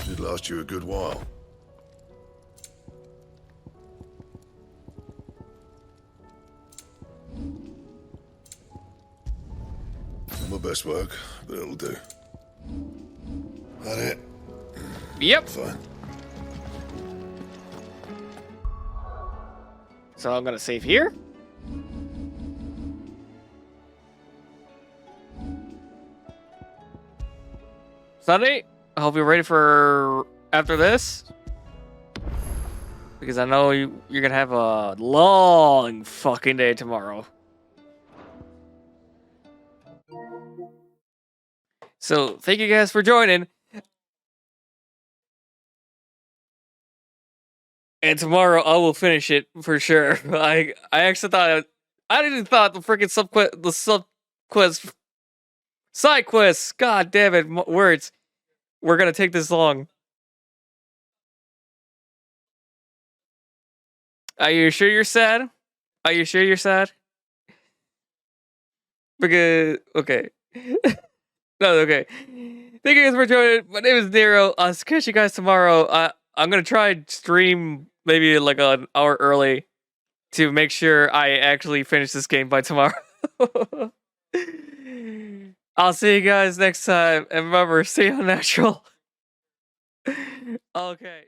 Should last you a good while. My best work, but it'll do. That it? Yep. Fine. So I'm gonna save here. Sunday, I hope you're ready for after this. Because I know you're gonna have a long fucking day tomorrow. So thank you guys for joining. And tomorrow I will finish it for sure. I actually thought I didn't thought the freaking side quests. God damn it, words. We're gonna take this long. Are you sure you're sad? Are you sure you're sad? Because okay. No, okay. Thank you guys for joining. My name is Nero. I'll catch you guys tomorrow. I'm gonna try and stream maybe like an hour early to make sure I actually finish this game by tomorrow. I'll see you guys next time, and remember, stay unnatural. Okay.